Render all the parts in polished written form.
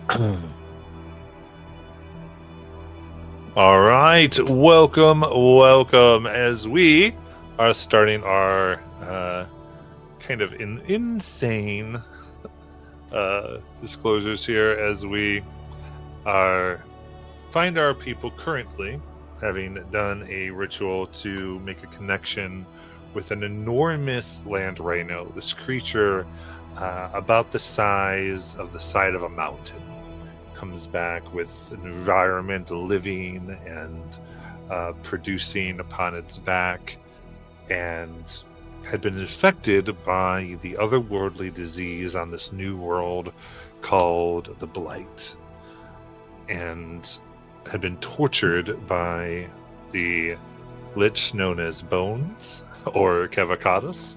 All right, welcome as we are starting our kind of insane disclosures here as we are find our people currently having done a ritual to make a connection with an enormous land rhino. This creature, about the size of the side of a mountain, comes back with an environment living and producing upon its back, and had been infected by the otherworldly disease on this new world called the Blight, and had been tortured by the lich known as Bones or Cavacadus,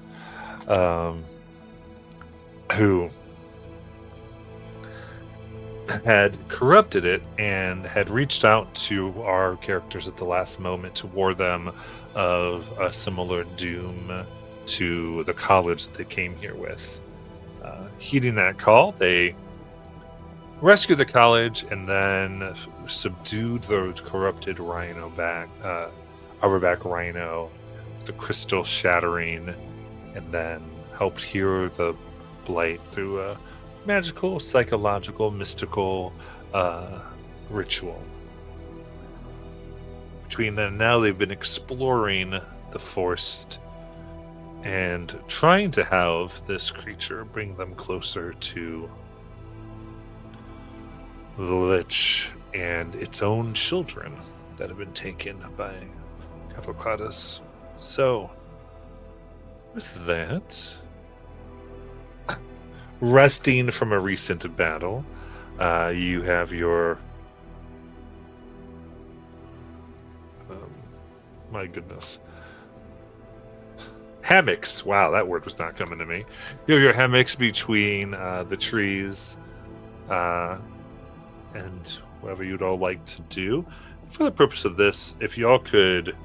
who had corrupted it and had reached out to our characters at the last moment to warn them of a similar doom to the college that they came here with. Heeding that call, they rescued the college and then subdued the corrupted rhino back, Arborback rhino, the crystal shattering, and then helped heal the blight through a magical, psychological, mystical ritual. Between then and now, they've been exploring the forest and trying to have this creature bring them closer to the Lich and its own children that have been taken by Cavacadus. So, with that, resting from a recent battle, you have your my goodness, hammocks. Wow, that word was not coming to me. You have your hammocks between the trees, and whatever you'd all like to do. For the purpose of this, if y'all could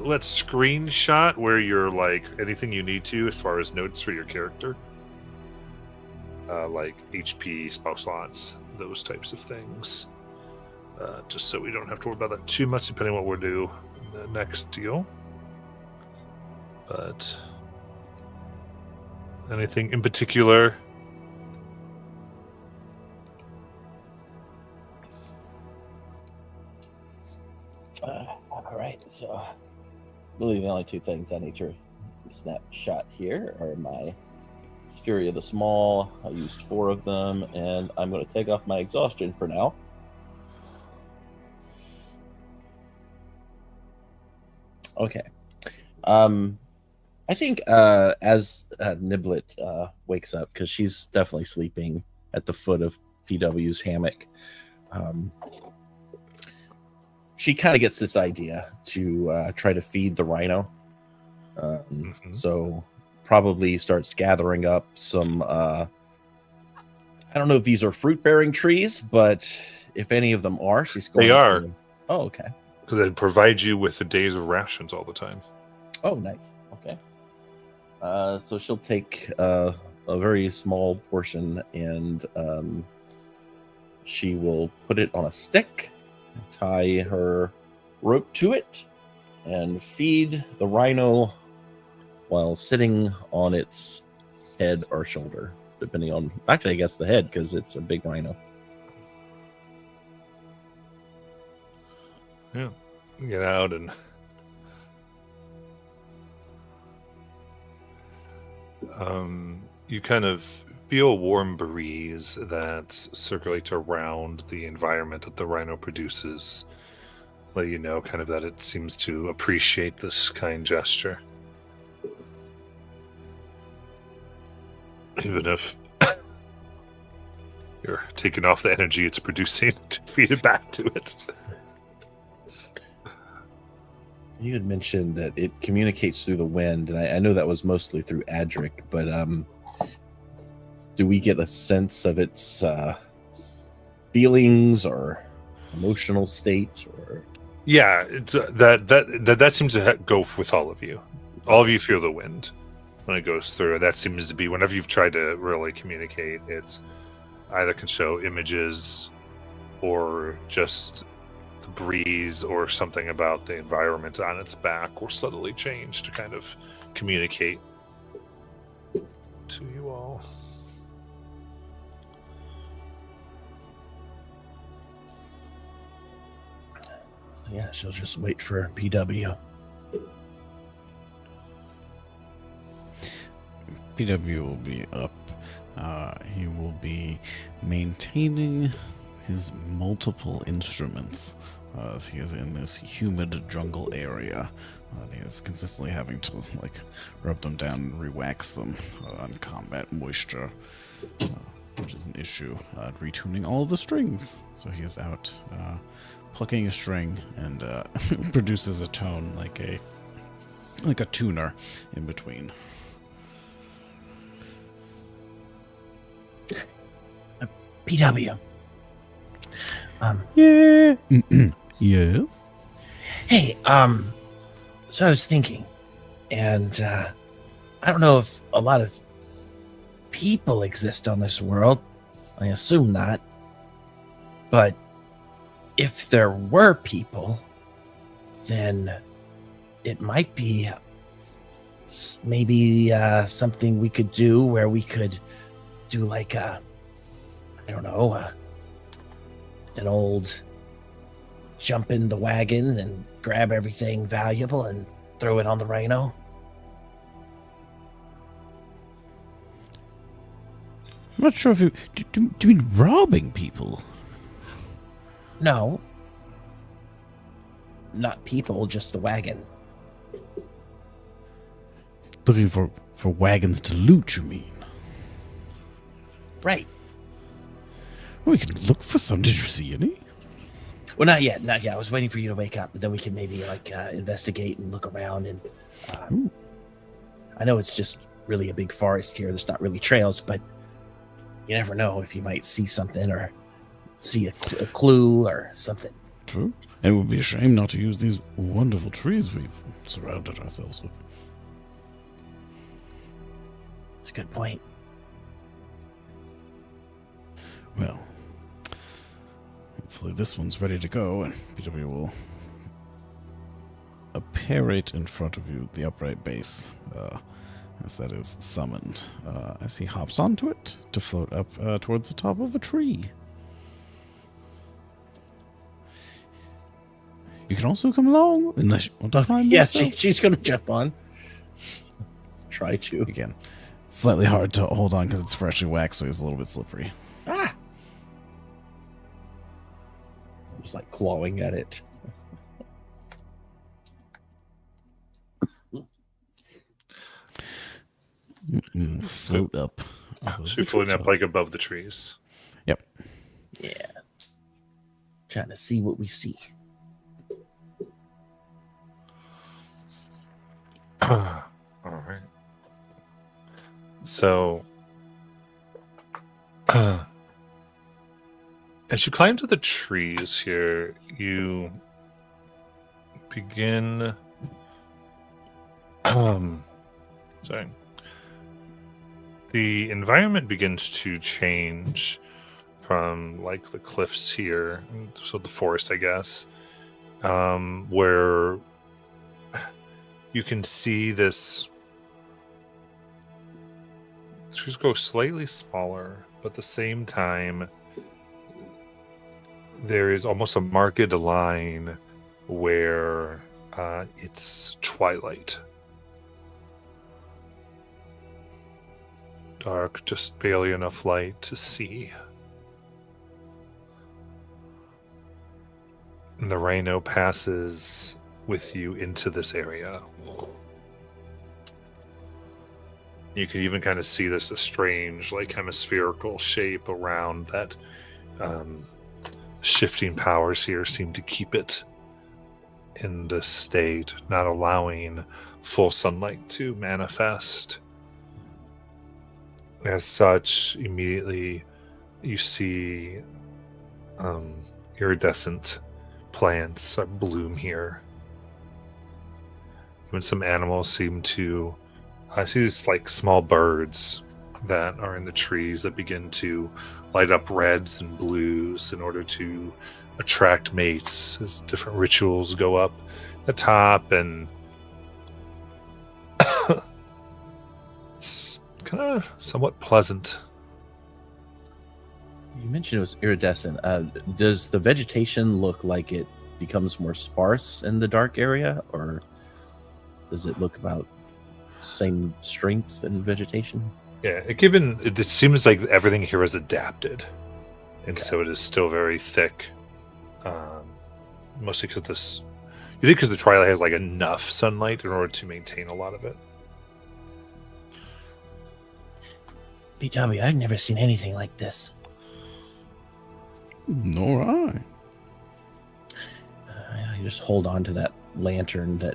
let's screenshot where you're like anything you need to as far as notes for your character. Like HP, spell slots, those types of things. Just so we don't have to worry about that too much, depending on what we'll do in the next deal. But anything in particular? All right, so really the only two things I need to snapshot here are my Fury of the Small. I used 4 of them, and I'm going to take off my exhaustion for now. Okay. I think as Niblet wakes up, because she's definitely sleeping at the foot of PW's hammock, she kind of gets this idea to try to feed the rhino. So probably starts gathering up some I don't know if these are fruit-bearing trees, but if any of them are, she's going to... Oh, okay. Because they provide you with the days of rations all the time. Oh, nice. Okay. So she'll take a very small portion, and she will put it on a stick, tie her rope to it, and feed the rhino while sitting on its head or shoulder, depending on... Actually, I guess the head, because it's a big rhino. Yeah. Get out and... you kind of feel a warm breeze that circulates around the environment that the rhino produces. Let you know kind of that it seems to appreciate this kind gesture. Even if you're taking off the energy it's producing to feed it back to it. You had mentioned that it communicates through the wind, and I know that was mostly through Adric, but do we get a sense of its feelings or emotional state? Or yeah, that seems to go with all of you. All of you feel the wind when it goes through. That seems to be whenever you've tried to really communicate, it's either can show images or just the breeze or something about the environment on its back will subtly change to kind of communicate to you all. Yeah, she'll just wait for PW. PW will be up. He will be maintaining his multiple instruments as he is in this humid jungle area. He is consistently having to rub them down and re-wax them on combat moisture, which is an issue. Retuning all the strings, so he is out plucking a string and produces a tone like a tuner in between. PW. Yeah. Yes. Hey, so I was thinking, and I don't know if a lot of people exist on this world. I assume not. But if there were people, then it might be maybe something we could do where we could do like an old jump in the wagon and grab everything valuable and throw it on the rhino. I'm not sure if you do you mean robbing people? No. Not people, just the wagon. Looking for wagons to loot, you mean? Right. Well, we can look for some. Did you see any? Well, not yet. Not yet. I was waiting for you to wake up, and then we can maybe investigate and look around. And I know it's just really a big forest here. There's not really trails, but you never know if you might see something or see a clue or something. True. And it would be a shame not to use these wonderful trees we've surrounded ourselves with. It's a good point. Well, hopefully this one's ready to go, and PW will apparate in front of you, the upright base, as that is summoned, as he hops onto it to float up towards the top of a tree. You can also come along, unless you want to climb yourself. She's going to jump on. Try to. Again, slightly hard to hold on because it's freshly waxed, so it's a little bit slippery. Ah! Just like clawing at it. Float up. So you're floating up like above the trees. Yep. Yeah. Trying to see what we see. All right. So, as you climb to the trees here, you begin. Sorry. The environment begins to change from like the cliffs here, so the forest, I guess, where you can see this. Trees grow slightly smaller, but at the same time, there is almost a marked line where it's twilight. Dark, just barely enough light to see. And the rhino passes with you into this area. You can even kind of see this a strange, like hemispherical shape around that. Shifting powers here seem to keep it in this state, not allowing full sunlight to manifest. As such, immediately you see iridescent plants bloom here. Even some animals seem to. I see these like small birds that are in the trees that begin to light up reds and blues in order to attract mates as different rituals go up the top, and it's kind of somewhat pleasant. You mentioned it was iridescent. Does the vegetation look like it becomes more sparse in the dark area, or does it look about same strength in vegetation? Yeah, it seems like everything here is adapted, and Okay. so it is still very thick. Mostly because you think because the twilight has like enough sunlight in order to maintain a lot of it. BW, I've never seen anything like this. Nor I. I just hold on to that lantern that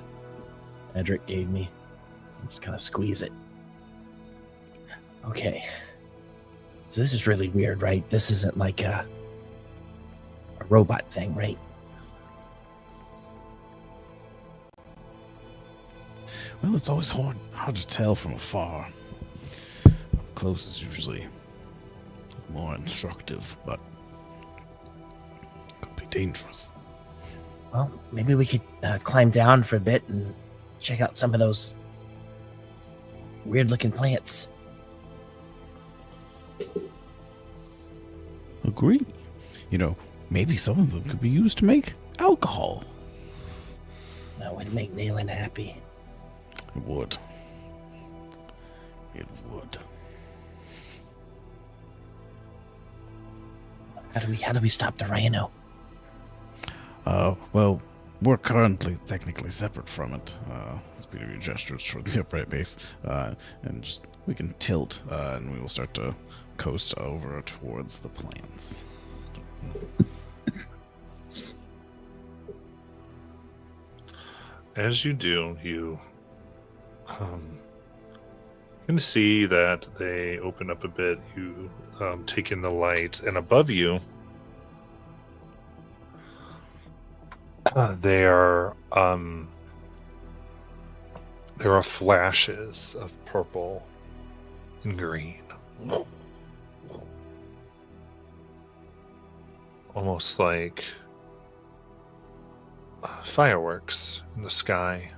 Edric gave me. Just kind of squeeze it. Okay. So this is really weird, right? This isn't like a robot thing, right? Well, it's always hard to tell from afar. Up close is usually more instructive, but could be dangerous. Well, maybe we could climb down for a bit and check out some of those weird-looking plants. Agree. You know, maybe some of them could be used to make alcohol. That would make Nayland happy. It would. It would. How do we stop the rhino? Well, we're currently technically separate from it. Speed of your gestures towards the upright base. And just, we can tilt, and we will start to coast over towards the plants. As you do, you can see that they open up a bit. You take in the light, and above you, there are flashes of purple and green, almost like fireworks in the sky.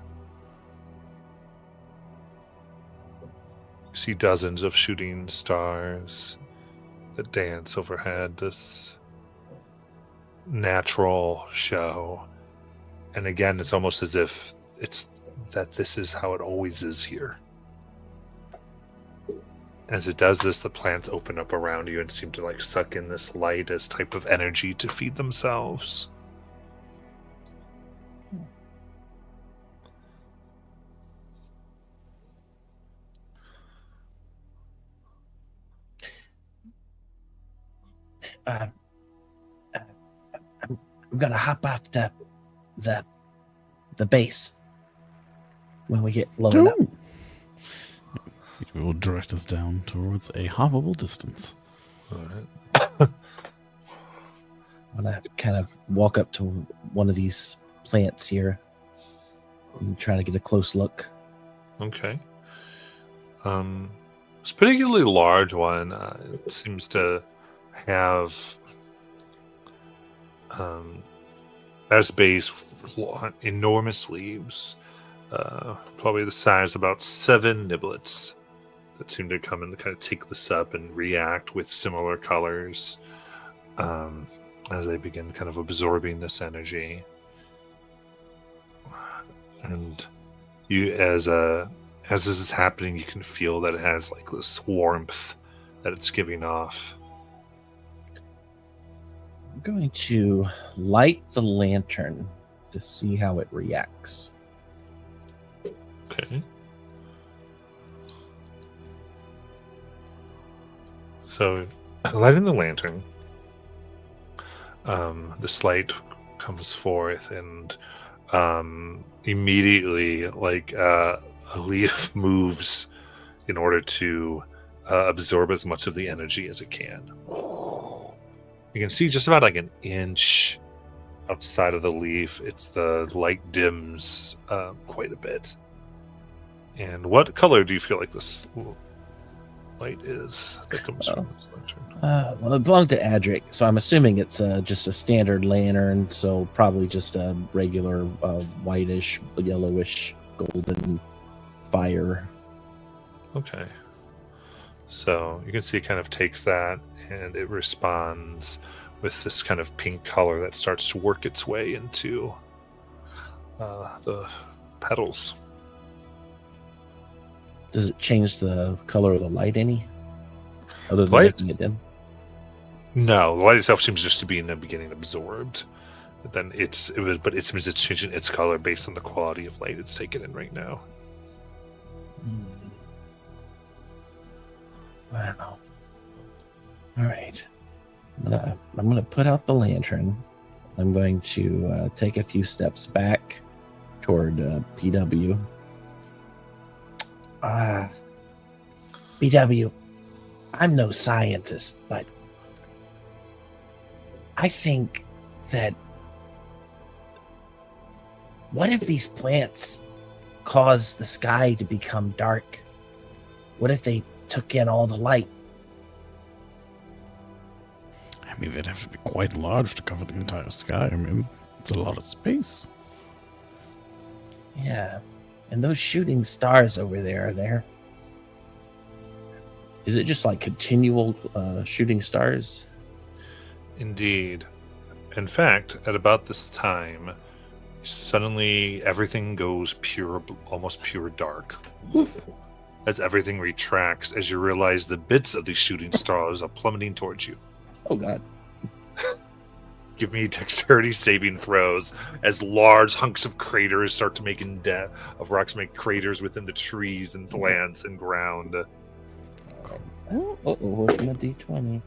You see dozens of shooting stars that dance overhead, this natural show. And again, it's almost as if this is how it always is here. As it does this, the plants open up around you and seem to like suck in this light as type of energy to feed themselves. I'm gonna hop off the base when we get low enough. It will direct us down towards a hoppable distance. All right. I'm gonna kind of walk up to one of these plants here and try to get a close look. Okay. It's a particularly large one. It seems to have at its base enormous leaves, probably the size of about 7 niblets that seem to come and kind of take this up and react with similar colors as they begin kind of absorbing this energy. And you, as this is happening, you can feel that it has like this warmth that it's giving off. I'm going to light the lantern to see how it reacts. Okay. So, lighting the lantern, this light comes forth, and immediately, like a leaf moves in order to absorb as much of the energy as it can. You can see just about like an inch outside of the leaf. The light dims quite a bit. And what color do you feel like this light is that comes Oh. from this lantern. Well, it belonged to Adric, so I'm assuming it's just a standard lantern. So probably just a regular whitish, yellowish, golden fire. Okay. So you can see it kind of takes that and it responds with this kind of pink color that starts to work its way into the petals. Does it change the color of the light any? Other than Lights- making it dim? No, the light itself seems just to be in the beginning absorbed. But then it seems it's changing its color based on the quality of light it's taken in right now. Wow. All right. I'm gonna put out the lantern. I'm going to take a few steps back toward PW. PW, I'm no scientist, but I think that what if these plants cause the sky to become dark? What if they took in all the light? I mean, they'd have to be quite large to cover the entire sky. I mean, it's a lot of space. Yeah. And those shooting stars over there, is it just like continual shooting stars? Indeed. In fact, at about this time, suddenly everything goes pure, almost pure dark. As everything retracts, as you realize the bits of these shooting stars are plummeting towards you. Oh, God. Give me dexterity saving throws as large hunks of craters start to make of rocks make craters within the trees and plants and ground. Where's my D20?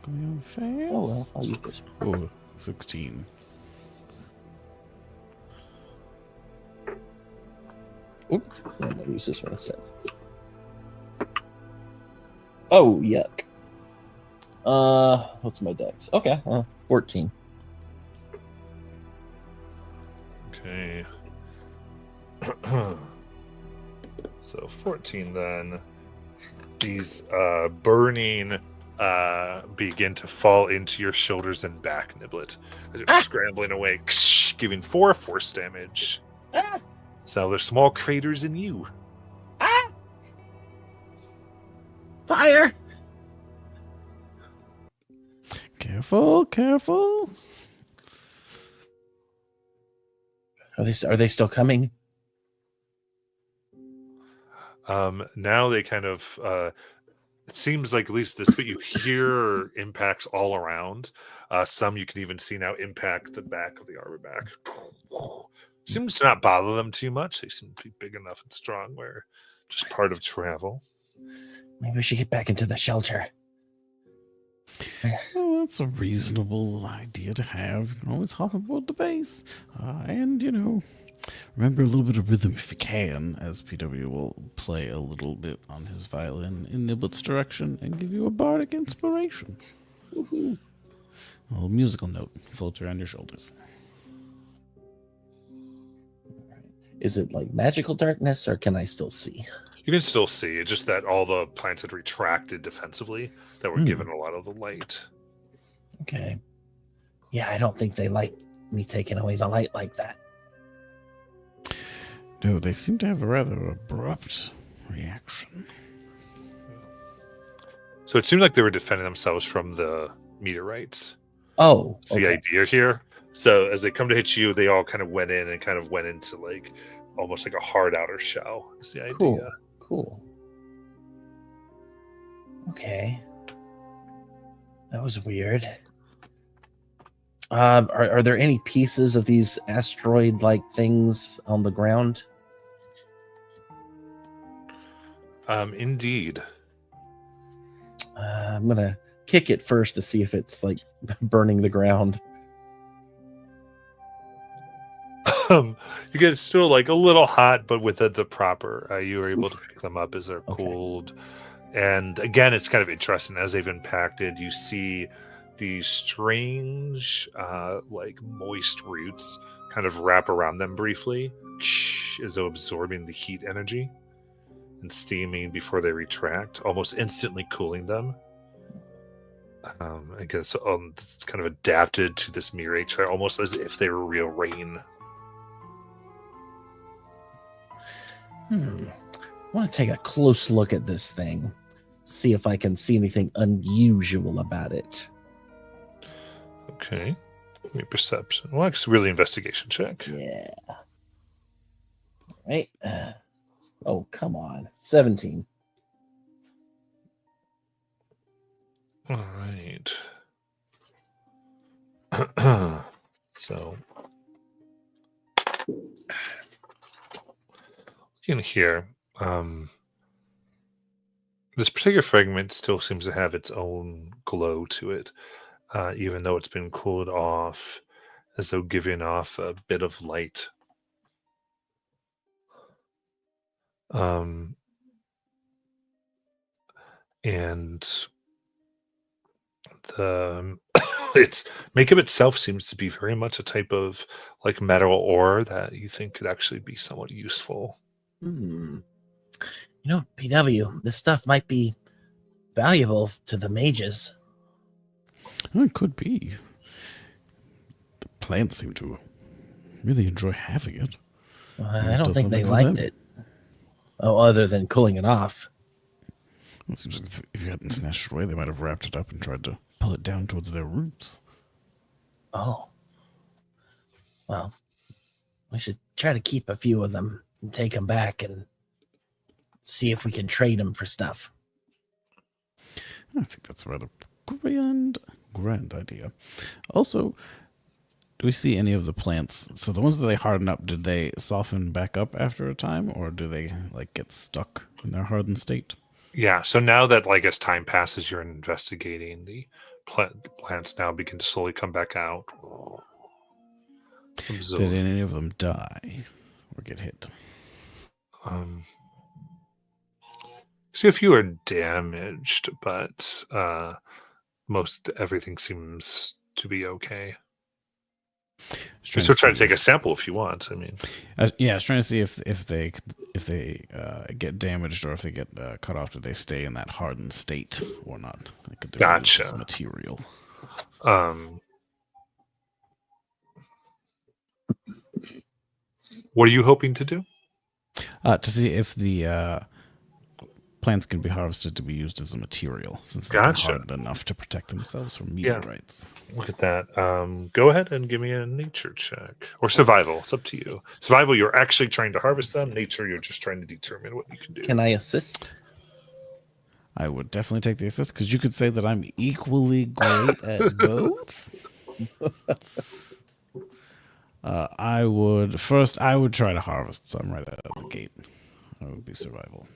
Going fast. Oh, well, I'll use this. Oh, 16. I'm going to use this one instead. Oh, yuck. What's my dex? Okay, 14. Okay. So 14 then. These burning begin to fall into your shoulders and back, Niblet. As you're scrambling away, giving 4 force damage. So there's small craters in you. Fire! Careful, careful. Are they still coming? Now they kind of it seems like at least this bit you hear impacts all around. Some you can even see now impact the back of the arbor back. Seems to not bother them too much. They seem to be big enough and strong where just part of travel. Maybe we should get back into the shelter. Well, that's a reasonable idea to have. You can always hop aboard the base. And, remember a little bit of rhythm if you can, as PW will play a little bit on his violin in Niblet's direction and give you a bardic inspiration. Woohoo. A little musical note floats around your shoulders. Is it like magical darkness, or can I still see? You can still see. It's just that all the plants had retracted defensively that were given a lot of the light. Okay. Yeah, I don't think they like me taking away the light like that. No, they seem to have a rather abrupt reaction. So it seemed like they were defending themselves from the meteorites. Oh, That's the idea here. So as they come to hit you, they all kind of went in and kind of went into like almost like a hard outer shell. Is the idea. Cool. Okay. That was weird. Are there any pieces of these asteroid-like things on the ground? Indeed. I'm gonna kick it first to see if it's like burning the ground. You get still like a little hot, but with the proper, you were able to pick them up as they're Okay. cooled. And again, it's kind of interesting as they've impacted. You see these strange, like moist roots kind of wrap around them briefly, as though absorbing the heat energy. and steaming before they retract, almost instantly cooling them. I guess it's kind of adapted to this Mirage, almost as if they were real rain. I want to take a close look at this thing, see if I can see anything unusual about it. Okay. Give me perception. Well, it's really investigation check. Yeah. Right. Oh, come on. 17. All right. So, in here, this particular fragment still seems to have its own glow to it, even though it's been cooled off, as though giving off a bit of light. And the its makeup itself seems to be very much a type of like metal ore that you think could actually be somewhat useful. You know, PW, this stuff might be valuable to the mages. Oh, it could be. The plants seem to really enjoy having it. I don't does think they something for liked them. it. Oh, other than cooling it off. It seems like if you hadn't snatched it away, they might have wrapped it up and tried to pull it down towards their roots. Oh. Well, we should try to keep a few of them and take them back and see if we can trade them for stuff. I think that's a rather grand idea. Also, do we see any of the plants? So the ones that they harden up, did they soften back up after a time, or do they like get stuck in their hardened state? Yeah, so now that like as time passes, you're investigating the plants now begin to slowly come back out. Did any of them die or get hit? See a few are damaged, but most everything seems to be okay. You're still trying to take a sample if you want. I mean, yeah, I was trying to see if they get damaged or if they get cut off. Do they stay in that hardened state or not? Could they Gotcha. use this material? What are you hoping to do? To see if the plants can be harvested to be used as a material, since they're Gotcha. hardened enough to protect themselves from meteorites. Look at that. Go ahead and give me a nature check. Or survival. It's up to you. Survival, you're actually trying to harvest them. Nature, you're just trying to determine what you can do. Can I assist? I would definitely take the assist, because you could say that I'm equally great at both. I would try to harvest some right out of the gate. That would be survival.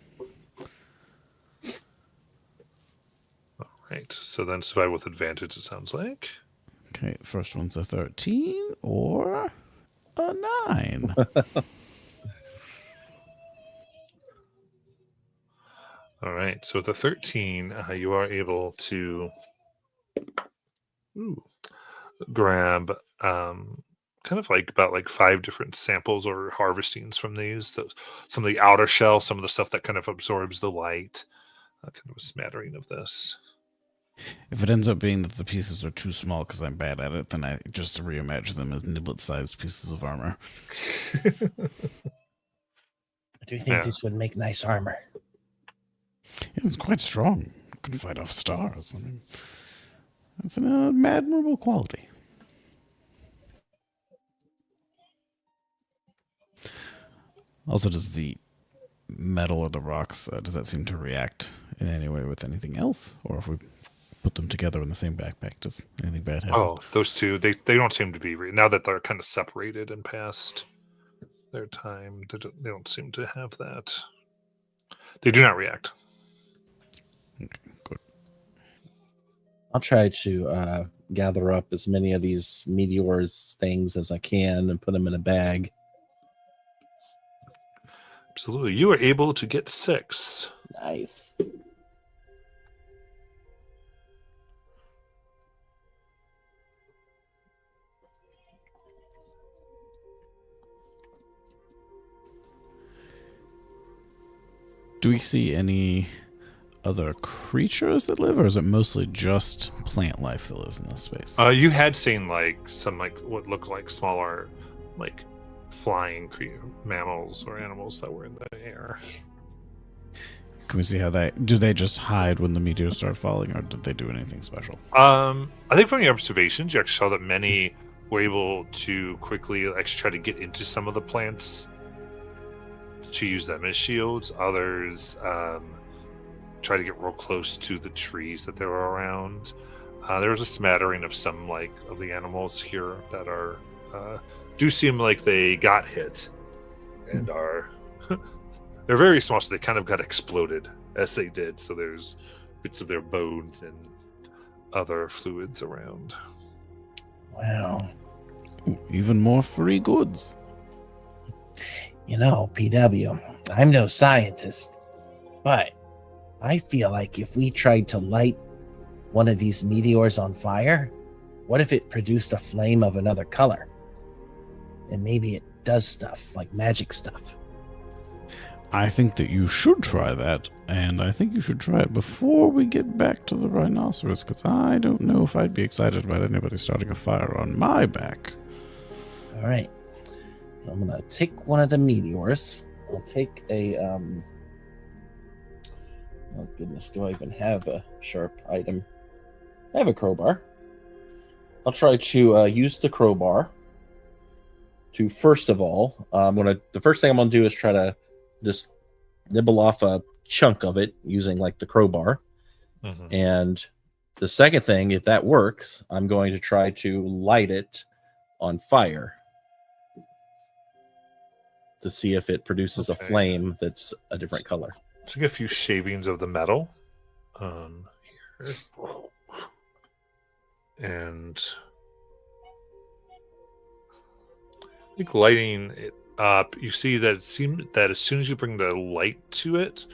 Right. So then survival with advantage, it sounds like. Okay, first one's a 13 or a 9. All right. So with the 13, you are able to grab kind of like about like 5 different samples or harvestings from these. Some of the outer shell, some of the stuff that kind of absorbs the light. Kind of a smattering of this. If it ends up being that the pieces are too small because I'm bad at it, then I just reimagine them as niblet-sized pieces of armor. I do think this would make nice armor. It's quite strong. It can fight off stars. I mean, that's an admirable quality. Also, does the metal or the rocks, does that seem to react in any way with anything else? Or if we put them together in the same backpack, does anything bad happen? Oh, those two, they don't seem to be, now that they're kind of separated and past their time, they don't seem to have that. They do not react. Okay, good. I'll try to gather up as many of these meteors things as I can and put them in a bag. Absolutely. You are able to get 6. Nice. Do we see any other creatures that live, or is it mostly just plant life that lives in this space? You had seen like some like what looked like smaller, like flying mammals or animals that were in the air. Can we see how do they just hide when the meteors start falling, or did they do anything special? I think from your observations, you actually saw that many were able to quickly actually try to get into some of the plants to use them as shields. Others try to get real close to the trees that they were around. There was a smattering of some of the animals here that are do seem like they got hit and are they're very small, so they kind of got exploded as they did. So there's bits of their bones and other fluids around. Wow. Ooh, even more free goods. You know, PW, I'm no scientist, but I feel like if we tried to light one of these meteors on fire, what if it produced a flame of another color? And maybe it does stuff, like magic stuff. I think that you should try that, and I think you should try it before we get back to the rhinoceros, because I don't know if I'd be excited about anybody starting a fire on my back. All right. I'm going to take one of the meteors. I'll take a, oh goodness, do I even have a sharp item? I have a crowbar. I'll try to use the crowbar to, first of all, the first thing I'm going to do is try to just nibble off a chunk of it using the crowbar. Mm-hmm. And the second thing, if that works, I'm going to try to light it on fire to see if it produces a flame that's a different color. So get a few shavings of the metal here. And I think lighting it up, you see that it seems that as soon as you bring the light to it,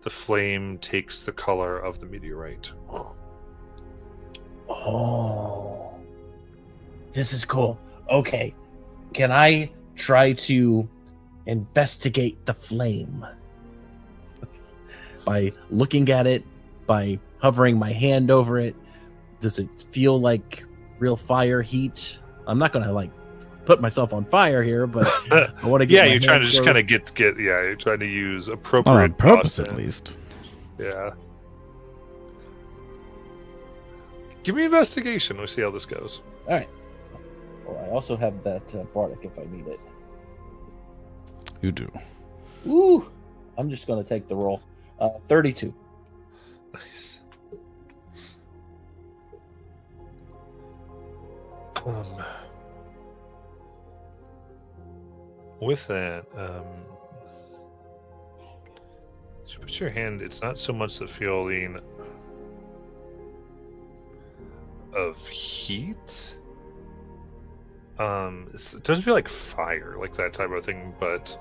the flame takes the color of the meteorite. Oh, this is cool. Okay, can I try to investigate the flame by looking at it, by hovering my hand over it? Does it feel like real fire heat? I'm not gonna put myself on fire here, but I want to get. Yeah, you're trying to just kind of get. Yeah, you're trying to use appropriate. On purpose, at least. Yeah. Give me investigation. We'll see how this goes. All right. Oh, I also have that bardic if I need it. You do. Ooh, I'm just going to take the roll. 32. Nice. With that, you put your hand. It's not so much the feeling of heat. It doesn't feel like fire, like that type of thing, but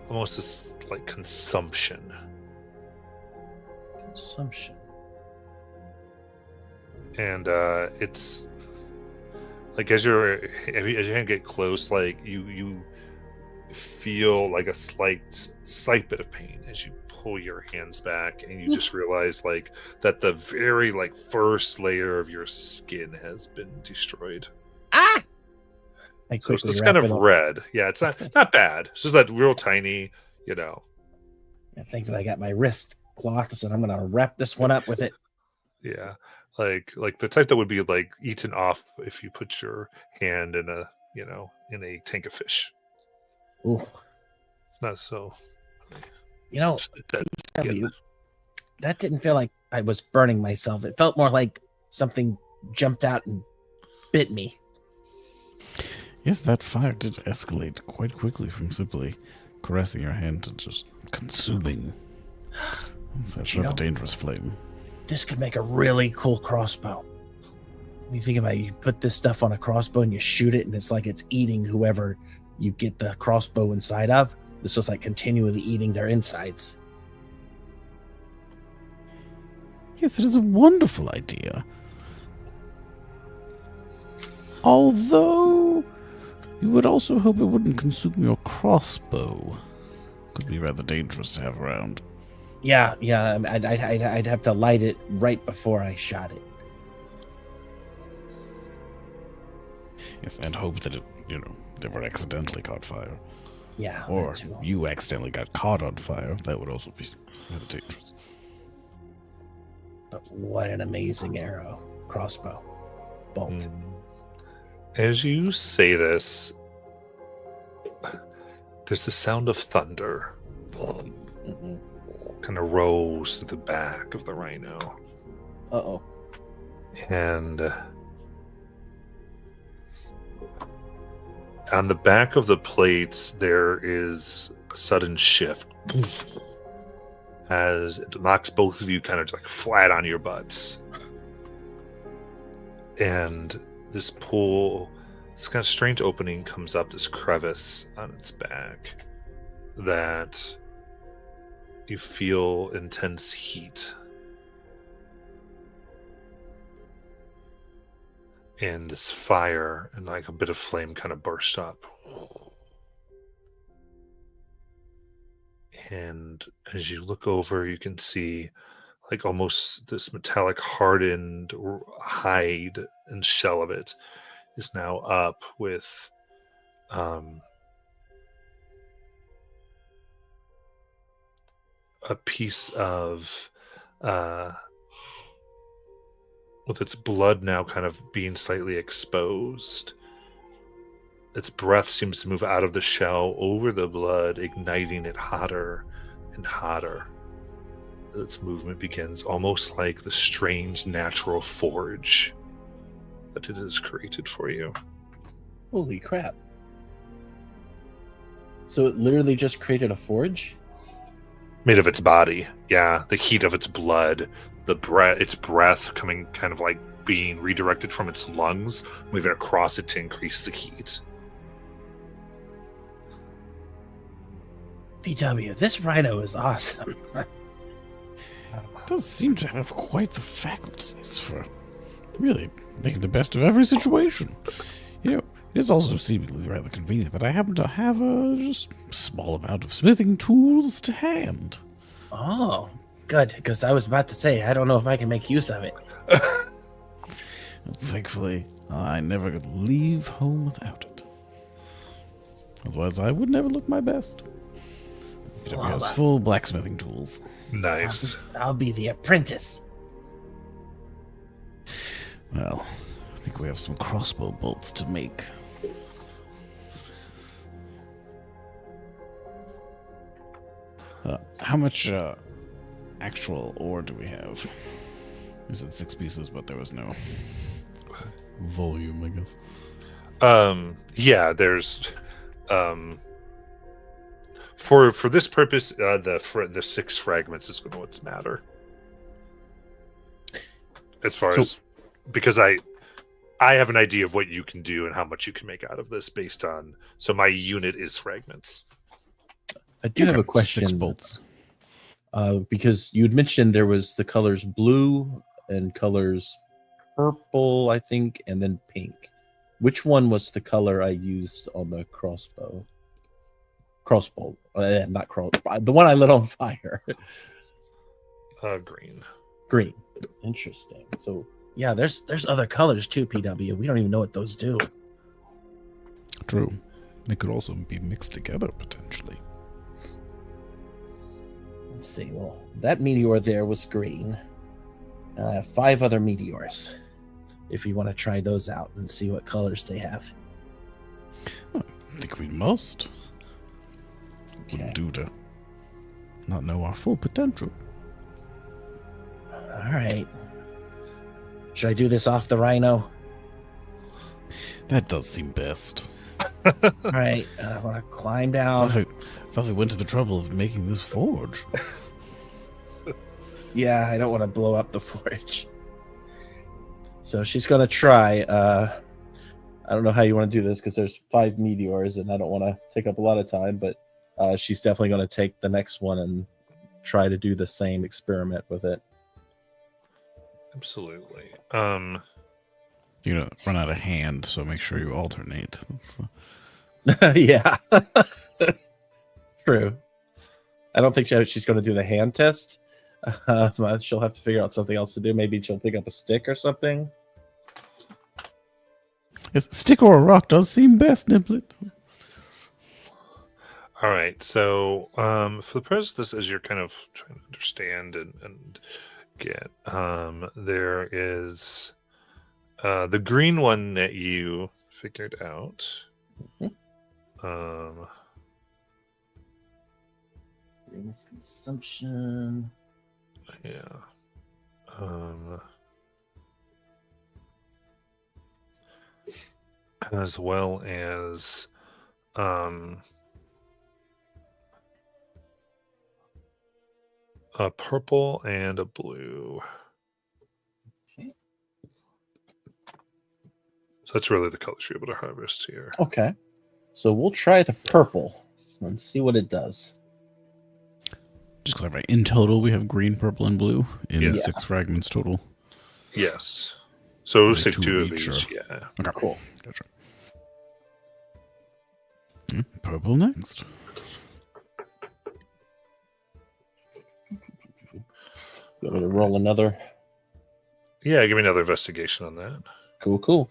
almost this consumption. Consumption. And it's as your hand get close, you feel a slight bit of pain as you pull your hands back, and you just realize that the very first layer of your skin has been destroyed. Ah! So it's kind of red. Yeah, it's not bad. It's just that real tiny, I think that I got my wrist cloths, and I'm gonna wrap this one up with it. Yeah, like the type that would be eaten off if you put your hand in a tank of fish. Ooh. It's not so. That didn't feel like I was burning myself. It felt more like something jumped out and bit me. Yes, that fire did escalate quite quickly from simply caressing your hand to just consuming. That's a dangerous flame. This could make a really cool crossbow. When you think about it, you put this stuff on a crossbow and you shoot it, and it's like it's eating whoever you get the crossbow inside of. It's just continually eating their insides. Yes, it is a wonderful idea. Although, you would also hope it wouldn't consume your crossbow. Could be rather dangerous to have around. Yeah, I'd have to light it right before I shot it. Yes, and hope that it, never accidentally caught fire. Yeah, Or that too. you accidentally got caught on fire. That would also be rather dangerous. But what an amazing arrow, crossbow, bolt. As you say this, there's the sound of thunder Mhm. kind of rolls through the back of the rhino. Uh-oh. And on the back of the plates, there is a sudden shift as it knocks both of you kind of like flat on your butts. And this pool, this kind of strange opening comes up, this crevice on its back that you feel intense heat. And this fire and like a bit of flame kind of burst up. And as you look over, you can see like almost this metallic hardened hide and shell of it is now up with a piece of with its blood now kind of being slightly exposed. Its breath seems to move out of the shell over the blood, igniting it hotter and hotter. Its movement begins almost like the strange natural forge that it has created for you. Holy crap. So it literally just created a forge? Made of its body. Yeah, the heat of its blood, its breath coming kind of like being redirected from its lungs, moving across it to increase the heat. PW, this rhino is awesome. It does seem to have quite the faculties for really making the best of every situation. It is also seemingly rather convenient that I happen to have a just small amount of smithing tools to hand. Oh, good, because I was about to say, I don't know if I can make use of it. Thankfully, I never could leave home without it. Otherwise, I would never look my best. PW has full blacksmithing tools. Nice. I'll be the apprentice. Well, I think we have some crossbow bolts to make. How much actual ore do we have? You said 6 pieces, but there was no volume, I guess. Yeah, there's for this purpose, the 6 fragments is going to matter. As far as because I have an idea of what you can do and how much you can make out of this based on. So my unit is fragments. I do have a question. 6 bolts. Because you had mentioned there was the colors blue and colors purple, I think, and then pink. Which one was the color I used on the crossbow? Crossbow, not cross. The one I lit on fire. Green. Green. Interesting. So Yeah, there's other colors too, PW. We don't even know what those do. True. They could also be mixed together, potentially. Let's see. Well, that meteor there was green. I have 5 other meteors. If you want to try those out and see what colors they have. I think we must. okay. Wouldn't do to not know our full potential. All right. Should I do this off the rhino? That does seem best. All right. I want to climb down. If I went to the trouble of making this forge. Yeah, I don't want to blow up the forge. So she's going to try. I don't know how you want to do this because there's 5 meteors and I don't want to take up a lot of time, but she's definitely going to take the next one and try to do the same experiment with it. Absolutely. You're gonna run out of hand, so make sure you alternate. Yeah. True. I don't think she's going to do the hand test. She'll have to figure out something else to do. Maybe she'll pick up a stick or something. A stick or a rock does seem best, Niblet. All right. So for the purpose of this, as you're kind of trying to understand and get, there is the green one that you figured out. Consumption. Yeah. As well as a purple and a blue. Okay. So that's really the colors you're able to harvest here. Okay. So we'll try the purple and see what it does. Just clarify. In total, we have green, purple, and blue in Yeah. 6 fragments total. Yes. So Like say two two of of each, these. or- Yeah. Okay, Cool. Gotcha. Purple next. You want me to roll another? Yeah. Give me another investigation on that. Cool.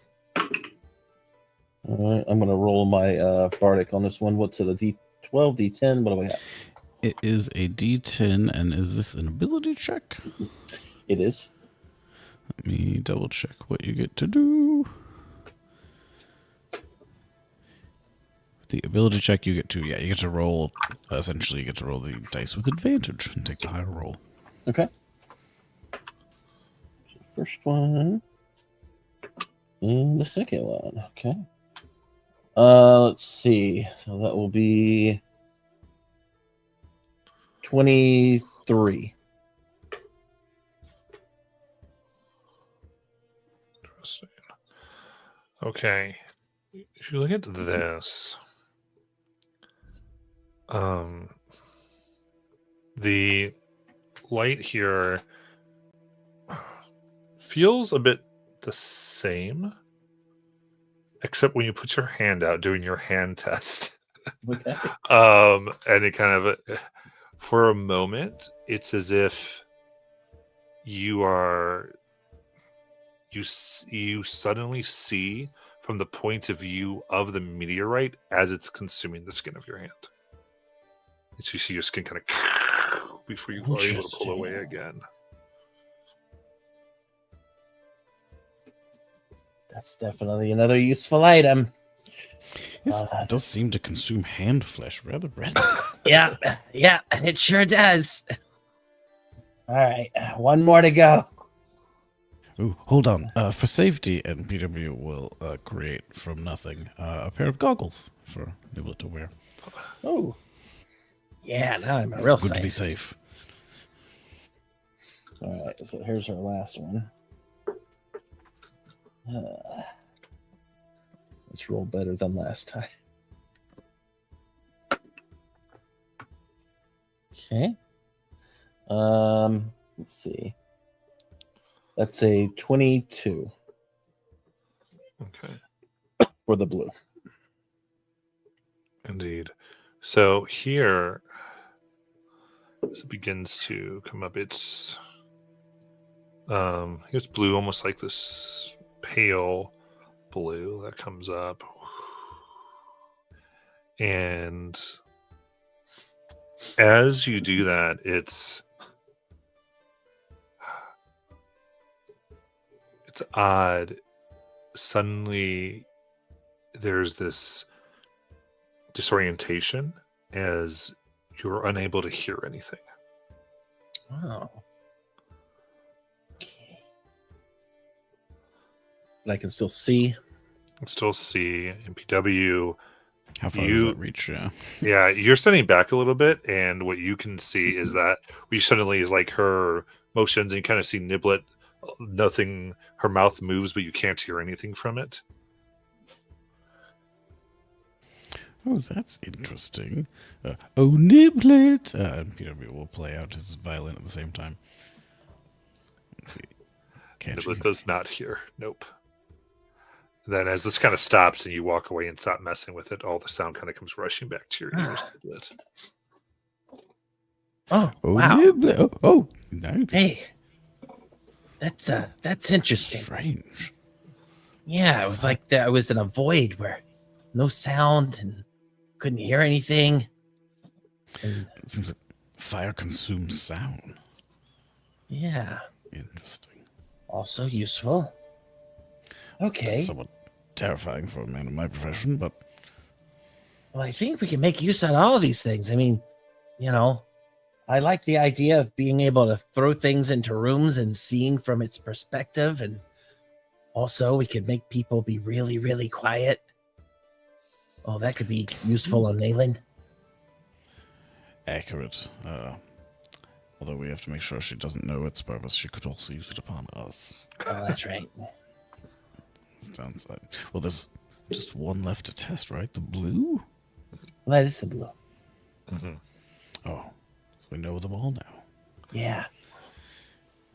All right, I'm going to roll my bardic on this one. What's it, a D12, D10? What do we have? It is a D10, and is this an ability check? It is. Let me double check what you get to do. The ability check you get to, you get to roll, essentially you get to roll the dice with advantage and take the higher roll. Okay. So first one and the second one. Okay. Let's see. So that will be 23. Interesting. Okay. If you look at this, the light here feels a bit the same, except when you put your hand out doing your hand test. Okay. And it kind of, for a moment, it's as if you suddenly see from the point of view of the meteorite as it's consuming the skin of your hand. And so you see your skin kind of before you are able to pull away Interesting. again. That's definitely another useful item. This does seem to consume hand flesh rather readily. Yeah, it sure does. All right, one more to go. Ooh, hold on. For safety, and PW will create from nothing a pair of goggles for Niblet to wear. Oh, Yeah, now I'm a It's real good to be scientist. safe. all right. So here's our last one. Let's roll better than last time. Okay. Let's see. That's a 22 Okay. for the blue. Indeed. So here, as it begins to come up, it's blue, almost like this pale blue that comes up, and as you do that, it's odd. Suddenly, there's this disorientation as you're unable to hear anything. Oh. Okay. But I can still see. You can still see in PW. How far does that reach? Yeah. Yeah, you're standing back a little bit, and what you can see is that we suddenly is like her motions, and you kind of see Niblet. Nothing. Her mouth moves, but you can't hear anything from it. Oh, that's interesting. Oh, Niblet! And PW will play out his violin at the same time. Let's see. Can't you? Niblet does not hear. Nope. Then, as this kind of stops and you walk away and stop messing with it, all the sound kind of comes rushing back to your ears. Niblet. Oh, Oh, wow. yeah, nice. Hey, that's interesting. Strange. Yeah, it was like that. I was in a void where no sound and couldn't hear anything. And It seems like fire consumes sound. yeah, Interesting. also useful. Okay. Somewhat terrifying for a man of my profession, but Well, I think we can make use out of all of these things. I mean, you know, I like the idea of being able to throw things into rooms and seeing from its perspective. And also, we could make people be really, really quiet. Oh, that could be useful on Nayland. accurate. Although we have to make sure she doesn't know its purpose. She could also use it upon us. Oh, that's right. It's downside. Well, there's just one left to test, right? The blue? Well, that is the blue. Oh, so we know them all now. Yeah.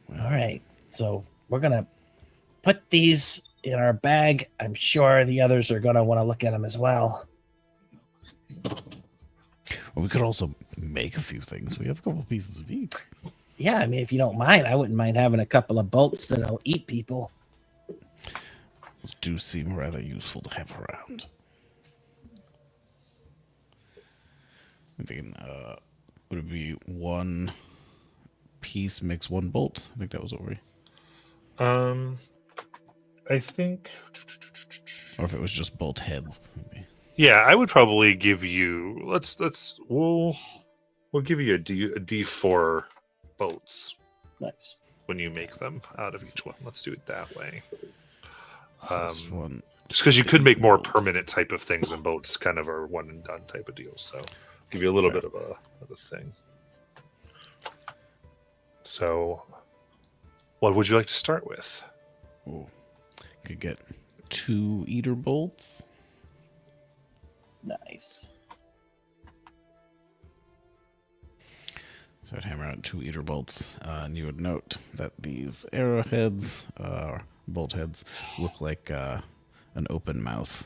Well, All right. So we're going to put these in our bag. I'm sure the others are going to want to look at them as well. we could also make a few things. We have a couple pieces of each. Yeah, I mean, if you don't mind, I wouldn't mind having a couple of bolts that'll eat people. Those do seem rather useful to have around. I'm thinking, would it be one piece makes one bolt? I think that was what we... I think. Or if it was just bolt heads. Maybe. Yeah, I would probably give you. We'll give you a D4 bolts Nice. when you make them out of each one. Let's do it that way. First one. Just because you could make more bolts. permanent type of things, and boats kind of are one and done type of deals. So give you a little Fair. bit of a thing. So, what would you like to start with? Oh, could get 2 eater bolts. Nice. So I'd hammer out 2 eater bolts, and you would note that these arrowheads, bolt heads, look like an open mouth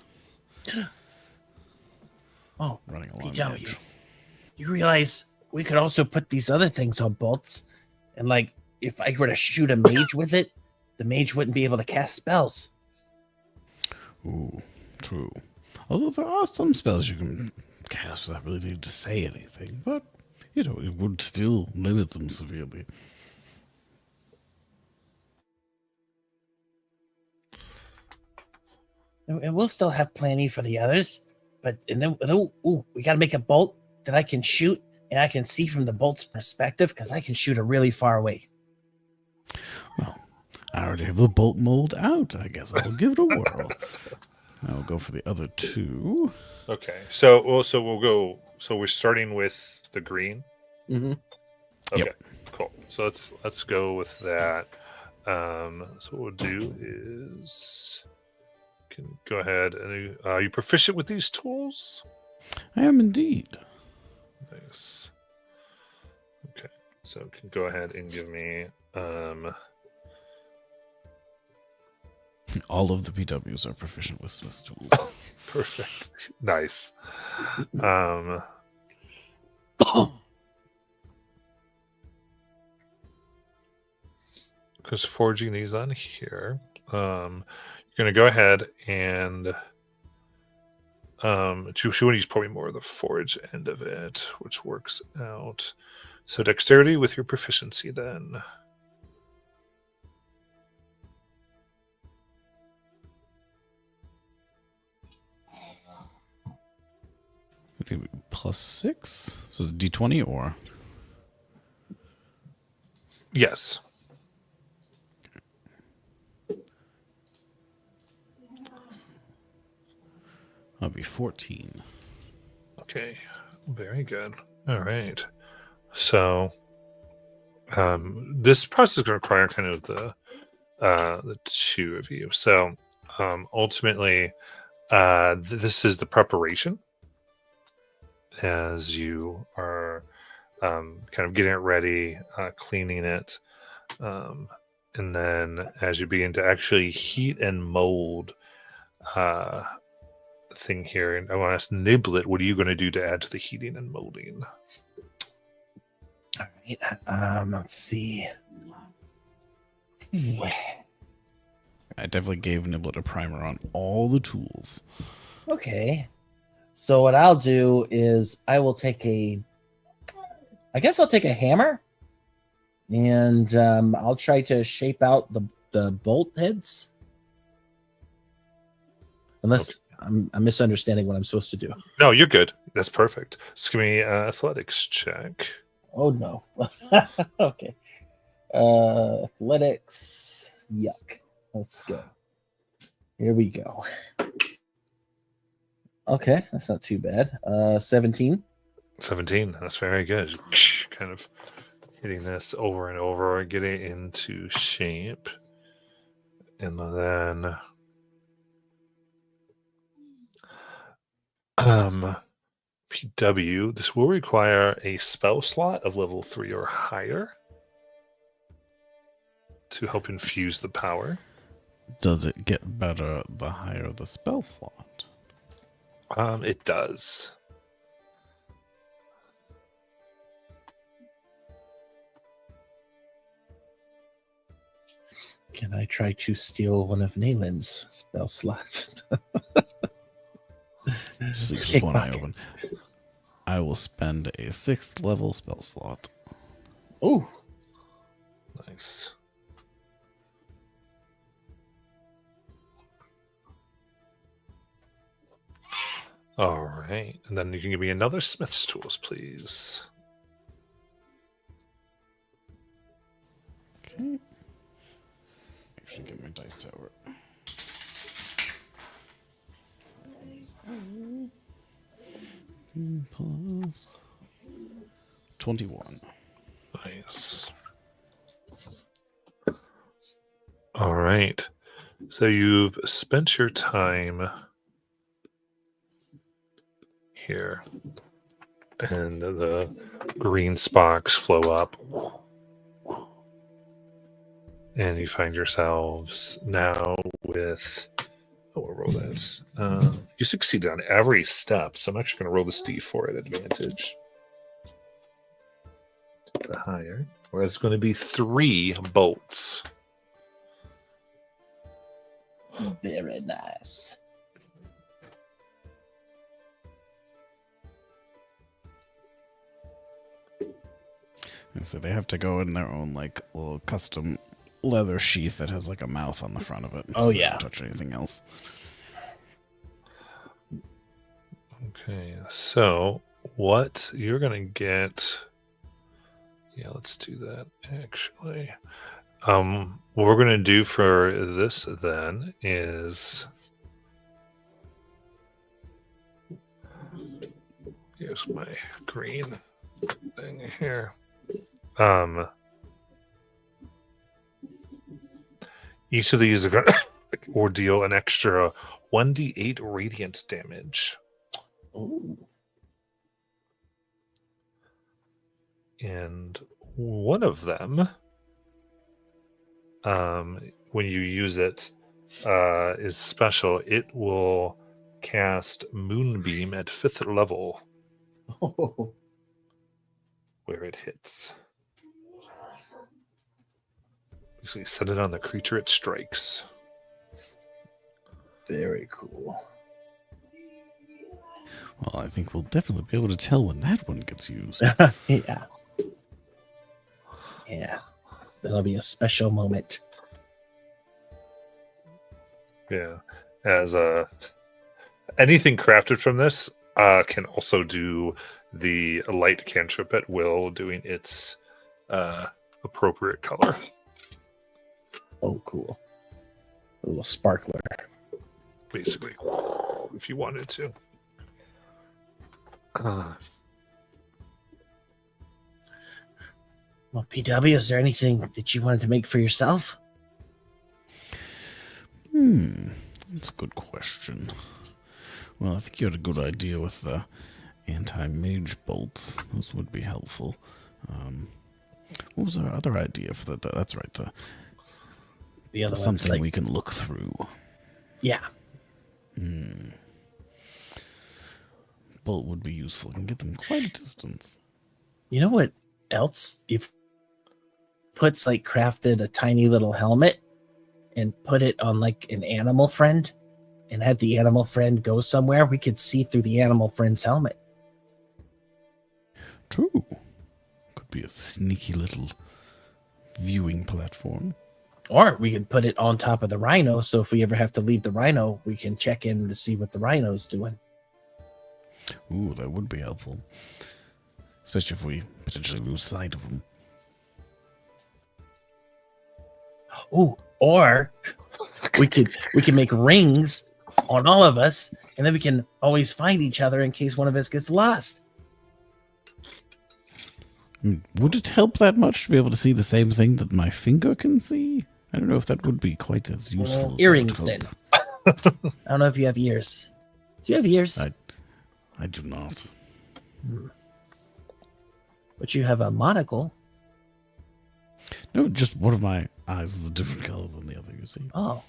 Oh, running along the PW. edge. You realize we could also put these other things on bolts, and like if I were to shoot a mage with it, the mage wouldn't be able to cast spells. Ooh, true. Although there are some spells you can cast without really needing to say anything, but you know it would still limit them severely. And we'll still have plenty for the others, but and then we got to make a bolt that I can shoot and I can see from the bolt's perspective because I can shoot a really far away. Well, I already have the bolt mold out. I guess I'll give it a whirl. I'll go for the other 2. Okay, so we'll go. So we're starting with the green. Mm-hmm. Okay, Yep. cool. So let's go with that. So what we'll do is can go ahead and are you proficient with these tools? I am indeed. Nice. Okay, so can go ahead and give me All of the PWs are proficient with Smith's tools. perfect. Nice. Because forging these on here, you're gonna go ahead and she want to use probably more of the forge end of it, which works out. So dexterity with your proficiency then. I think +6. So it's D20 or Yes. that'll be 14. Okay. Very good. All right. So this process is going to require kind of the 2 of you. So ultimately, this is the preparation as you are kind of getting it ready, cleaning it, and then as you begin to actually heat and mold thing here, and I want to ask Niblet, what are you going to do to add to the heating and molding? All right. Let's see. Ooh, I definitely gave Niblet a primer on all the tools. okay. So what I'll do is I will take I guess I'll take a hammer, and I'll try to shape out the bolt heads. Unless I'm misunderstanding what I'm supposed to do. No, you're good. That's perfect. Just give me an athletics check. Oh no. Okay. Athletics. Yuck. Let's go. Here we go. Okay, that's not too bad. 17. 17. That's very good. Kind of hitting this over and over, getting into shape. And then PW, this will require a spell slot of level 3 or higher to help infuse the power. Does it get better the higher the spell slot? It does. Can I try to steal one of Nalen's spell slots? Sleeps with one eye Pickpocket. open. I will spend a 6th level spell slot. Oh, Nice. All right. And then you can give me another Smith's tools, please. Okay. Actually, get my dice tower. Plus 21. Nice. All right. So you've spent your time here, and the green sparks flow up, and you find yourselves now with. Oh, we'll roll that. You succeeded on every step, so I'm actually going to roll this d4 at advantage. The higher, where it's going to be 3 bolts. very nice. And so they have to go in their own like little custom leather sheath that has like a mouth on the front of it. Oh, so they yeah. don't touch anything else. Okay, so what you're gonna get? Yeah, let's do that actually. What we're gonna do for this then is here's my green thing here. Each of these are gonna or deal an extra 1d8 radiant damage. Ooh. And one of them, when you use it, is special. It will cast Moonbeam at 5th level Oh, where it hits. Basically, set it on the creature it strikes. very cool. Well, I think we'll definitely be able to tell when that one gets used. Yeah. Yeah. That'll be a special moment. Yeah, as anything crafted from this can also do the light cantrip at will, doing its appropriate color. Oh, cool. A little sparkler. Basically, if you wanted to. Well, PW, is there anything that you wanted to make for yourself? That's a good question. Well, I think you had a good idea with the anti-mage bolts. Those would be helpful. What was our other idea for that? That's right, The other one's something like, we can look through. yeah. Bolt would be useful. Can get them quite a distance. You know what else if puts like crafted a tiny little helmet and put it on like an animal friend and had the animal friend go somewhere, we could see through the animal friend's helmet. True. Could be a sneaky little viewing platform. Or we could put it on top of the rhino, so if we ever have to leave the rhino, we can check in to see what the rhino's doing. Ooh, that would be helpful. Especially if we potentially lose sight of them. Ooh, or we could make rings on all of us, and then we can always find each other in case one of us gets lost. Would it help that much to be able to see the same thing that my finger can see? I don't know if that would be quite as useful. As I would Earrings, hope. then. I don't know if you have ears. Do you have ears? I do not. But you have a monocle. No, just one of my eyes is a different color than the other, you see. Oh.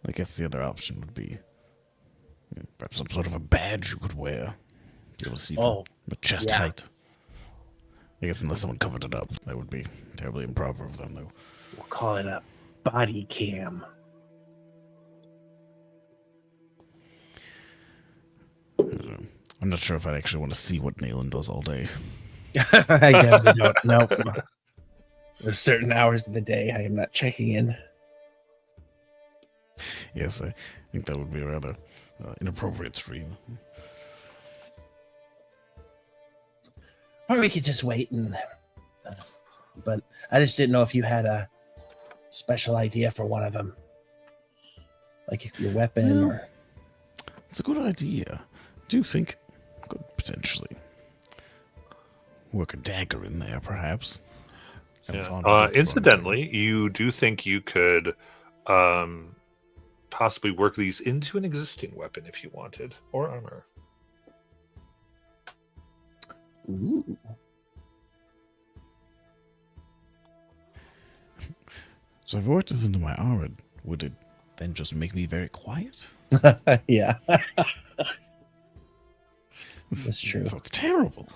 I guess the other option would be perhaps some sort of a badge you could wear. Be able to see from the chest yeah. height. I guess unless someone covered it up, that would be terribly improper of them, though. We'll call it a body cam. I'm not sure if I'd actually want to see what Nayland does all day. I definitely don't. No. There's certain hours of the day I am not checking in. Yes, I think that would be a rather inappropriate stream. Or we could just wait and... but I just didn't know if you had a special idea for one of them. Like your weapon or... It's a good idea. I do think could potentially work a dagger in there, perhaps. Yeah. Incidentally, you do think you could possibly work these into an existing weapon if you wanted, or armor. Ooh. So if I worked this into my armor, would it then just make me very quiet? Yeah. That's true. So it's terrible.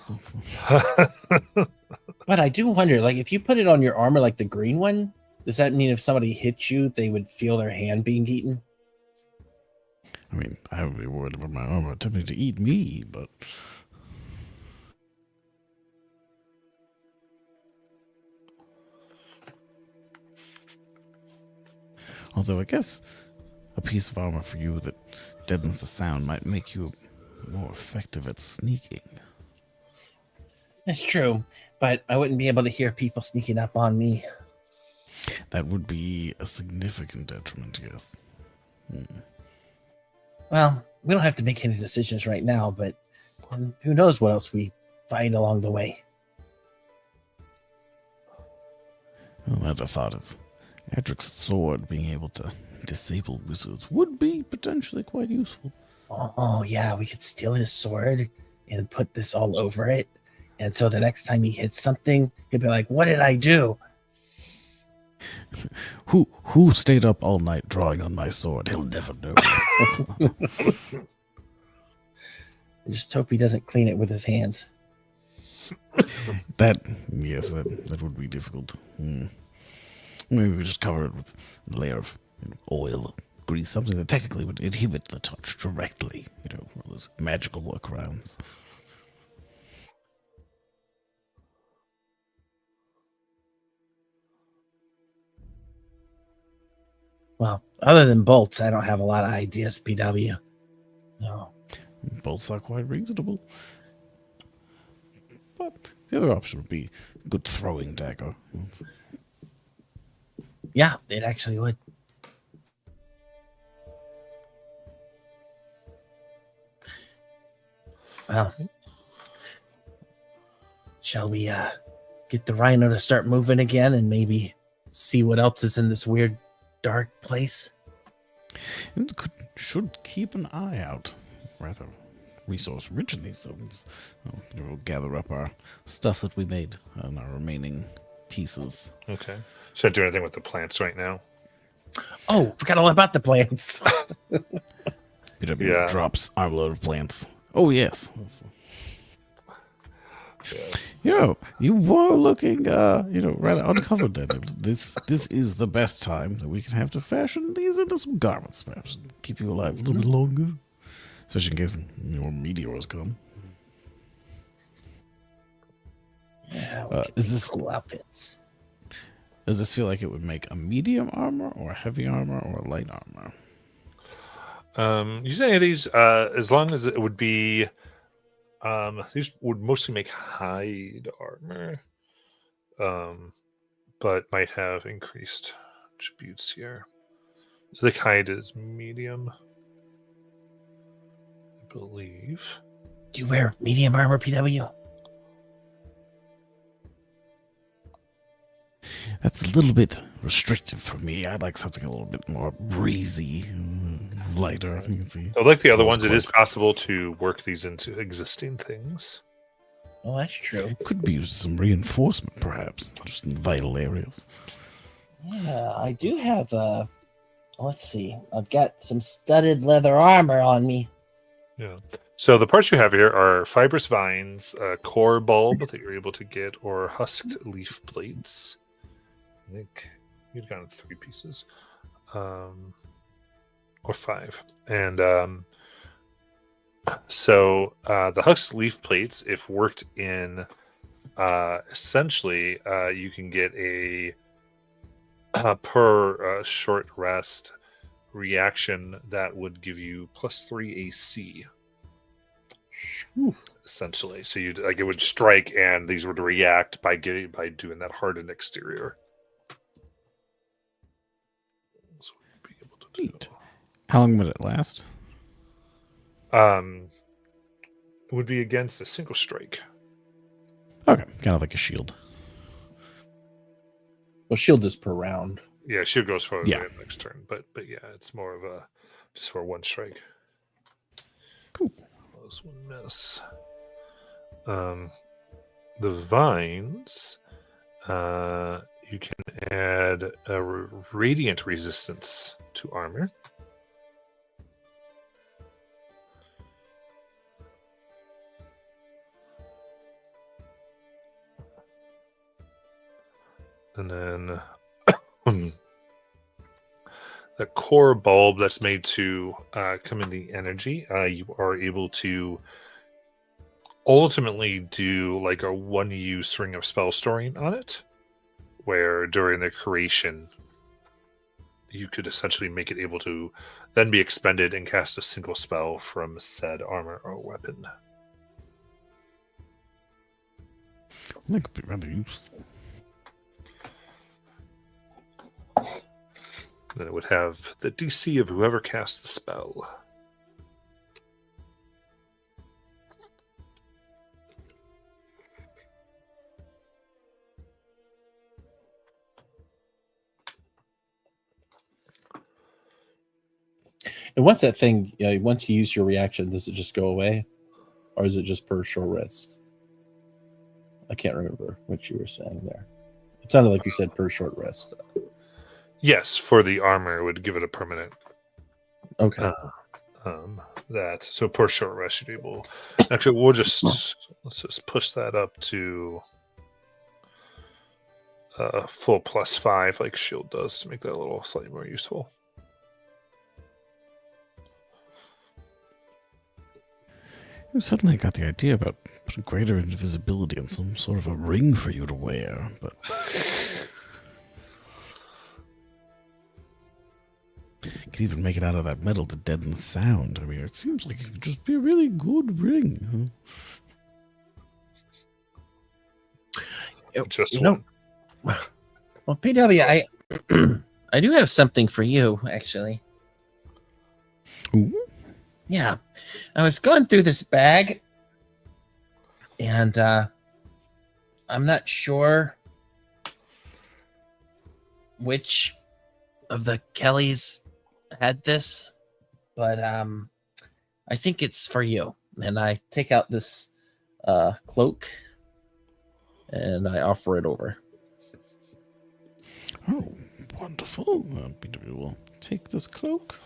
But I do wonder, like, if you put it on your armor, like the green one, does that mean if somebody hits you, they would feel their hand being eaten? I mean, I would be worried about my armor attempting to eat me, but... Although I guess a piece of armor for you that deadens the sound might make you more effective at sneaking. That's true, but I wouldn't be able to hear people sneaking up on me. That would be a significant detriment, yes. Well, we don't have to make any decisions right now, but who knows what else we find along the way. Well, that's a thought. Is Adric's sword being able to disable wizards would be potentially quite useful. Oh, yeah, we could steal his sword and put this all over it. And so the next time he hits something, he'll be like, what did I do? Who stayed up all night drawing on my sword? He'll never know. I just hope he doesn't clean it with his hands. That would be difficult. Maybe we just cover it with a layer of oil, grease, something that technically would inhibit the touch directly. All those magical workarounds. Well, other than bolts, I don't have a lot of ideas, PW. No. Bolts are quite reasonable. But the other option would be a good throwing dagger. Yeah, it actually would. Well, shall we get the rhino to start moving again and maybe see what else is in this weird dark place? And should keep an eye out. Rather resource rich in these zones. We'll gather up our stuff that we made and our remaining pieces. Okay. Should I do anything with the plants right now? Oh, forgot all about the plants. PW Yeah. drops armload of plants. Oh, yes. Yes. You were looking, rather uncovered, Daniel. This is the best time that we can have to fashion these into some garments, perhaps, and keep you alive a little bit longer. Especially in case more meteors come. Yeah, Is this cool outfits? Does this feel like it would make a medium armor, or a heavy armor, or a light armor? You say any of these, as long as it would be, these would mostly make hide armor, but might have increased attributes here. So the hide is medium, I believe. Do you wear medium armor, PW? That's a little bit restrictive for me. I'd like something a little bit more breezy, lighter. You can see. So, like the other Close ones, it is cloak. possible to work these into existing things. Oh, that's true. Could be used some reinforcement, perhaps, just in vital areas. Yeah, I do have let's see. I've got some studded leather armor on me. Yeah. So the parts you have here are fibrous vines, a core bulb that you're able to get, or husked leaf plates. I think you've gotten 3 pieces, or 5. And so the husked leaf plates, if worked in, essentially, you can get a per short rest reaction that would give you +3 AC. Essentially, so you'd like it would strike, and these would react by doing that hardened exterior. So we'd be able to do. Neat. How long would it last? It would be against a single strike. Okay, kind of like a shield. Well, shield is per round. Yeah, shield goes for Yeah. the next turn, but yeah, it's more of a just for 1 strike. Cool. Close 1 miss. The vines, you can add a radiant resistance to armor. And then the core bulb that's made to come in the energy, you are able to ultimately do like a 1-use ring of spell storing on it, where during the creation you could essentially make it able to then be expended and cast a single spell from said armor or weapon. That could be rather useful. Then it would have the DC of whoever casts the spell. And once that thing, once you use your reaction, does it just go away, or is it just per short rest? I can't remember what you were saying there. It sounded like you said per short rest. Yes, for the armor, it would give it a permanent Okay. that. So per short rest, you'd be able. Actually, let's just push that up to full +5, like shield does, to make that a little slightly more useful. Suddenly I got the idea about putting greater invisibility on some sort of a ring for you to wear, but could even make it out of that metal to deaden the sound. I mean, it seems like it could just be a really good ring. Just you know, one. well, PW, I do have something for you, actually. Ooh. Yeah, I was going through this bag, and I'm not sure which of the Kellys had this, but I think it's for you. And I take out this cloak, and I offer it over. Oh, wonderful. BW will take this cloak.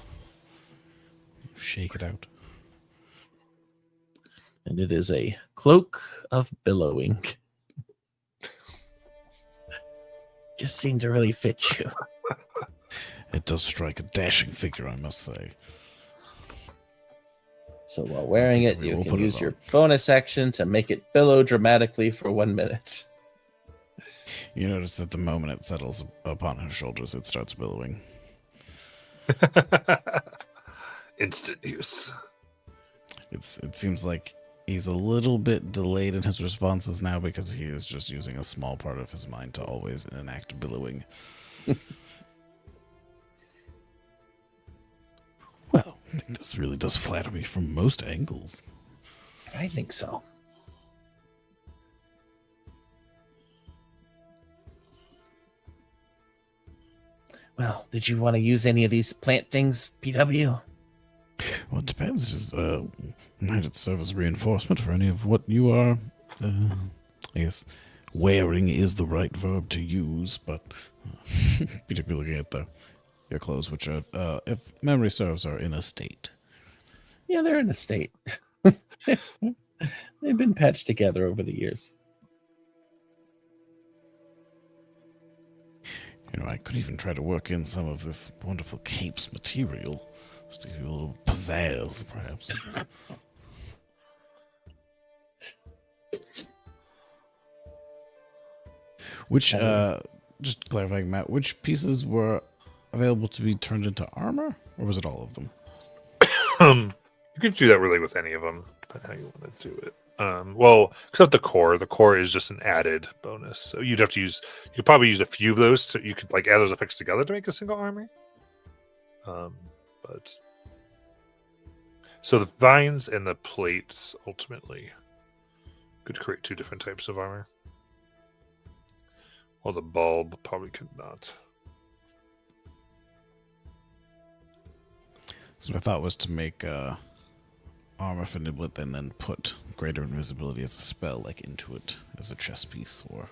shake it out. And it is a cloak of billowing. Just seemed to really fit you. It does strike a dashing figure, I must say. So while wearing it, We you will can put it use on. your bonus action to make it billow dramatically for 1 minute. You notice that the moment it settles upon his shoulders, it starts billowing. Instant use. It seems like he's a little bit delayed in his responses now because he is just using a small part of his mind to always enact billowing. Well, I think this really does flatter me from most angles. I think so. Well, did you want to use any of these plant things, PW? Well, it depends. Might it serve as reinforcement for any of what you are, I guess, wearing is the right verb to use, but particularly looking at your clothes, which are, if memory serves, are in a state. Yeah, they're in a state. They've been patched together over the years. You know, I could even try to work in some of this wonderful cape's material, just to give you a little pizzazz, perhaps. Which, just clarifying, Matt, which pieces were available to be turned into armor, or was it all of them? You can do that really with any of them, depending how you want to do it. Well, except the core. The core is just an added bonus, so you'd have to use. You could probably use a few of those, so you could like add those effects together to make a single armor. But so the vines and the plates ultimately could create two different types of armor. Well, the bulb probably could not. So my thought was to make armor for Niblet and then put greater invisibility as a spell, like into it as a chess piece or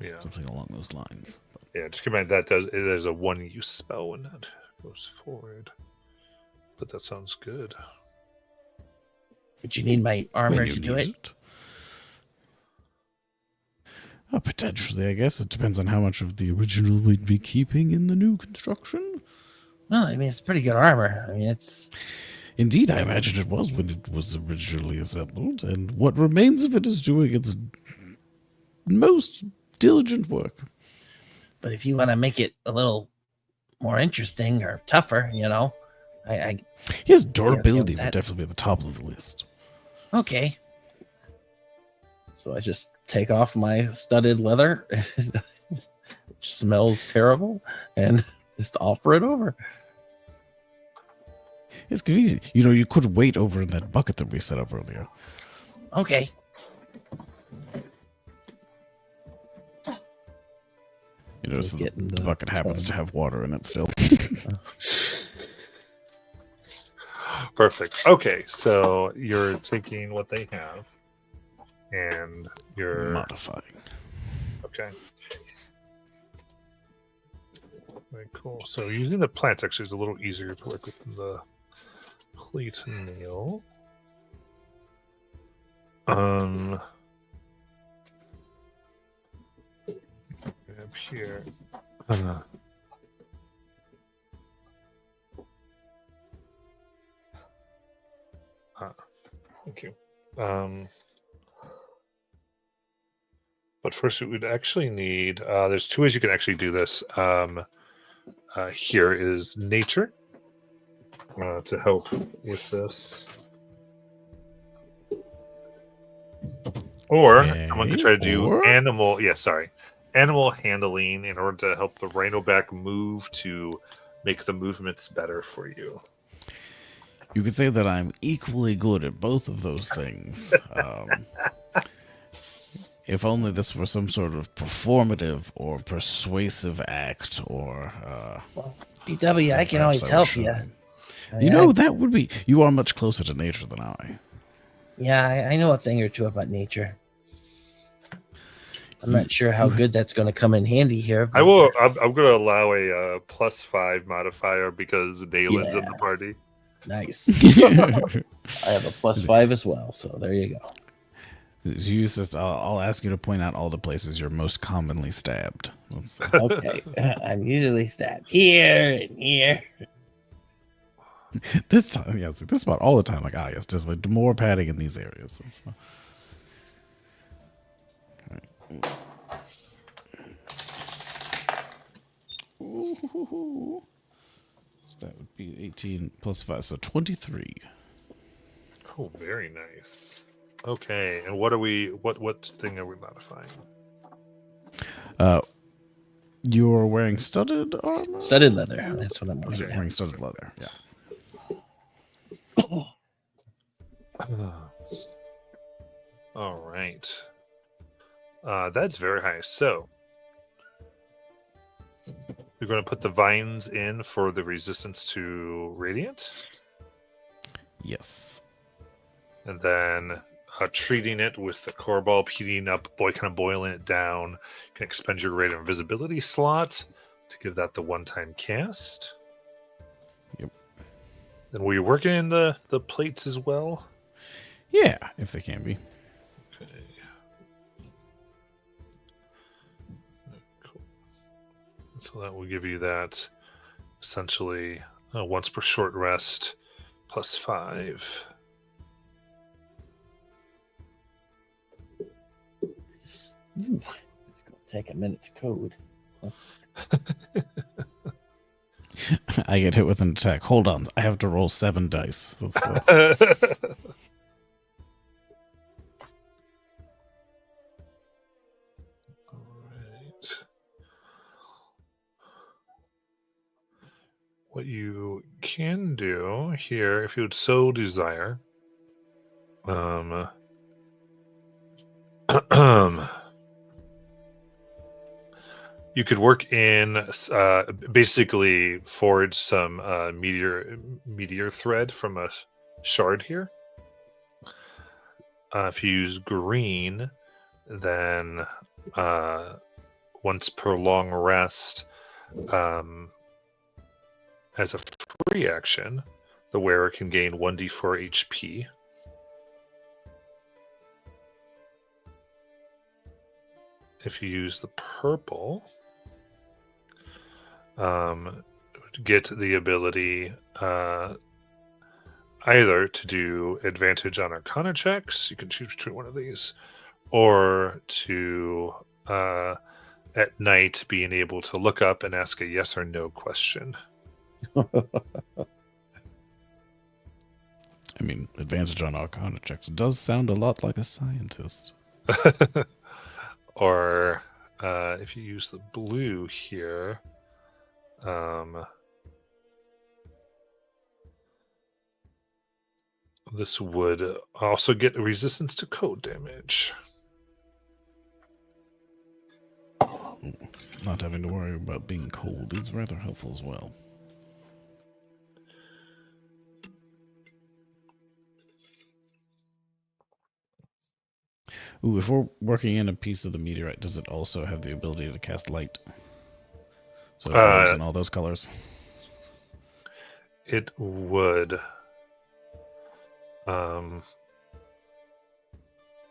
Yeah, something along those lines. yeah. Just keep in mind that there's a one-use spell when that goes forward. But that sounds good. Would you need my armor When you to do need it? Potentially, I guess. It depends on how much of the original we'd be keeping in the new construction. Well, I mean, it's pretty good armor. I mean, it's Indeed, I imagine it was when it was originally assembled, and what remains of it is doing its most diligent work. But if you want to make it a little more interesting or tougher, I His durability that. would definitely be at the top of the list. okay. So I just take off my studded leather, which smells terrible, and just offer it over. It's convenient. You know, you could wait over in that bucket that we set up earlier. Okay. You know, so the Getting the bucket happens to tub. have water in it still. Perfect. Okay, so you're taking what they have, and you're Modifying. okay. Very cool. So using the plants actually is a little easier to work with than the plate nail. Up here. Thank you. But first, we would actually need. There's two ways you can actually do this. Here is nature to help with this, or someone could try to do or- animal. Yeah, sorry, animal handling in order to help the rhinoback move to make the movements better for you. You could say that I'm equally good at both of those things. If only this were some sort of performative or persuasive act, or DW, I can always perhaps help would you. show You know, that would be. You are much closer to nature than I. Yeah, I know a thing or two about nature. I'm not sure how good that's going to come in handy here. I will. I'm going to allow a +5 modifier because Dalen's in Yeah. the party. Nice. I have a +5 as well, so there you go. So you just, I'll ask you to point out all the places you're most commonly stabbed. Okay, I'm usually stabbed here and here. This time, yeah, it's like this spot all the time. Like, yes, just like more padding in these areas. That's, okay. Ooh. So that would be 18 plus 5, so 23. Oh, very nice. Okay, and what thing are we modifying? You're wearing studded armor? Studded leather. That's what I'm You're wearing. wearing studded leather, yeah. All right. That's very high. So you're going to put the vines in for the resistance to radiant, Yes. and then treating it with the core bulb, heating up, kind of boiling it down. You can expend your greater invisibility slot to give that the one-time cast. Yep. And were you working in the plates as well? Yeah, if they can be. Okay. Cool. So that will give you that essentially once per short rest +5. Ooh, it's going to take a minute to code. I get hit with an attack. Hold on, I have to roll 7 dice. That's, Alright. What you can do here, if you would so desire, you could work in basically forge some meteor thread from a shard here. If you use green, then once per long rest, as a free action, the wearer can gain 1d4 HP. If you use the purple, get the ability either to do advantage on Arcana checks, you can choose between one of these, or to at night being able to look up and ask a yes or no question. I mean, advantage on Arcana checks does sound a lot like a scientist. Or if you use the blue here, this would also get resistance to cold damage. Not having to worry about being cold is rather helpful as well. Ooh, if we're working in a piece of the meteorite, does it also have the ability to cast light? So it glows in all those colors? It would.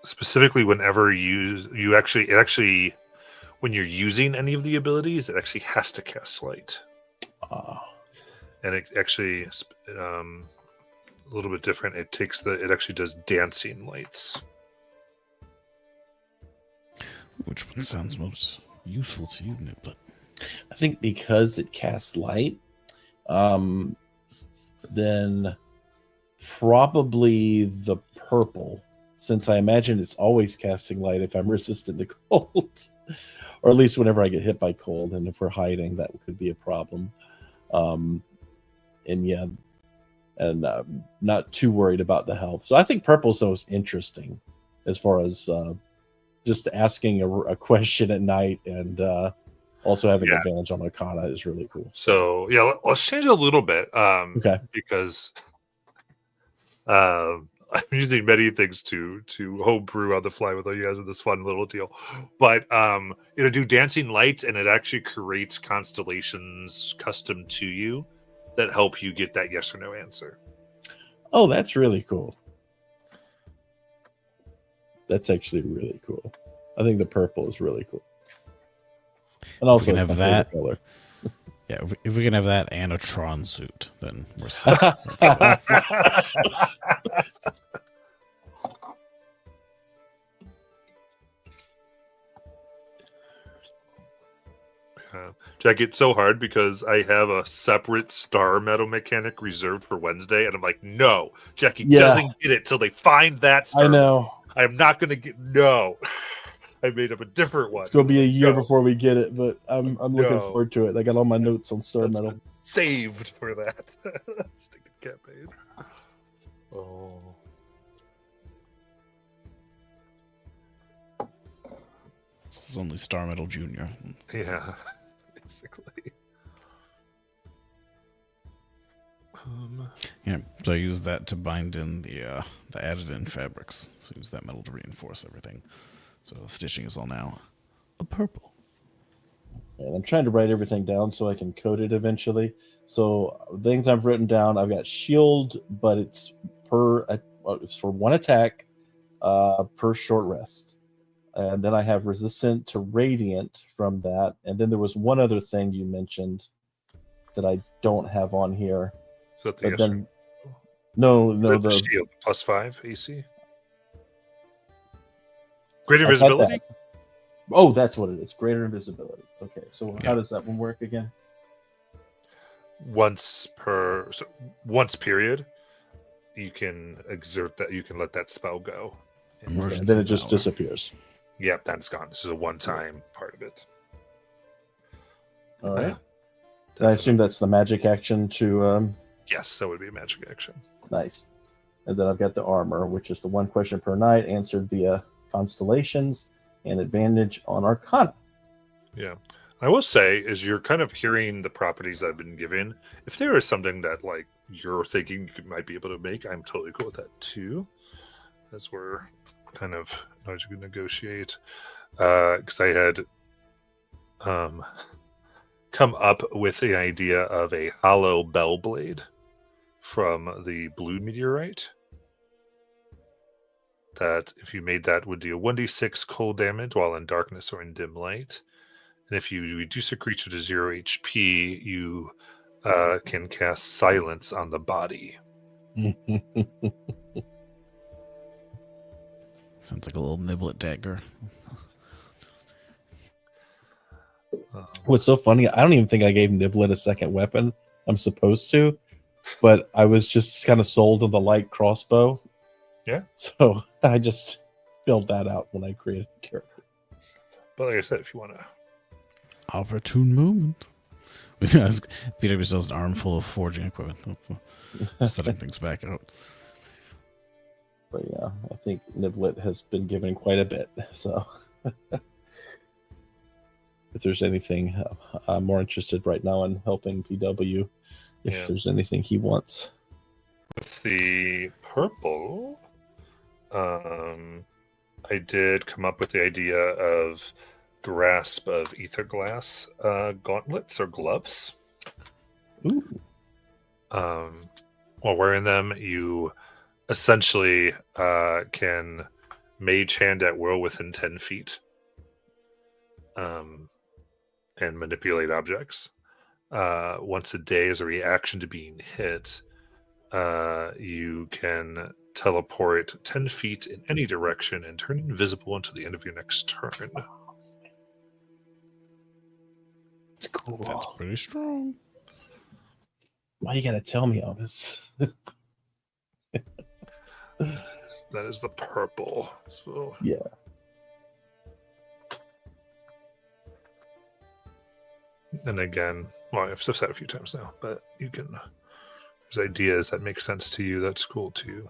Specifically, whenever you actually, when you're using any of the abilities, it actually has to cast light. And it actually, a little bit different. It actually does dancing lights. Which one sounds most useful to you, Niblet? I think because it casts light, then probably the purple, since I imagine it's always casting light if I'm resistant to cold, or at least whenever I get hit by cold. And if we're hiding, that could be a problem. Not too worried about the health. So I think purple's the most interesting as far as just asking a question at night and also having advantage on Arcana is really cool. So yeah, let's change it a little bit. Okay. Because I'm using many things to homebrew on the fly with you guys in this fun little deal. But it'll do dancing lights, and it actually creates constellations custom to you that help you get that yes or no answer. Oh, that's really cool. That's actually really cool. I think the purple is really cool. And also, can it's have my that. favorite color. Yeah, if we can have that and a Tron suit, then we're set. Jack, it's so hard because I have a separate star metal mechanic reserved for Wednesday, and I'm like, no, Jackie doesn't get it till they find that star. I know. I'm not gonna get no. I made up a different one. It's gonna be a year No. before we get it, but I'm looking No. forward to it. I got all my notes on Star That's Metal. been saved for that. Stinking campaign. Oh. This is only Star Metal Junior. Yeah. Basically. Yeah, so I use that to bind in the added in fabrics. So use that metal to reinforce everything. So the stitching is all now a purple. And I'm trying to write everything down so I can code it eventually. So things I've written down, I've got shield, but it's it's for one attack per short rest. And then I have resistant to radiant from that. And then there was one other thing you mentioned that I don't have on here. Is that the But then, no, the shield +5 AC? Greater I've had invisibility? that. Oh, that's what it is. Greater invisibility. Okay, so Yeah. how does that one work again? Once period, you can exert that. You can let that spell go. And Emergency then it just power. disappears. Yep, that's gone. This is a one-time part of it. All right. Yeah, And I assume that's the magic action to yes, that would be a magic action. nice. And then I've got the armor, which is the one question per night answered via constellations and advantage on Arcana. Yeah. I will say, as you're kind of hearing the properties I've been given, if there is something that like you're thinking you might be able to make, I'm totally cool with that too. As we're kind of as you can negotiate, because I had come up with the idea of a hollow bell blade from the blue meteorite. That if you made that would do 1d6 cold damage while in darkness or in dim light. And if you reduce a creature to 0 HP, you can cast silence on the body. Sounds like a little niblet dagger. What's so funny, I don't even think I gave Niblet a second weapon. I'm supposed to, but I was just kind of sold on the light crossbow. Yeah. So I just filled that out when I created the character. But like I said, if you want to... Opportune moment. PW still has an armful of forging equipment. That's setting things back out. But yeah, I think Niblet has been given quite a bit. So if there's anything, I'm more interested right now in helping PW if there's anything he wants. With the purple, I did come up with the idea of grasp of ether glass gauntlets or gloves. Ooh. While wearing them, you essentially can mage hand at will within 10 feet and manipulate objects. Once a day as a reaction to being hit, you can teleport 10 feet in any direction and turn invisible until the end of your next turn. It's cool. That's pretty strong. Why you gotta tell me all this? That is the purple. So Yeah. and again, well, I've said it a few times now, but you can. There's ideas that make sense to you. That's cool too.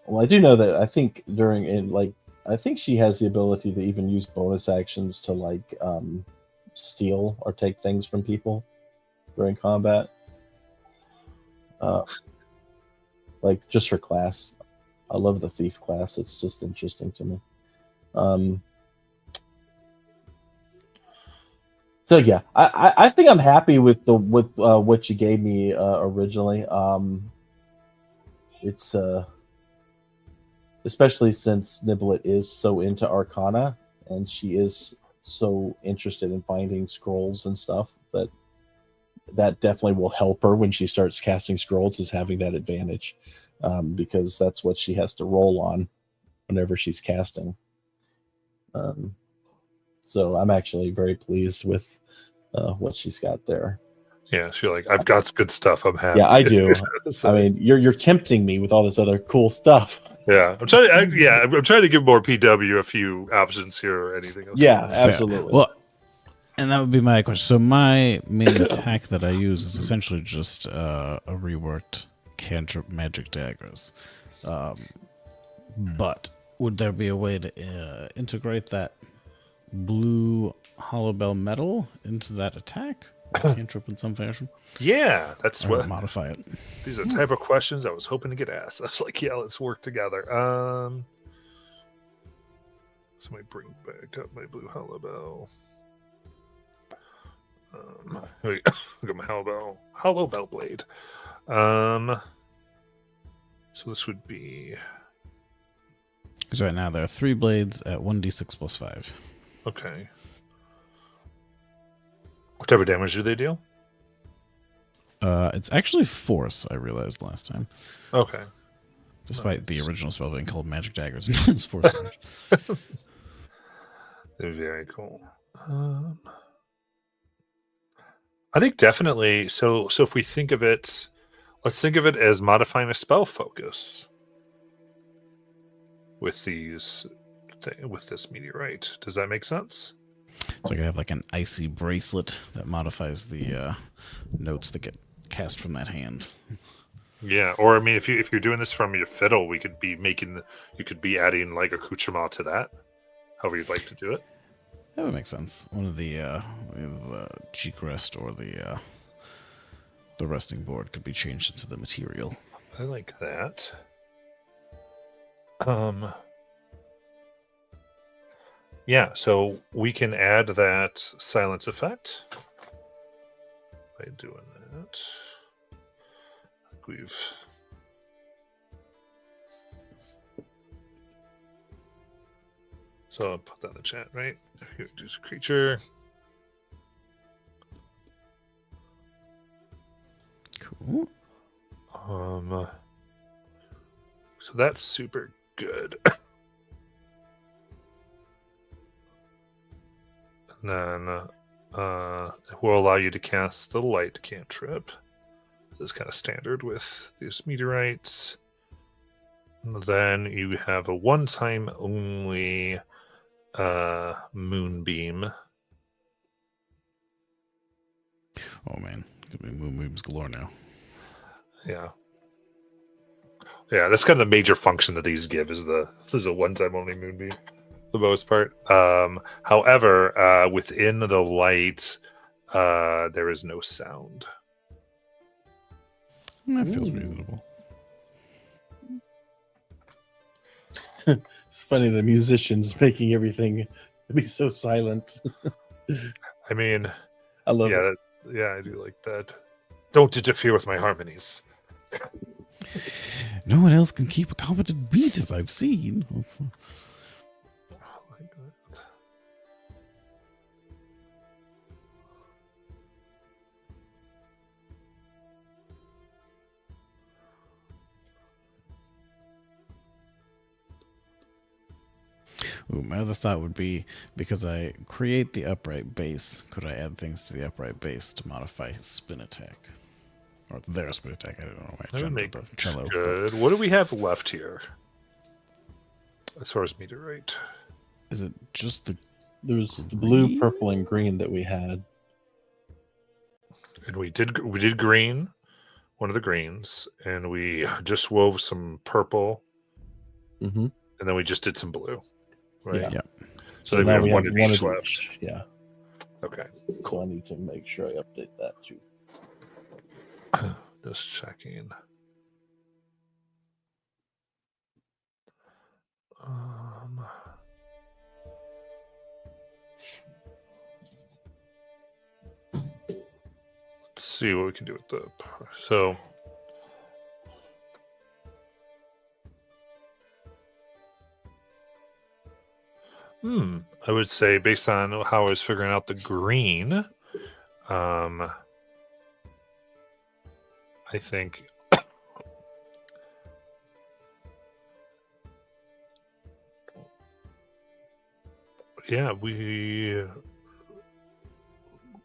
Well, I do know that I think I think she has the ability to even use bonus actions to steal or take things from people during combat. Like just her class. I love the thief class. It's just interesting to me. So yeah, I think I'm happy with what you gave me originally. It's especially since Niblet is so into Arcana and she is so interested in finding scrolls and stuff that definitely will help her when she starts casting scrolls, is having that advantage, because that's what she has to roll on whenever she's casting. So I'm actually very pleased with what she's got there. Yeah, she's like, I've got good stuff. I'm happy. Yeah, I do. So, I mean, you're tempting me with all this other cool stuff. yeah, I'm trying. I'm trying to give more PW a few options here or anything else. Yeah, Fair. absolutely. Well, and that would be my question. So my main attack that I use is essentially just a reworked cantrip magic daggers. But would there be a way to integrate that blue hollow bell metal into that attack? Cantrip in some fashion? Yeah, that's Or what. modify it? These are the type of questions I was hoping to get asked. I was like, yeah, let's work together. Somebody bring back up my blue hollow bell. Here we go. Got my hollow bell blade. So this would be Because right now there are 3 blades at 1d6 plus 5. okay. What type of damage do they deal? It's actually force, I realized last time. Okay. Despite the original spell being called magic daggers. It's force damage. They're very cool. I think definitely. So if we think of it, let's think of it as modifying a spell focus with with this meteorite. Does that make sense? So I could have like an icy bracelet that modifies the notes that get cast from that hand. Yeah. Or I mean, if you're doing this from your fiddle, we could be you could be adding like accoutrement to that. However you'd like to do it. That would make sense. One of the cheek rest or the resting board could be changed into the material. I like that. Yeah, so we can add that silence effect by doing that. I think we've so I'll put that in the chat, right? Here, choose a creature. Cool. So that's super good. And then it will allow you to cast the light cantrip. This is kind of standard with these meteorites. And then you have a one-time only moonbeam. Oh man, could be moonbeams galore now. Yeah. Yeah, that's kind of the major function that these give is a one-time only moonbeam, for the most part. However, within the light, there is no sound. That feels Ooh. reasonable. It's funny, the musicians making everything be so silent. I mean, I love it. yeah, I do like that. Don't interfere with my harmonies. No one else can keep a competent beat, as I've seen. Like that. Ooh, my other thought would be, because I create the upright base, could I add things to the upright base to modify his spin attack? Or their spin attack, I don't know why I That would jumped make at the cello. but- good. What do we have left here? As far as meteorite. Is it just the... There was the blue, Green? purple, and green that we had. And we did green, one of the greens, and we just wove some purple, Mm-hmm. and then we just did some blue. Right? Yeah. Yeah. So then we have one of one each of left. each. Yeah. Okay. So I need to make sure I update that too. Just checking. see what we can do with the. So. I would say based on how I was figuring out the green, I think yeah, we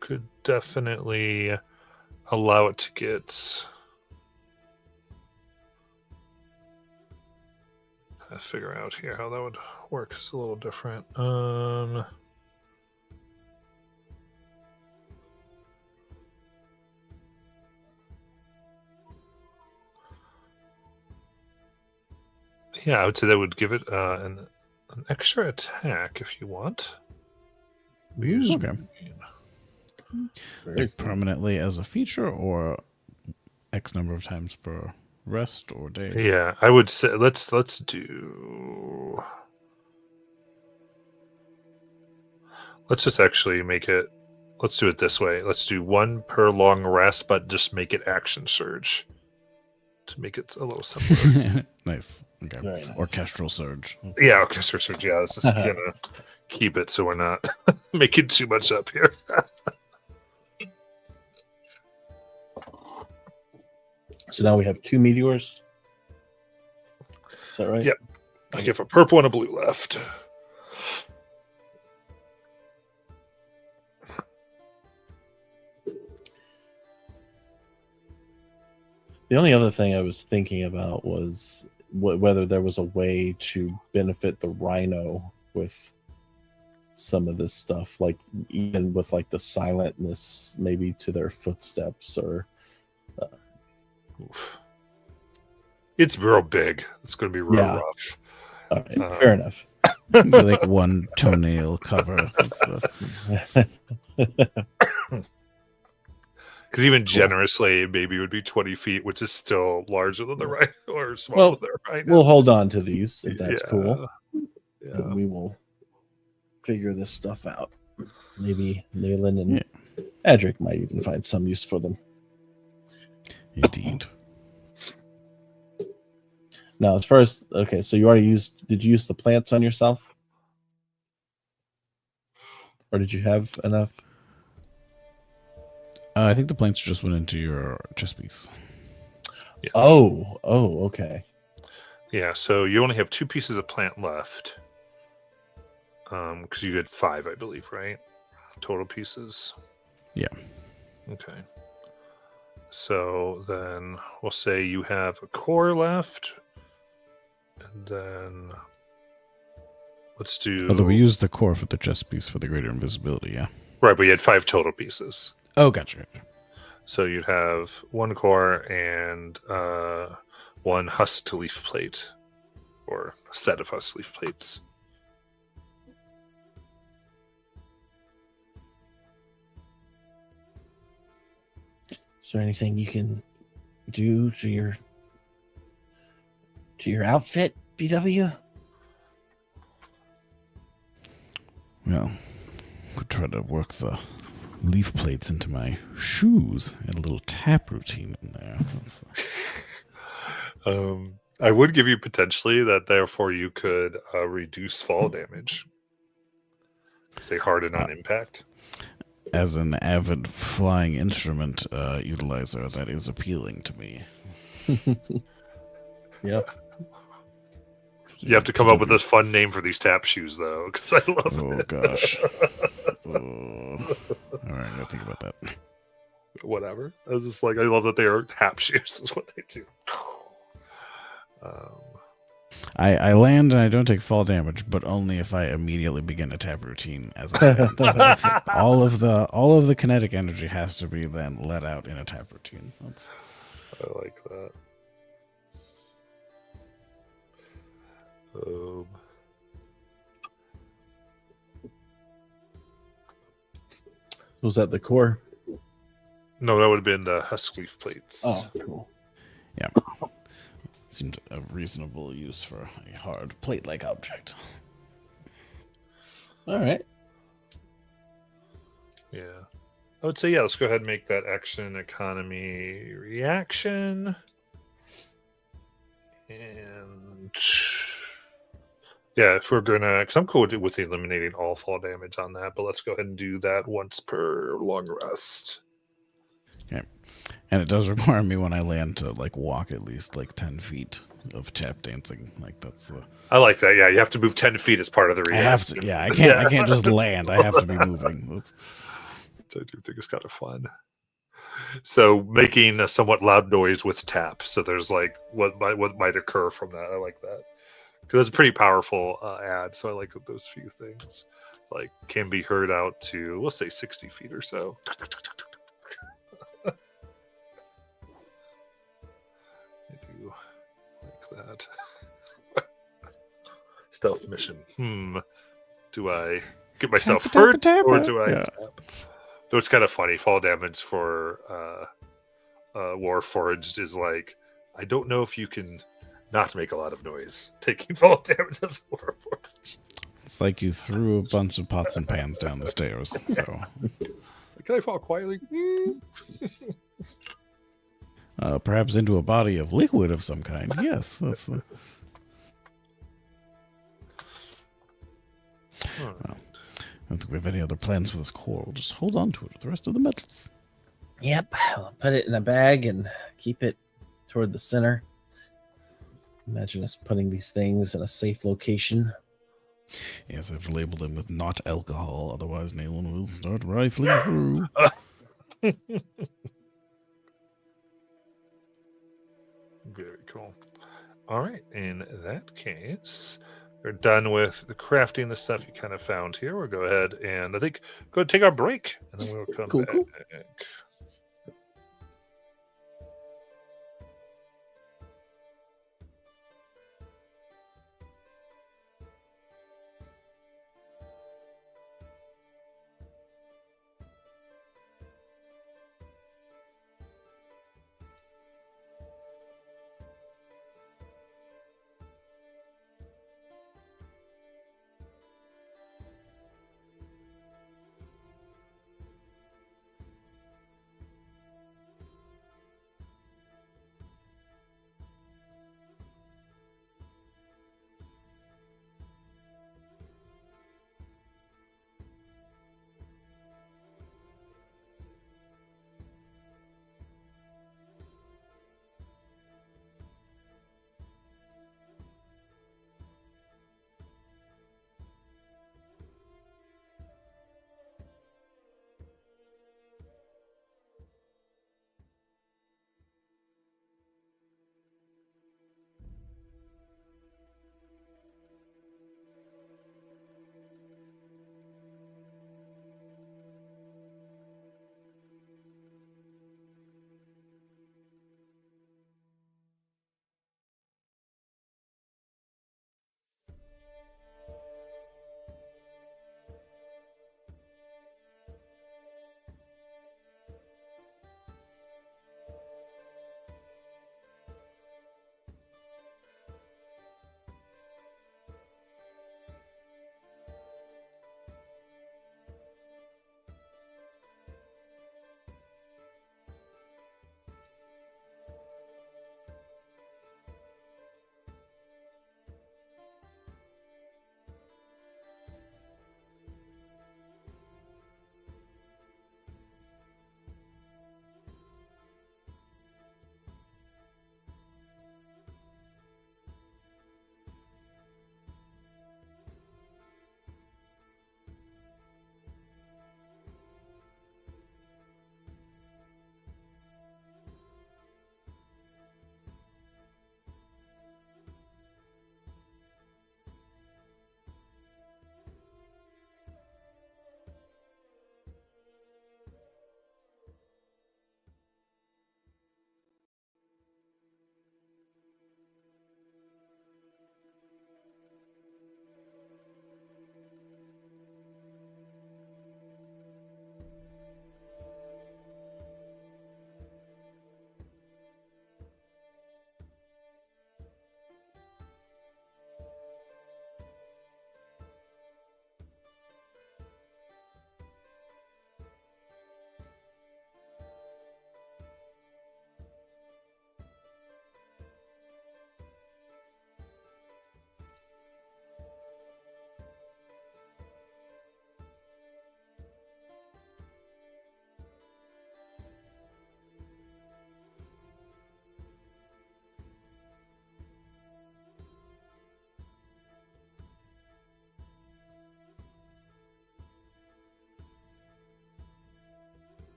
could definitely allow it to get figure out here how that would work. It's a little different. Yeah, I would say that would give it an extra attack if you want. We use Okay. Like permanently as a feature, or X number of times per rest or day? Yeah, I would say let's do. Let's just actually make it. Let's do it this way. Let's do 1 per long rest, but just make it action surge to make it a little simpler. Nice. Okay. Very nice. Orchestral surge. Yeah, orchestra surge. Yeah, this is gonna keep it so we're not making too much up here. So now we have 2 meteors. Is that right? Yep. I give a purple and a blue left. The only other thing I was thinking about was whether there was a way to benefit the rhino with some of this stuff, like even with like the silentness, maybe to their footsteps, or Oof. It's real big. It's going to be real Yeah. rough. all right, fair enough. Maybe like one toenail cover. That's the- Because even generously, maybe it would be 20 feet, which is still larger than the right or smaller Well, than the right. We'll hold on to these if that's cool. Yeah. And we will figure this stuff out. Maybe Nayland and Adric might even find some use for them. Indeed. Now, as far as okay, so you already did you use the plants on yourself? Or did you have enough? I think the plants just went into your chest piece. Yeah. Oh, okay. Yeah, so you only have 2 pieces of plant left. Because you had 5, I believe, right? Total pieces. Yeah. Okay. So then we'll say you have a core left. And then let's do. Although we used the core for the chest piece for the greater invisibility, yeah. Right, but you had 5 total pieces. Oh, gotcha. So you'd have 1 core and 1 husk to leaf plate, or a set of husk leaf plates. Is there anything you can do to your outfit, BW? Well, could try to work the leaf plates into my shoes. Add a little tap routine in there. I would give you potentially that, therefore you could reduce fall damage. They harden on impact. As an avid flying instrument utilizer, that is appealing to me. Yep. You have to come up with a fun name for these tap shoes, though, because I love Oh, it. gosh. Oh. All right, I gotta think about that. Whatever. I was just like, I love that they are tap shoes. Is what they do. I land and I don't take fall damage, but only if I immediately begin a tap routine as I land. So all of the kinetic energy has to be then let out in a tap routine. I like that. Was that the core? No, that would have been the husk leaf plates. Oh, cool. Yeah. Seemed a reasonable use for a hard plate-like object. All right. Yeah. I would say, yeah, let's go ahead and make that action economy reaction. And yeah, if we're gonna, because I'm cool with eliminating all fall damage on that, but let's go ahead and do that once per long rest. And it does require me when I land to like walk at least like 10 feet of tap dancing. Like that's the. I like that. Yeah, you have to move 10 feet as part of the I reaction. have to. Yeah, I can't. I can't just land. I have to be moving. That's, I do think it's kind of fun. So making a somewhat loud noise with tap. So there's like what might occur from that. I like that because it's a pretty powerful ad. So I like those few things. Like can be heard out to let's say 60 feet or so. I do like that. Stealth mission. Do I get myself hurt or do I tap? Though it's kind of funny. Fall damage for Warforged is like, I don't know if you can not make a lot of noise taking fall damage as Warforged. it's like you threw a bunch of pots and pans down the stairs. So, Can I fall quietly? perhaps into a body of liquid of some kind. Yes, that's. I don't think we have any other plans for this core. We'll just hold on to it with the rest of the metals. Yep. I'll put it in a bag and keep it toward the center. Imagine us putting these things in a safe location. Yes, I have to label them with not alcohol, otherwise Nayland will start rifling through. Very cool. All right. In that case, we're done with the crafting, the stuff you kind of found here. We'll go ahead and I think go take our break, and then we'll come back. Cool.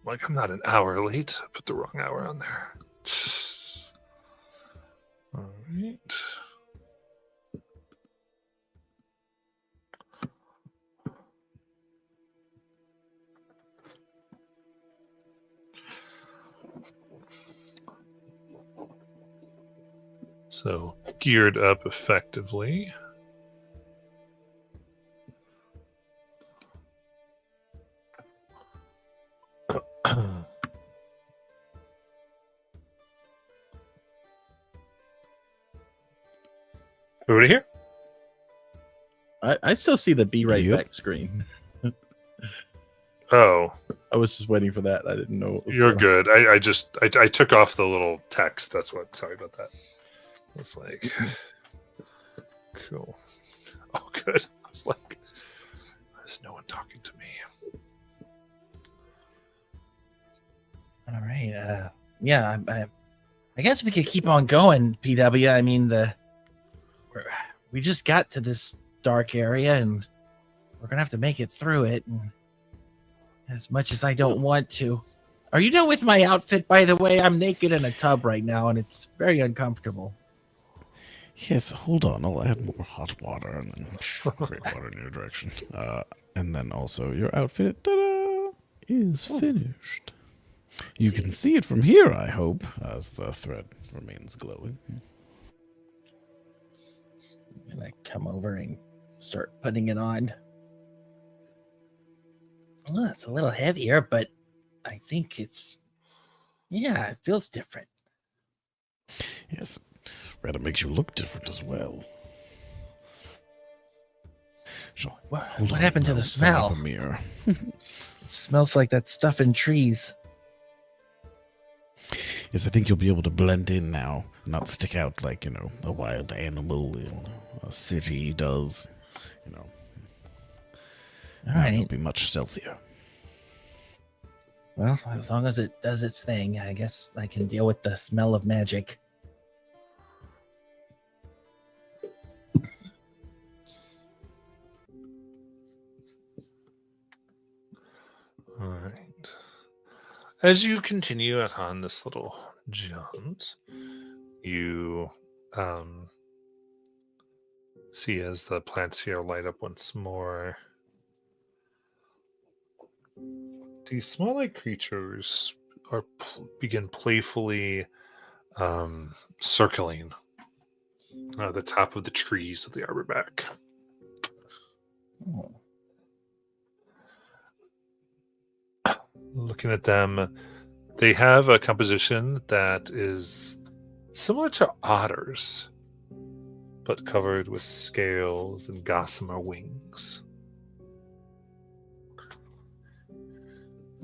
like, I'm not an hour late. I put the wrong hour on there. All right. So, geared up effectively. Over here? I still see the be right Yep. back screen. Oh, I was just waiting for that. I didn't know what was you're going good. I took off the little text. That's what. Sorry about that. It's like, cool. Oh, good. I was like, there's no one talking to me. All right. Yeah. I guess we could keep on going, PW. I mean, we just got to this dark area, and we're gonna have to make it through it. And as much as I don't want to, are you done with my outfit? By the way, I'm naked in a tub right now, and it's very uncomfortable. Yes, hold on. I'll add more hot water and then create water in your direction. And then also your outfit, ta-da, is finished. You can see it from here, I hope, as the thread remains glowing. I'm gonna come over and start putting it on. Well, it's a little heavier, but I think it feels different. Yes, rather makes you look different as well. So, What hold on, happened to I'll the set up smell? a mirror. It smells like that stuff in trees. Yes, I think you'll be able to blend in now, not stick out like, a wild animal in a city does. All Now right. It'll be much stealthier. Well, as long as it does its thing, I guess I can deal with the smell of magic. All right. As you continue on this little jaunt, you see as the plants here light up once more. These small-like creatures begin playfully circling the top of the trees of the arbor back. Oh. Looking at them, they have a composition that is similar to otters, but covered with scales and gossamer wings.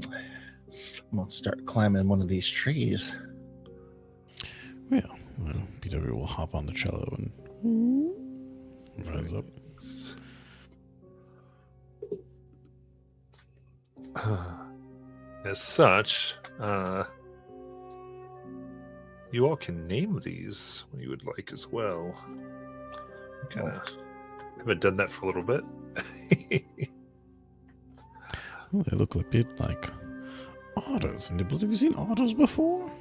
I'm gonna start climbing one of these trees. Well, PW will hop on the cello and rise up. As such, you all can name these when you would like as well. Haven't done that for a little bit. Well, they look a bit like otters. Nibble, have you seen otters before?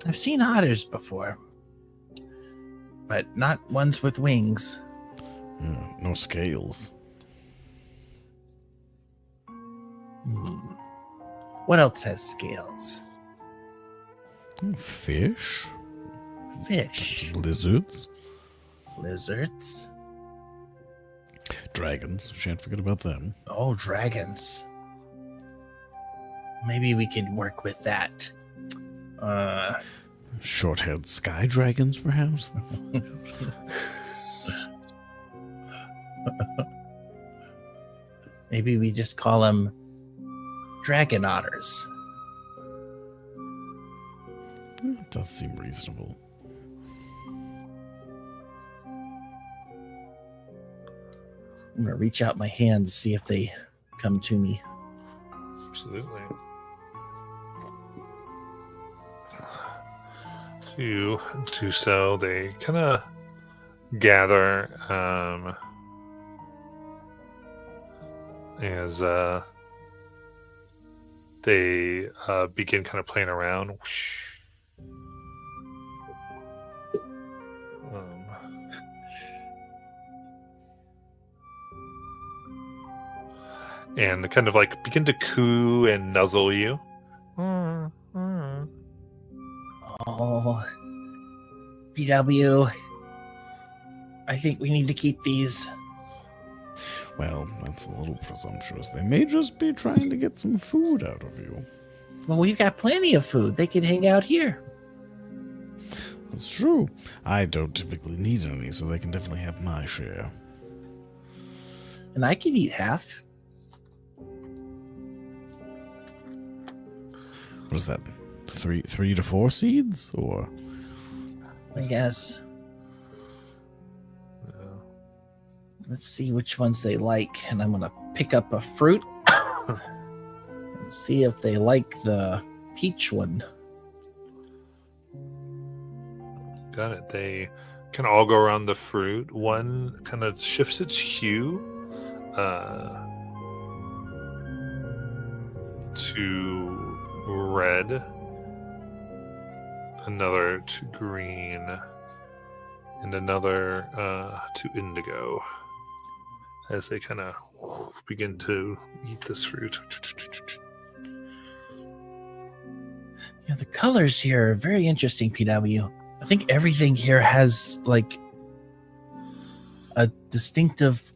I've seen otters before, but not ones with wings. No scales. What else has scales? Fish. Fish, Lizards. lizards. Dragons. Shan't forget about them. Oh, dragons. Maybe we could work with that. Short-haired sky dragons, perhaps? Maybe we just call them dragon otters. It does seem reasonable. I'm gonna reach out my hands, see if they come to me. Absolutely. To do so, they kind of gather as they begin kind of playing around. And kind of like begin to coo and nuzzle you. Oh, PW. I think we need to keep these. Well, that's a little presumptuous. They may just be trying to get some food out of you. Well, we've got plenty of food. They can hang out here. That's true. I don't typically need any, so they can definitely have my share. And I can eat half. What is that? 3 to 4 seeds, or I guess. Let's see which ones they like. And I'm going to pick up a fruit and see if they like the peach one. Got it. They kind of all go around the fruit. One kind of shifts its hue to red, another to green, and another to indigo as they kind of begin to eat this fruit. Yeah, the colors here are very interesting, PW. I think everything here has like a distinctive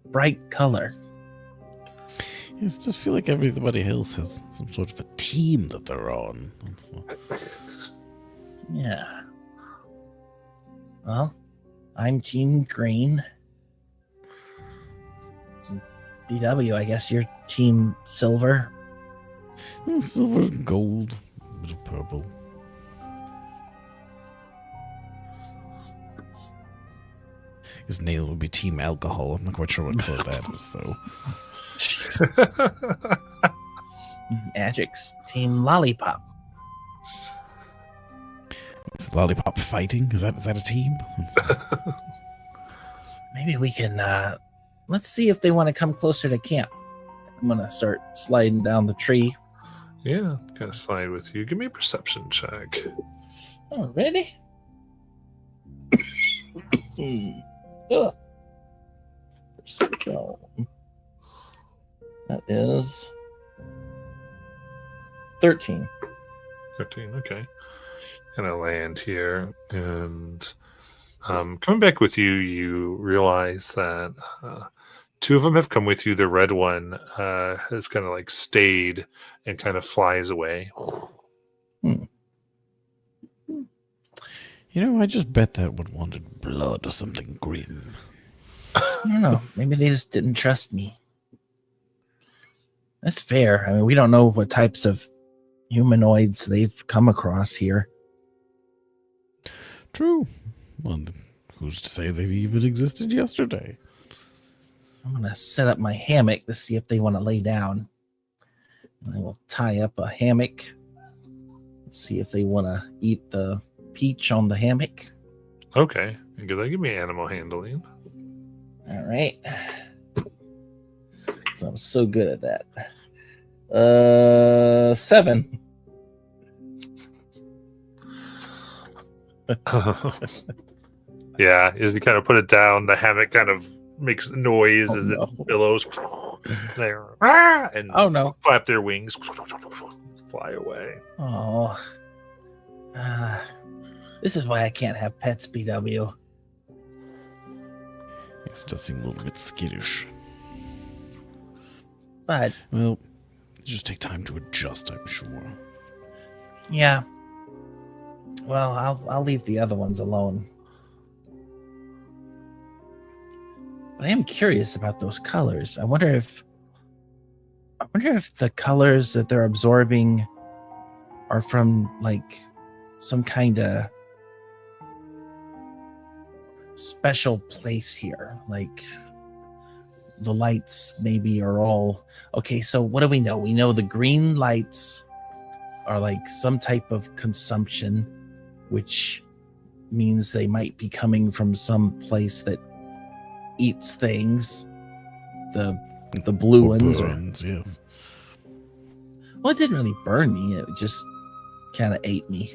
bright color. I just feel like everybody else has some sort of a team that they're on. Yeah. Well, I'm Team Green. BW, I guess you're Team Silver. Silver and gold, a bit of purple. His name would be Team Alcohol. I'm not quite sure what color that is, though. Magic's Team Lollipop. Is Lollipop fighting? Is that a team? Maybe we can, let's see if they want to come closer to camp. I'm going to start sliding down the tree. Yeah, kind of slide with you. Give me a perception check. Oh, ready? Ugh. Perception. That is 13. 13, okay. Kind of land here, and coming back with you, you realize that two of them have come with you. The red one has kind of like stayed and kind of flies away. You know, I just bet that one wanted blood or something grim. I don't know. Maybe they just didn't trust me. That's fair. I mean, we don't know what types of humanoids they've come across here. True. Well, who's to say they've even existed yesterday? I'm going to set up my hammock to see if they want to lay down. And I will tie up a hammock. See if they want to eat the peach on the hammock. Okay, give me animal handling. All right. So I'm so good at that. 7. Yeah, as you kind of put it down, the hammock kind of makes noise as it billows. There, and Oh no! Flap their wings, fly away. Oh, this is why I can't have pets, BW. This does seem a little bit skittish. But well, it just take time to adjust, I'm sure. yeah. Well, I'll leave the other ones alone. But I am curious about those colors. I wonder if the colors that they're absorbing are from like some kind of special place here. Like the lights maybe are all okay. So what do we know? We know the green lights are like some type of consumption, which means they might be coming from some place that eats things. The blue ones burns, yes. Well, it didn't really burn me. It just kind of ate me.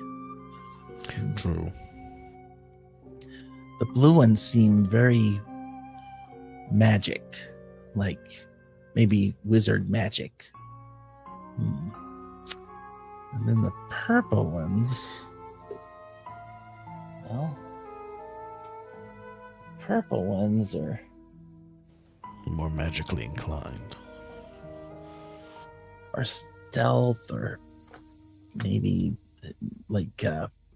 True. The blue ones seem very magic, like maybe wizard magic. And then the purple ones, well, purple ones are More magically inclined. stealth or maybe like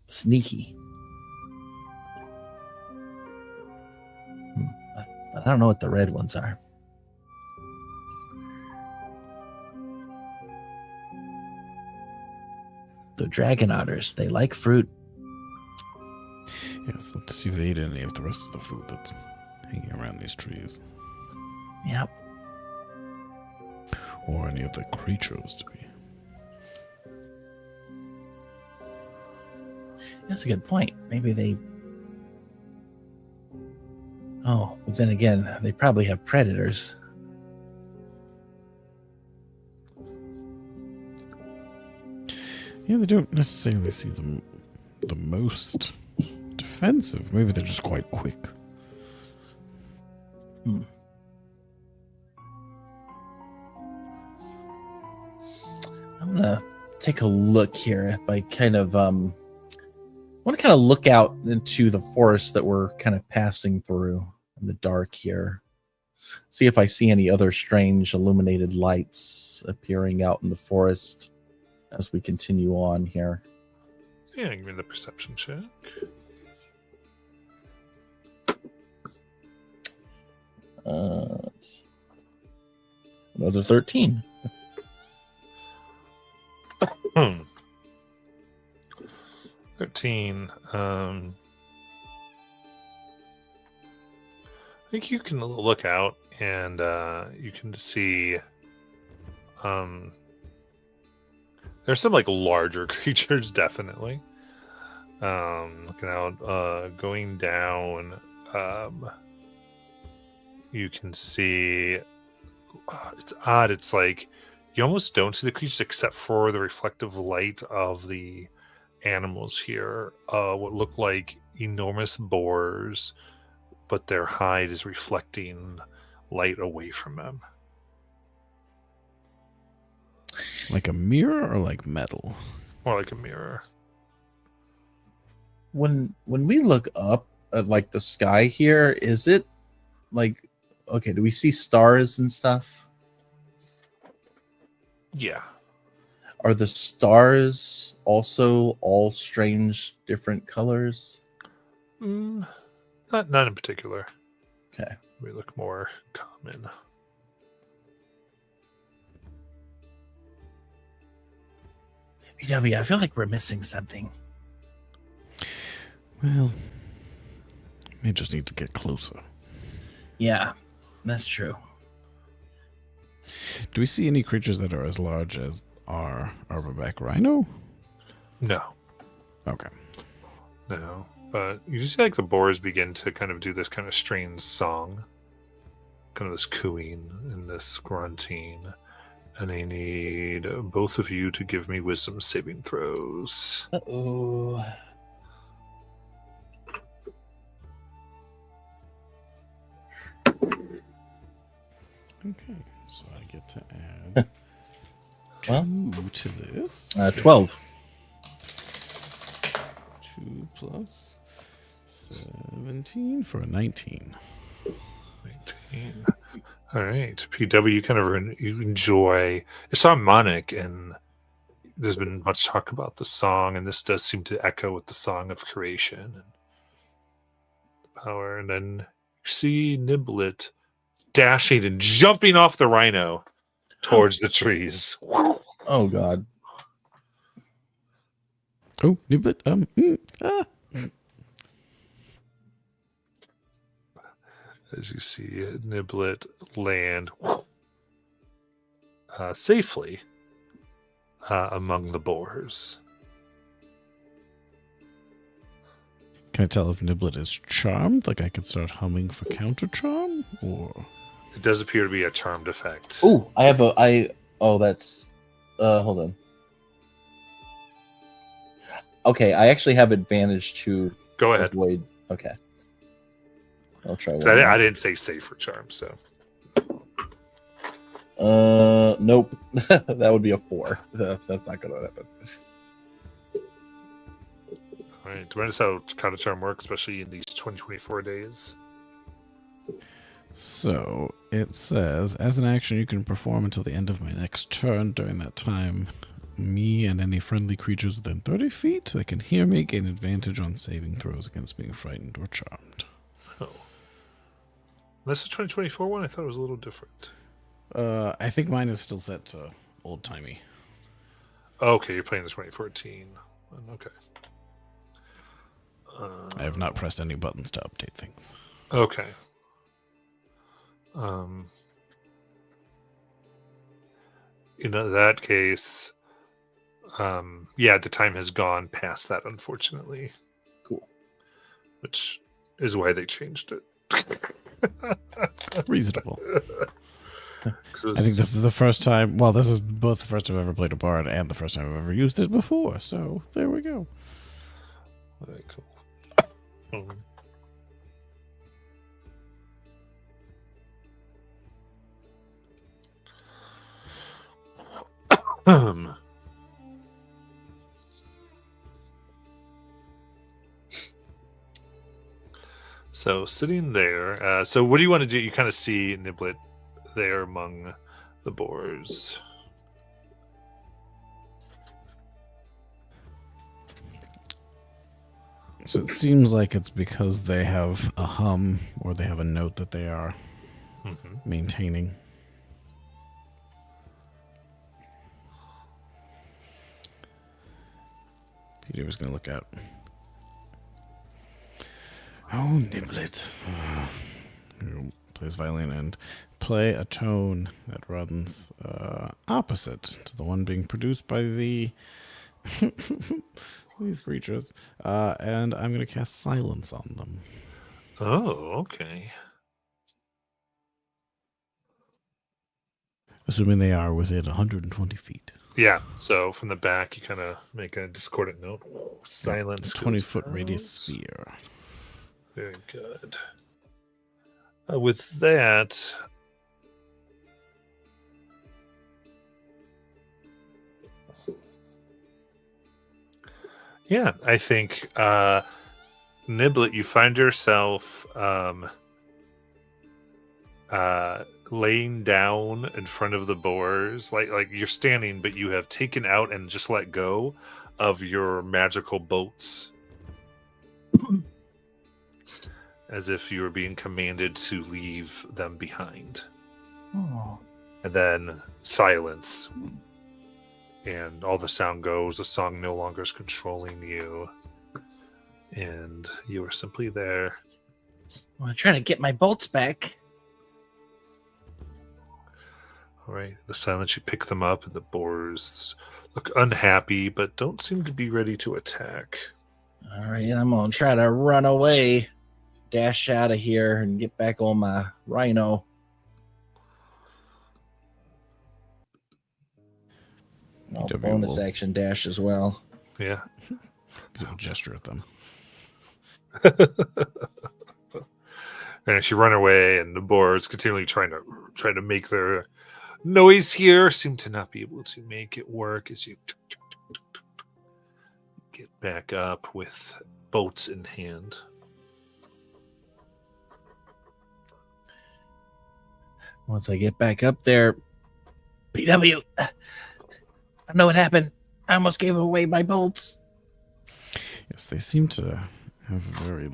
sneaky. But I don't know what the red ones are. The dragon otters, they like fruit. Yes, let's see if they ate any of the rest of the food that's hanging around these trees. Yep. Or any of the creatures to be. That's a good point. Maybe they. Oh, but then again, they probably have predators. Yeah, they don't necessarily see them the most defensive. Maybe they're just quite quick. I'm gonna take a look here by kind of I want to kind of look out into the forest that we're kind of passing through in the dark here. See if I see any other strange illuminated lights appearing out in the forest as we continue on here. Yeah, give me the perception check. Another 13. 13. I think you can look out and you can see there's some like larger creatures definitely. Looking out, going down, you can see it's odd. It's like you almost don't see the creatures except for the reflective light of the animals here. What look like enormous boars, but their hide is reflecting light away from them. Like a mirror or like metal? More like a mirror. When we look up at like the sky here, is it like, okay, do we see stars and stuff? Yeah. Are the stars also all strange different colors? Not in particular. Okay. We look more common. BW, I feel like we're missing something. Well, we just need to get closer. Yeah, that's true. Do we see any creatures that are as large as our arborback rhino? No. Okay. No. But you see like the boars begin to kind of do this kind of strange song. Kind of this cooing and this grunting. And I need both of you to give me wisdom saving throws. Uh-oh. Okay. So I get to add Well, 2 to this. 12. 2 plus 17 for a 19. 19. All right. PW, you kind of you enjoy. It's harmonic, and there's been much talk about the song, and this does seem to echo with the song of creation and power. And then you see Niblet dashing and jumping off the rhino towards the trees. Oh, God. Oh, Niblet. As you see Niblet land safely among the boars. Can I tell if Niblet is charmed? Like I can start humming for counter charm? Or It does appear to be a charmed effect. Oh, I have a. Oh, that's Hold on. Okay, I actually have advantage to Go ahead. avoid. Okay. I'll try 'Cause one. I didn't say safe for charm, so. Nope. That would be a 4. That's not gonna happen. All right. Do you notice how counter charm works, especially in these 2024 days? So it says, as an action you can perform until the end of my next turn. During that time, me and any friendly creatures within 30 feet that can hear me gain advantage on saving throws against being frightened or charmed. Oh. That's the 2024 one? I thought it was a little different. I think mine is still set to old timey. Okay, you're playing the 2014 one. Okay. I have not pressed any buttons to update things. Okay. In that case, yeah, the time has gone past that, unfortunately. Cool. Which is why they changed it. Reasonable. I think this is the first time. Well, this is both the first time I've ever played a bard and the first time I've ever used it before. So there we go. Very cool. So sitting there, so what do you want to do? You kind of see Niblet there among the boars. So it seems like it's because they have a hum or they have a note that they are maintaining. Peter was going to look out. Oh, Niblet. Who plays violin and play a tone that runs opposite to the one being produced by the these creatures. And I'm going to cast silence on them. Oh, okay. Assuming they are within 120 feet. Yeah, so from the back, you kind of make a discordant note. Silence. 20-foot goes radius out. sphere. Very good. With that, yeah, I think Niblet, you find yourself laying down in front of the boars, like you're standing, but you have taken out and just let go of your magical boats. As if you were being commanded to leave them behind. Oh. And then silence. And all the sound goes. The song no longer is controlling you. And you are simply there. I'm trying to get my bolts back. All right. The silence, you pick them up, and the boars look unhappy, but don't seem to be ready to attack. All right, I'm going to try to run away. Dash out of here and get back on my rhino. I'll PW bonus will- action dash as well. Yeah. He'll gesture at them. And she run away, and the boars continually trying to make their noise here, seem to not be able to make it work as you get back up with boats in hand. Once I get back up there, PW, I know what happened. I almost gave away my bolts. Yes, they seem to have a very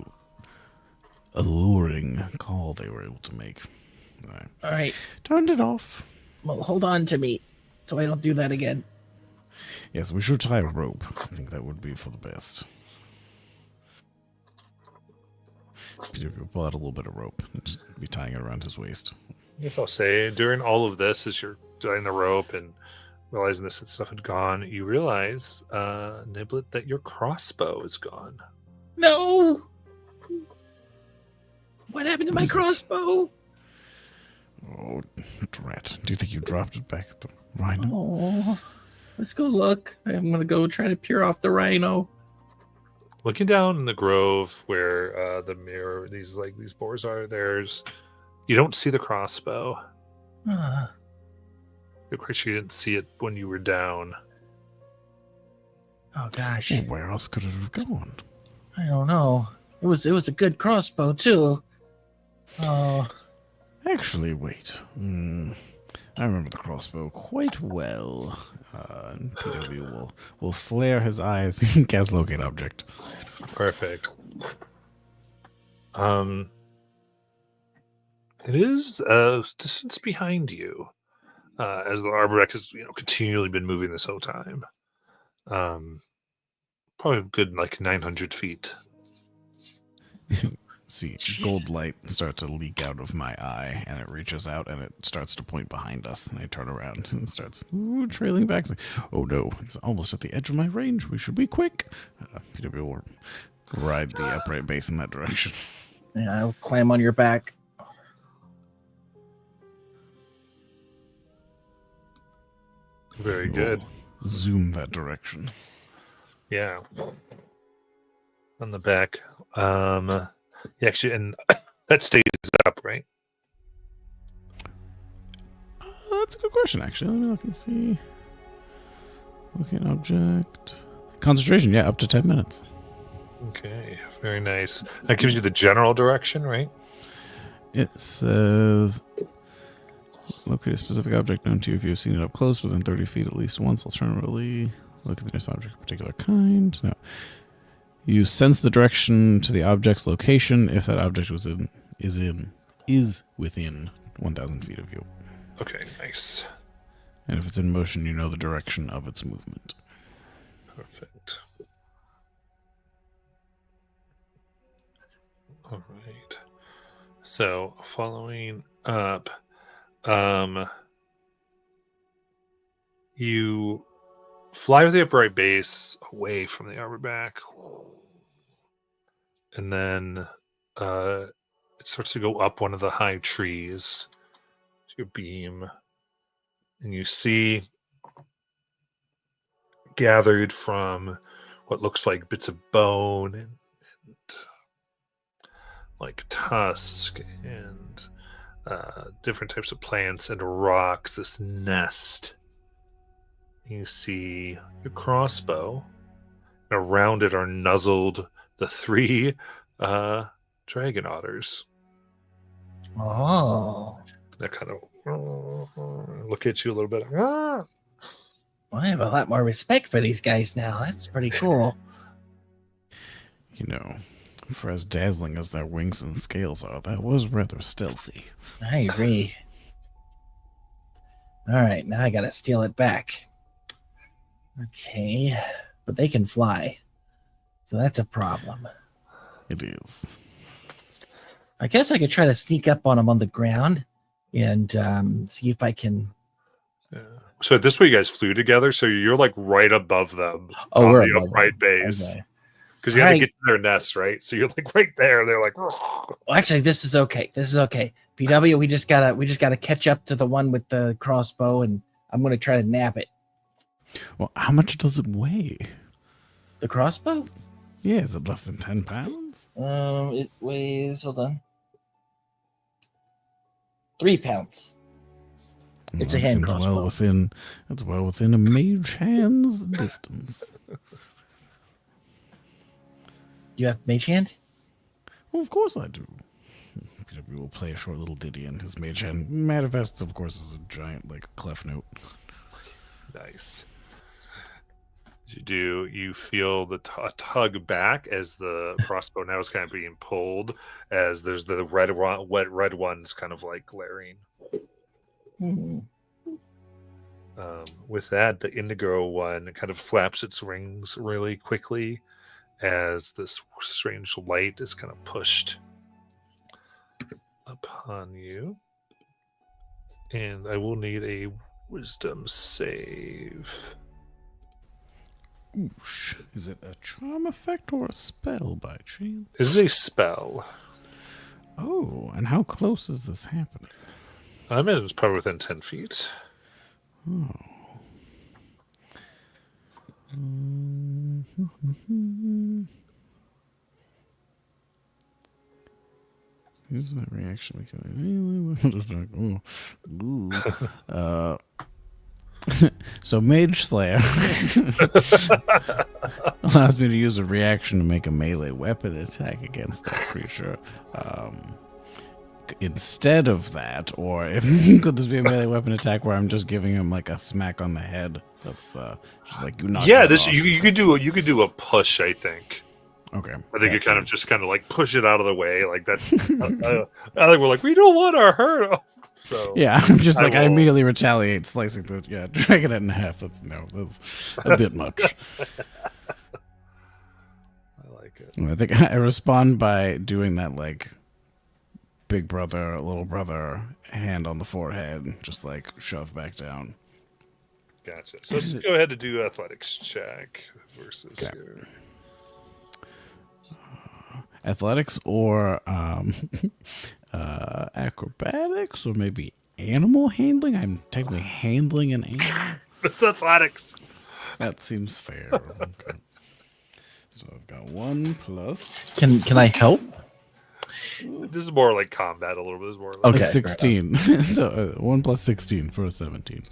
alluring call they were able to make. I All right, turned it off. well, hold on to me so I don't do that again. Yes, we should tie a rope. I think that would be for the best. Peter will pull out a little bit of rope and just be tying it around his waist. If I'll say, during all of this, as you're tying the rope and realizing this stuff had gone, you realize, Niblet, that your crossbow is gone. No! What happened to What my is it? crossbow? Oh, drat. Do you think you dropped it back at the rhino? Oh, Let's go look. I'm gonna go try to peer off the rhino. Looking down in the grove where the mirror, these boars are, you don't see the crossbow. Uh, You're quite sure you didn't see it when you were down. oh gosh, Well, where else could it have gone? I don't know. It was a good crossbow too. Oh, Actually, wait. I remember the crossbow quite well. And PW will flare his eyes and cast locate object. Perfect. It is a distance behind you, as the Arborec has continually been moving this whole time. Probably a good 900 feet. See, gold light starts to leak out of my eye, and it reaches out and it starts to point behind us. And I turn around and it starts trailing back. It's like, oh no, it's almost at the edge of my range. We should be quick. PW will ride the upright base in that direction. yeah, I'll climb on your back. Very good. We'll zoom that direction. Yeah. On the back. Actually, and that stays up, right? That's a good question, actually. Let me look and see. Locate object. Concentration, yeah, up to 10 minutes. Okay, very nice. That gives you the general direction, right? It says locate a specific object known to you if you've seen it up close within 30 feet at least once. Alternatively, look at the nearest object of a particular kind. No. You sense the direction to the object's location if that object is within 1,000 feet of you. Okay, nice. And if it's in motion, you know the direction of its movement. Perfect. All right. So, following up, you fly with the upright base away from the Arborback, and then it starts to go up one of the high trees. Your beam, and you see gathered from what looks like bits of bone and like tusk and different types of plants and rocks, this nest. You see your crossbow, and around it are nuzzled the 3 dragon otters. Oh, That kind of look at you a little bit. well, I have a lot more respect for these guys now. That's pretty cool. You know, for as dazzling as their wings and scales are, that was rather stealthy. I agree. All right, now I gotta steal it back. Okay, but they can fly, so that's a problem. It is. I guess I could try to sneak up on them on the ground and see if I can. Yeah. So this way, you guys flew together. So you're right above them Oh, on we're the above upright them. base Okay. because you have to Alright. get to their nest, right? So you're right there. They're like, Well, actually, this is okay. This is okay. PW, we just gotta catch up to the one with the crossbow, and I'm gonna try to nab it. Well, how much does it weigh? The crossbow? Yeah, is it less than 10 pounds? It weighs. Hold on. 3 pounds. It's a that hand seems crossbow. That's well within a mage hand's distance. You have mage hand? Well, of course I do. PW will play a short little ditty, and his mage hand manifests, of course, as a giant, clef note. nice. As you do, you feel the tug back as the crossbow now is kind of being pulled, as there's the wet red ones kind of glaring. Hmm. With that, the indigo one kind of flaps its wings really quickly as this strange light is kind of pushed upon you. And I will need a wisdom save. Oosh. Is it a charm effect or a spell by chance? This is a spell. Oh, and how close is this happening? I imagine it's probably within 10 feet. Oh. Reaction. Ooh. So Mage Slayer allows me to use a reaction to make a melee weapon attack against that creature. Instead of that, or if could this be a melee weapon attack where I'm just giving him like a smack on the head? That's the just like you knock. Yeah, it this off. you could do a push. I think. Okay. I think you kind of just kind of like push it out of the way. Like that's. I think we're like we don't want to hurt him. So Yeah, I'm just like I will- immediately retaliate, slicing the dragging it in half. That's a bit much. I like it. I think I respond by doing that like big brother, little brother hand on the forehead, just like shove back down. Gotcha. So let's go ahead and do athletics check versus Okay. here. Athletics or acrobatics or maybe animal handling. I'm technically handling an animal. It's athletics. That seems fair. Okay. So I've got 1 plus Can I help? This is more like combat a little bit. This is more like, a Okay, fair 16. So 1 plus 16 for a 17.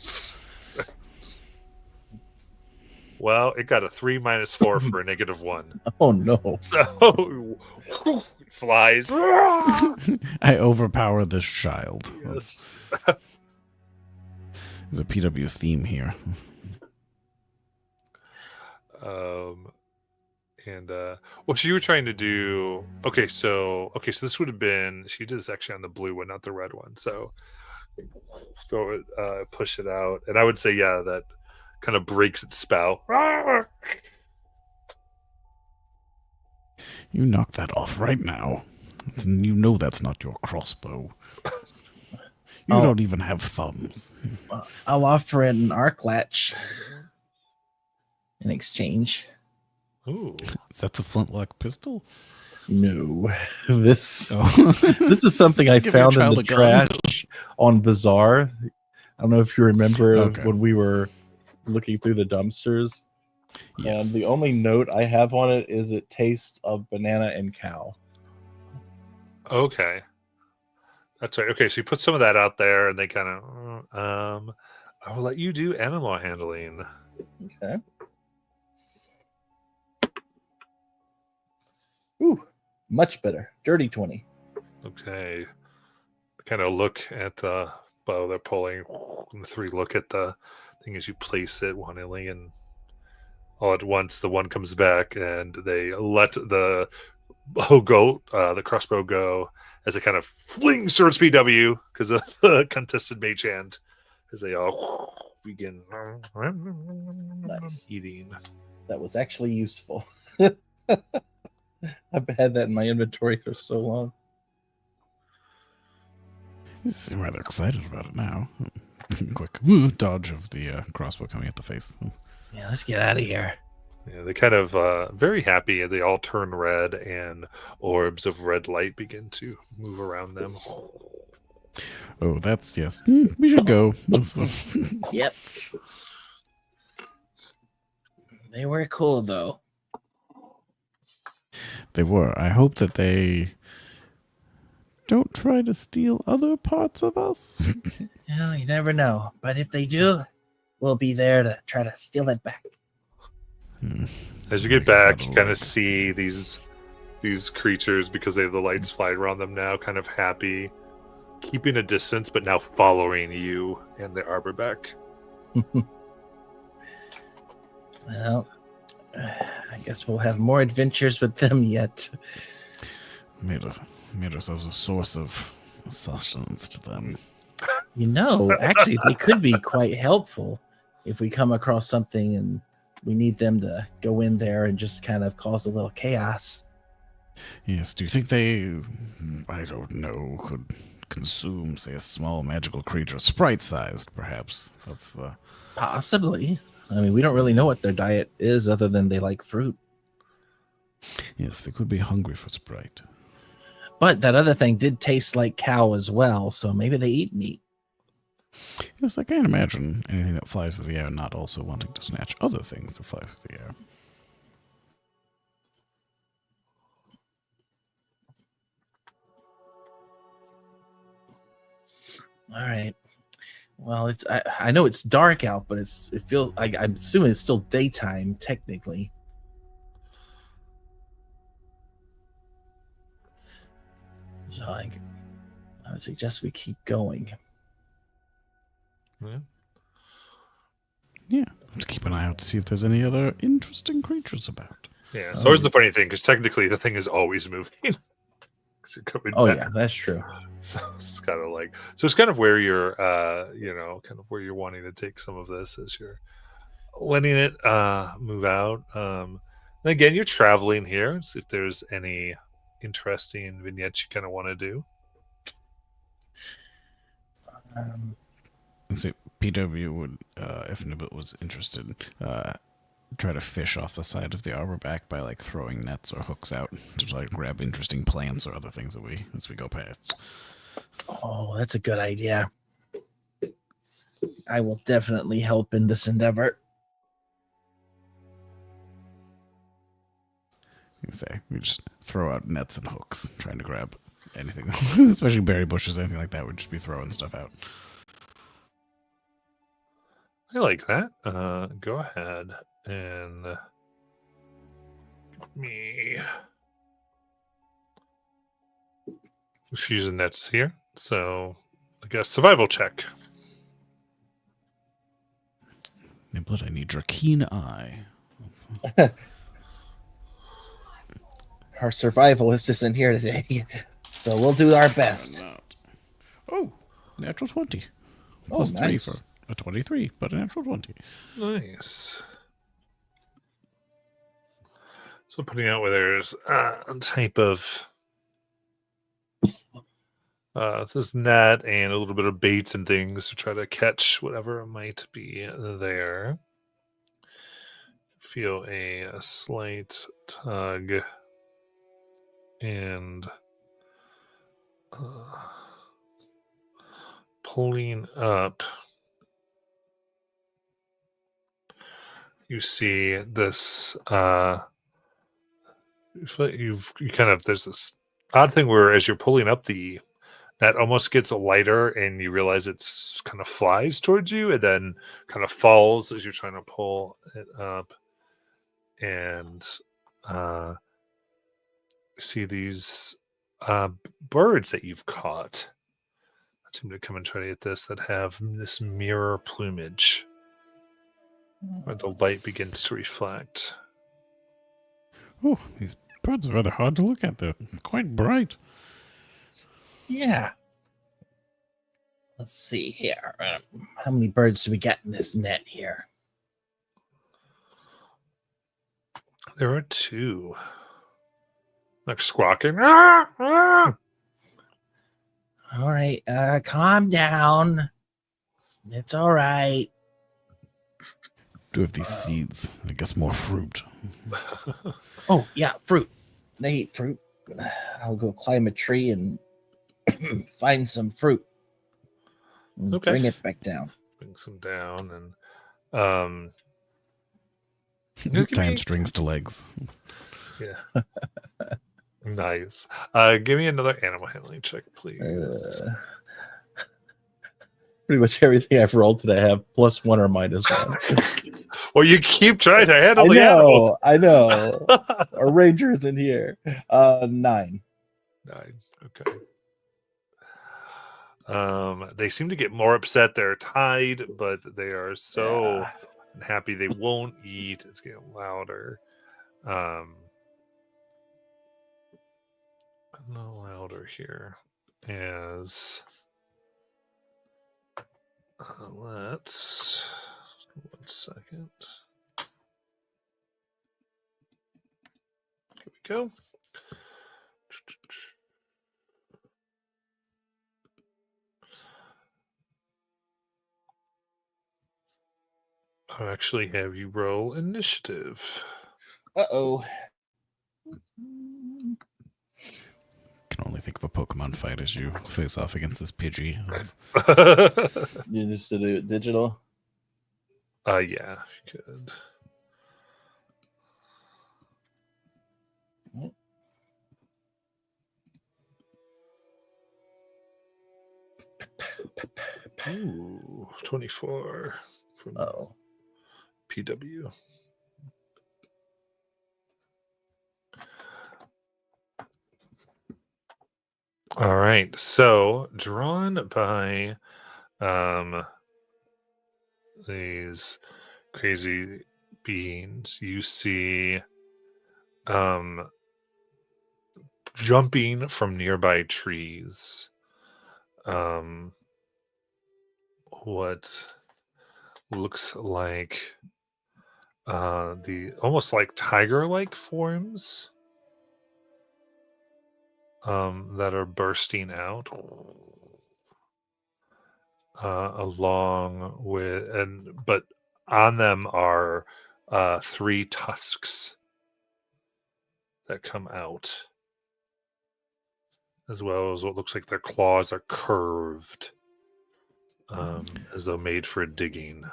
Well, it got a 3 minus 4 for a -1. Oh no. So it flies. I overpower this child. Yes. There's a PW theme here. Well, so you were trying to do so this would have been she did this actually on the blue one, not the red one. So push it out, and I would say that kind of breaks its spell. You knock that off right now. You know that's not your crossbow. You Oh. don't even have thumbs. I'll offer it an arc latch in exchange. Ooh, Is that the flintlock pistol? No, this Oh. this is something I Give your found in child the a gun. trash on Bazaar. I don't know if you remember Okay. when we were looking through the dumpsters. Yes. And the only note I have on it is it tastes of banana and cow. okay, that's right. Okay, so you put some of that out there, and they kind of I will let you do animal handling. Okay. Ooh, much better. Dirty 20. Okay. Kind of look at the bow they're pulling, and the 3 look at the thing as you place it wantonly, and all at once the one comes back, and they let the bow go, the crossbow go, as it kind of flings towards PW because of the contested mage hand, as they all begin Nice. eating. That was actually useful. I've had that in my inventory for so long. You seem rather excited about it now. Quick dodge of the crossbow coming at the face. Yeah, let's get out of here. Yeah, they kind of very happy, and they all turn red, and orbs of red light begin to move around them. Oh, that's yes. We should go. Yep. They were cool though. They were. I hope that they don't try to steal other parts of us. Well, you never know. But if they do, we'll be there to try to steal it back. As you get back, you kind of see these creatures, because they have the lights flying around them now, kind of happy, keeping a distance, but now following you and the arbor back. Well, I guess we'll have more adventures with them yet. Made ourselves a source of sustenance to them. You know, actually, they could be quite helpful if we come across something and we need them to go in there and just kind of cause a little chaos. Yes, do you think they, I don't know, could consume, say, a small magical creature, sprite-sized, perhaps? That's the... Possibly. I mean, we don't really know what their diet is other than they like fruit. Yes, they could be hungry for sprite. But that other thing did taste like cow as well, so maybe they eat meat. Yes, I can't imagine anything that flies through the air not also wanting to snatch other things that fly through the air. All right. Well, I know it's dark out, but it feels like I'm assuming it's still daytime technically. So I would suggest we keep going. Yeah. Yeah, let's keep an eye out to see if there's any other interesting creatures about. Yeah. So here's the funny thing, because technically the thing is always moving. 'Cause you're coming Oh back. yeah, that's true. So it's kind of like, so it's kind of where you're, kind of where you're wanting to take some of this as you're letting it move out. And again, you're traveling here. So if there's any interesting vignettes you kind of want to do. And so PW would, if Nibit was interested, try to fish off the side of the arbor back by like throwing nets or hooks out to try to grab interesting plants or other things that as we go past. Oh, that's a good idea. I will definitely help in this endeavor. You say we just throw out nets and hooks, trying to grab anything, especially berry bushes, anything like that. Would just be throwing stuff out. I like that. Go ahead and give me. She's using nets here, so I guess survival check. Niblet, I need your keen eye. Our survivalist isn't here today, so we'll do our best. Oh, natural 20. Oh, Plus 3 nice. for a 23, but a natural 20. Nice. So putting out where there's a type of this net and a little bit of baits and things to try to catch whatever might be there. Feel a slight tug and pulling up. You see this. There's this odd thing where as you're pulling up, the net almost gets lighter, and you realize it's kind of flies towards you, and then kind of falls as you're trying to pull it up, and see these birds that you've caught. I seem to come and try to get this that have this mirror plumage, where the light begins to reflect. Oh, these birds are rather hard to look at. They're quite bright. Yeah. Let's see here. How many birds do we get in this net here? There are 2. Like squawking. Ah! Ah! All right, calm down. It's all right. Do have these seeds. I guess more fruit. Oh, yeah, fruit. They eat fruit. I'll go climb a tree and find some fruit. And Okay. bring it back down. Bring some down and give Tying me- strings to legs. yeah. Nice. Give me another animal handling check, please. Pretty much everything I've rolled today I have +1 or -1. Well, you keep trying to handle the animal. I know. Our ranger is in here. 9. 9. Okay. They seem to get more upset. They're tied, but they are so happy they won't eat. It's getting louder. No louder here. As let's 1 second. Here we go. I'll actually have you roll initiative. Uh-oh. Can only think of a Pokemon fight as you face off against this Pidgey. You just to do it digital? Yeah, you could. Ooh, 24 from Oh, PW. All right. So drawn by these crazy beings, you see jumping from nearby trees. What looks like the almost like tiger-like forms that are bursting out along with but on them are three tusks that come out, as well as what looks like their claws are curved, as though made for digging.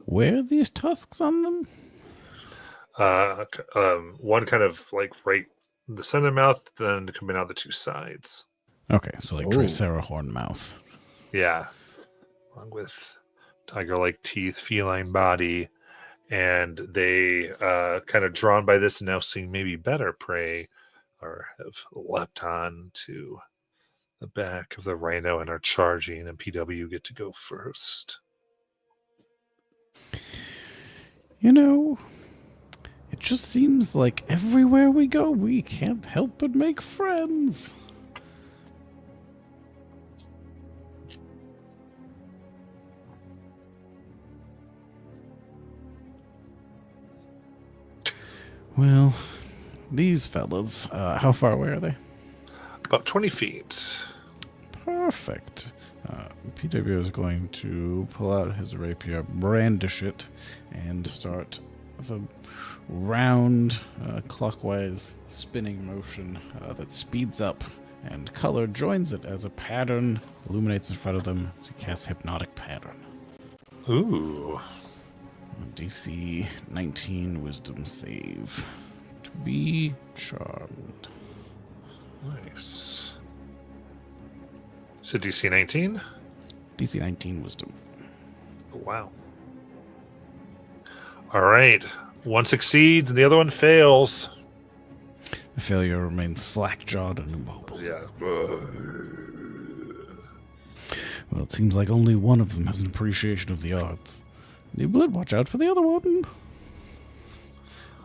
Where are these tusks on them? One kind of like right in the center of the mouth, then coming out the two sides. Okay, so like Oh. Tricerahorn mouth. Yeah, along with tiger-like teeth, feline body, and they kind of drawn by this and now seeing maybe better prey, or have leapt on to the back of the rhino and are charging, and PW get to go first. You know, it just seems like everywhere we go, we can't help but make friends. Well, these fellas, how far away are they? About 20 feet. Perfect. PW is going to pull out his rapier, brandish it, and start the round, clockwise spinning motion that speeds up, and color joins it as a pattern illuminates in front of them as he casts Hypnotic Pattern. Ooh. DC 19 Wisdom save. To be charmed. Nice. So DC 19? DC 19 Wisdom. Wow. All right. One succeeds and the other one fails. The failure remains slack-jawed and immobile. Yeah. Well, it seems like only one of them has an appreciation of the arts. Niblet, watch out for the other one.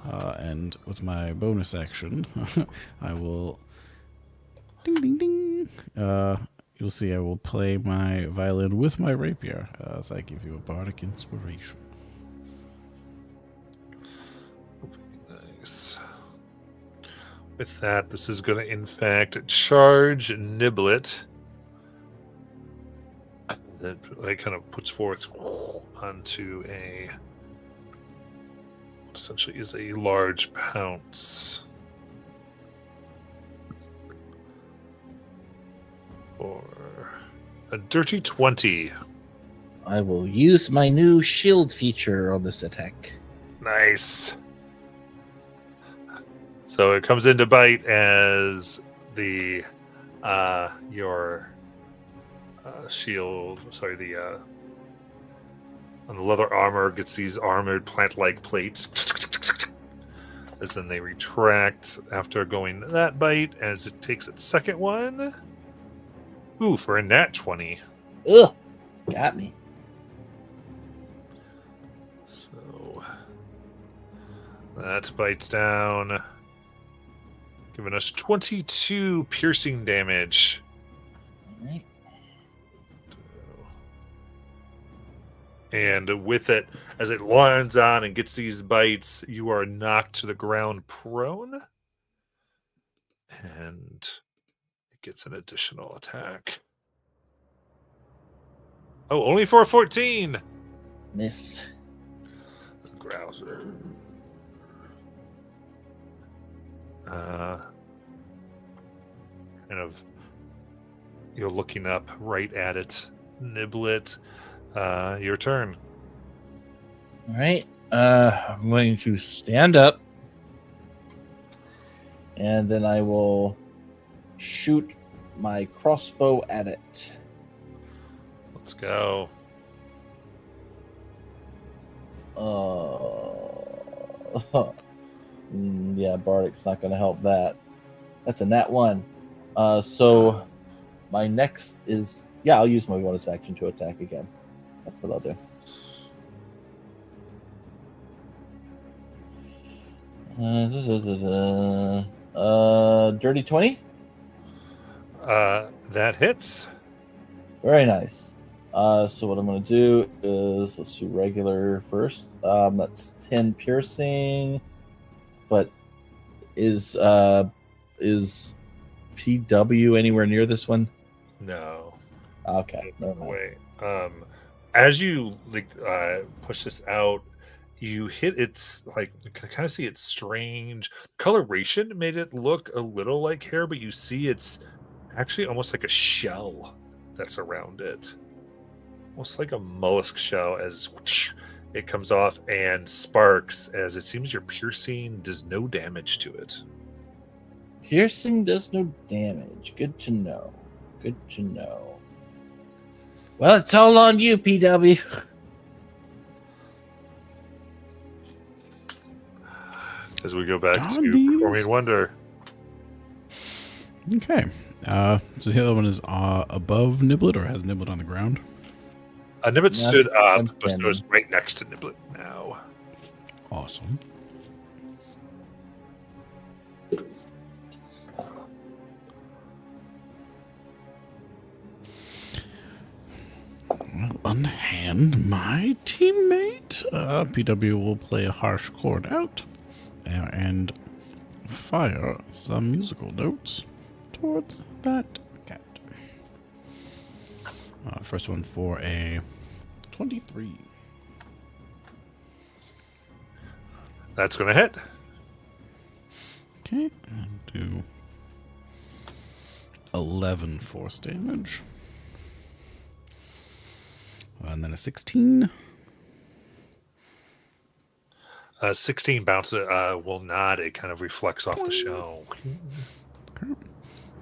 And with my bonus action, I will... Ding, ding, ding. You'll see I will play my violin with my rapier as I give you a bardic inspiration. Nice. With that, this is going to, in fact, charge Niblet. That like kind of puts forth onto a essentially is a large pounce for a dirty 20. I will use my new shield feature on this attack. Nice. So it comes into bite as the your shield, sorry, the on the leather armor gets these armored plant-like plates, as then they retract after going that bite as it takes its second one. Ooh, for a nat 20. Ugh, got me. So that bites down, giving us 22 piercing damage. All right. And with it, as it lands on and gets these bites, you are knocked to the ground prone. And it gets an additional attack. Oh, only for a 14! Miss. Grouser. Kind of, you're looking up right at it. Niblet. Your turn. All right. I'm going to stand up, and then I will shoot my crossbow at it. Let's go. Yeah, Bardic's not going to help that. That's a nat 1. So my next is... Yeah, I'll use my bonus action to attack again. That's what I'll do. Dirty 20? That hits. Very nice. So what I'm going to do is... Let's do regular first. That's 10 piercing. But is PW anywhere near this one? No. Okay. Never mind. Wait. As you push this out, you hit its you can kind of see its strange coloration made it look a little like hair, but you see it's actually almost like a shell that's around it, almost like a mollusk shell. As it comes off and sparks, as it seems your piercing does no damage to it. Piercing does no damage. Good to know. Good to know. Well, it's all on you, PW. As we go back Darn to these. Performing Wonder. Okay. So the other one is above Niblet, or has Niblet on the ground? Niblet Yeah, stood up, I'm but standing. goes right next to Niblet now. Awesome. Well, unhand my teammate. PW will play a harsh chord out and fire some musical notes towards that cat. First one for a 23. That's going to hit. Okay, and do 11 force damage. And then a 16. 16 bounce will not. It kind of reflects off the shell. Okay.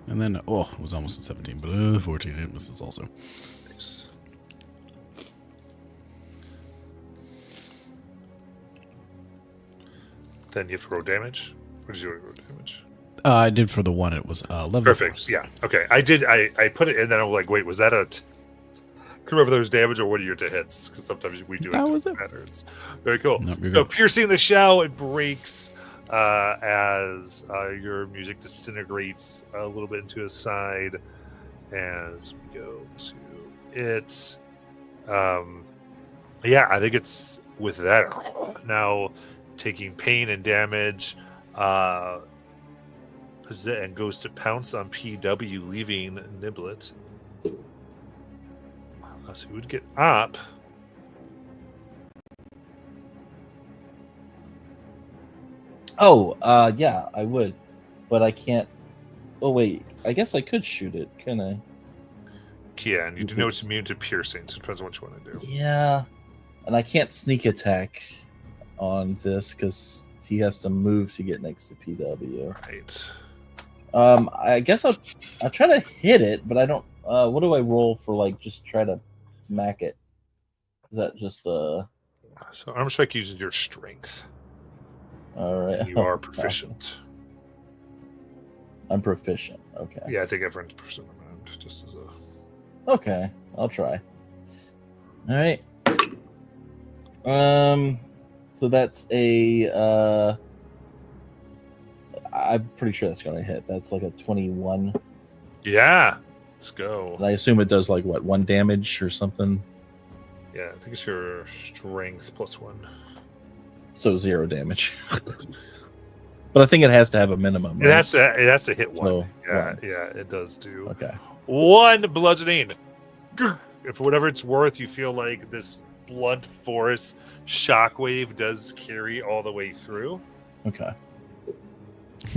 And then, it was almost a 17, but 14 it misses also. Nice. Then you have to roll damage. What did you roll damage? I did for the one, it was 11 Perfect. force. Yeah. Okay. I did. I put it in, then I'm like, wait, was that a... Remember there's damage, or what are your to hits? Because sometimes we do That it was different it. patterns. Very cool. No, you're So good. piercing the shell, it breaks as your music disintegrates a little bit into a side. As we go to it, yeah, I think it's with that now taking pain and damage, and goes to pounce on PW, leaving Niblet. So he would get up. Oh, yeah, I would. But I can't... Oh, wait. I guess I could shoot it, can I? Yeah, and you do know it's immune to piercing, so it depends on what you want to do. Yeah. And I can't sneak attack on this because he has to move to get next to PW. Right. I guess I'll try to hit it, but I don't... what do I roll for, just try to smack it? Is that just... So arm strike uses your strength. All right. You are proficient. I'm proficient. Okay. Yeah, I think everyone's proficient around, just as a... Okay, I'll try. All right. So that's a... I'm pretty sure that's gonna hit. That's like a 21. Yeah, let's go. And I assume it does like what, 1 damage or something. Yeah, I think it's your strength +1. So 0 damage. But I think it has to have a minimum. It Right? has to hit 1. So, yeah, one. yeah, it does do. Okay. 1 bludgeoning. If for whatever it's worth, you feel like this blunt force shockwave does carry all the way through. Okay.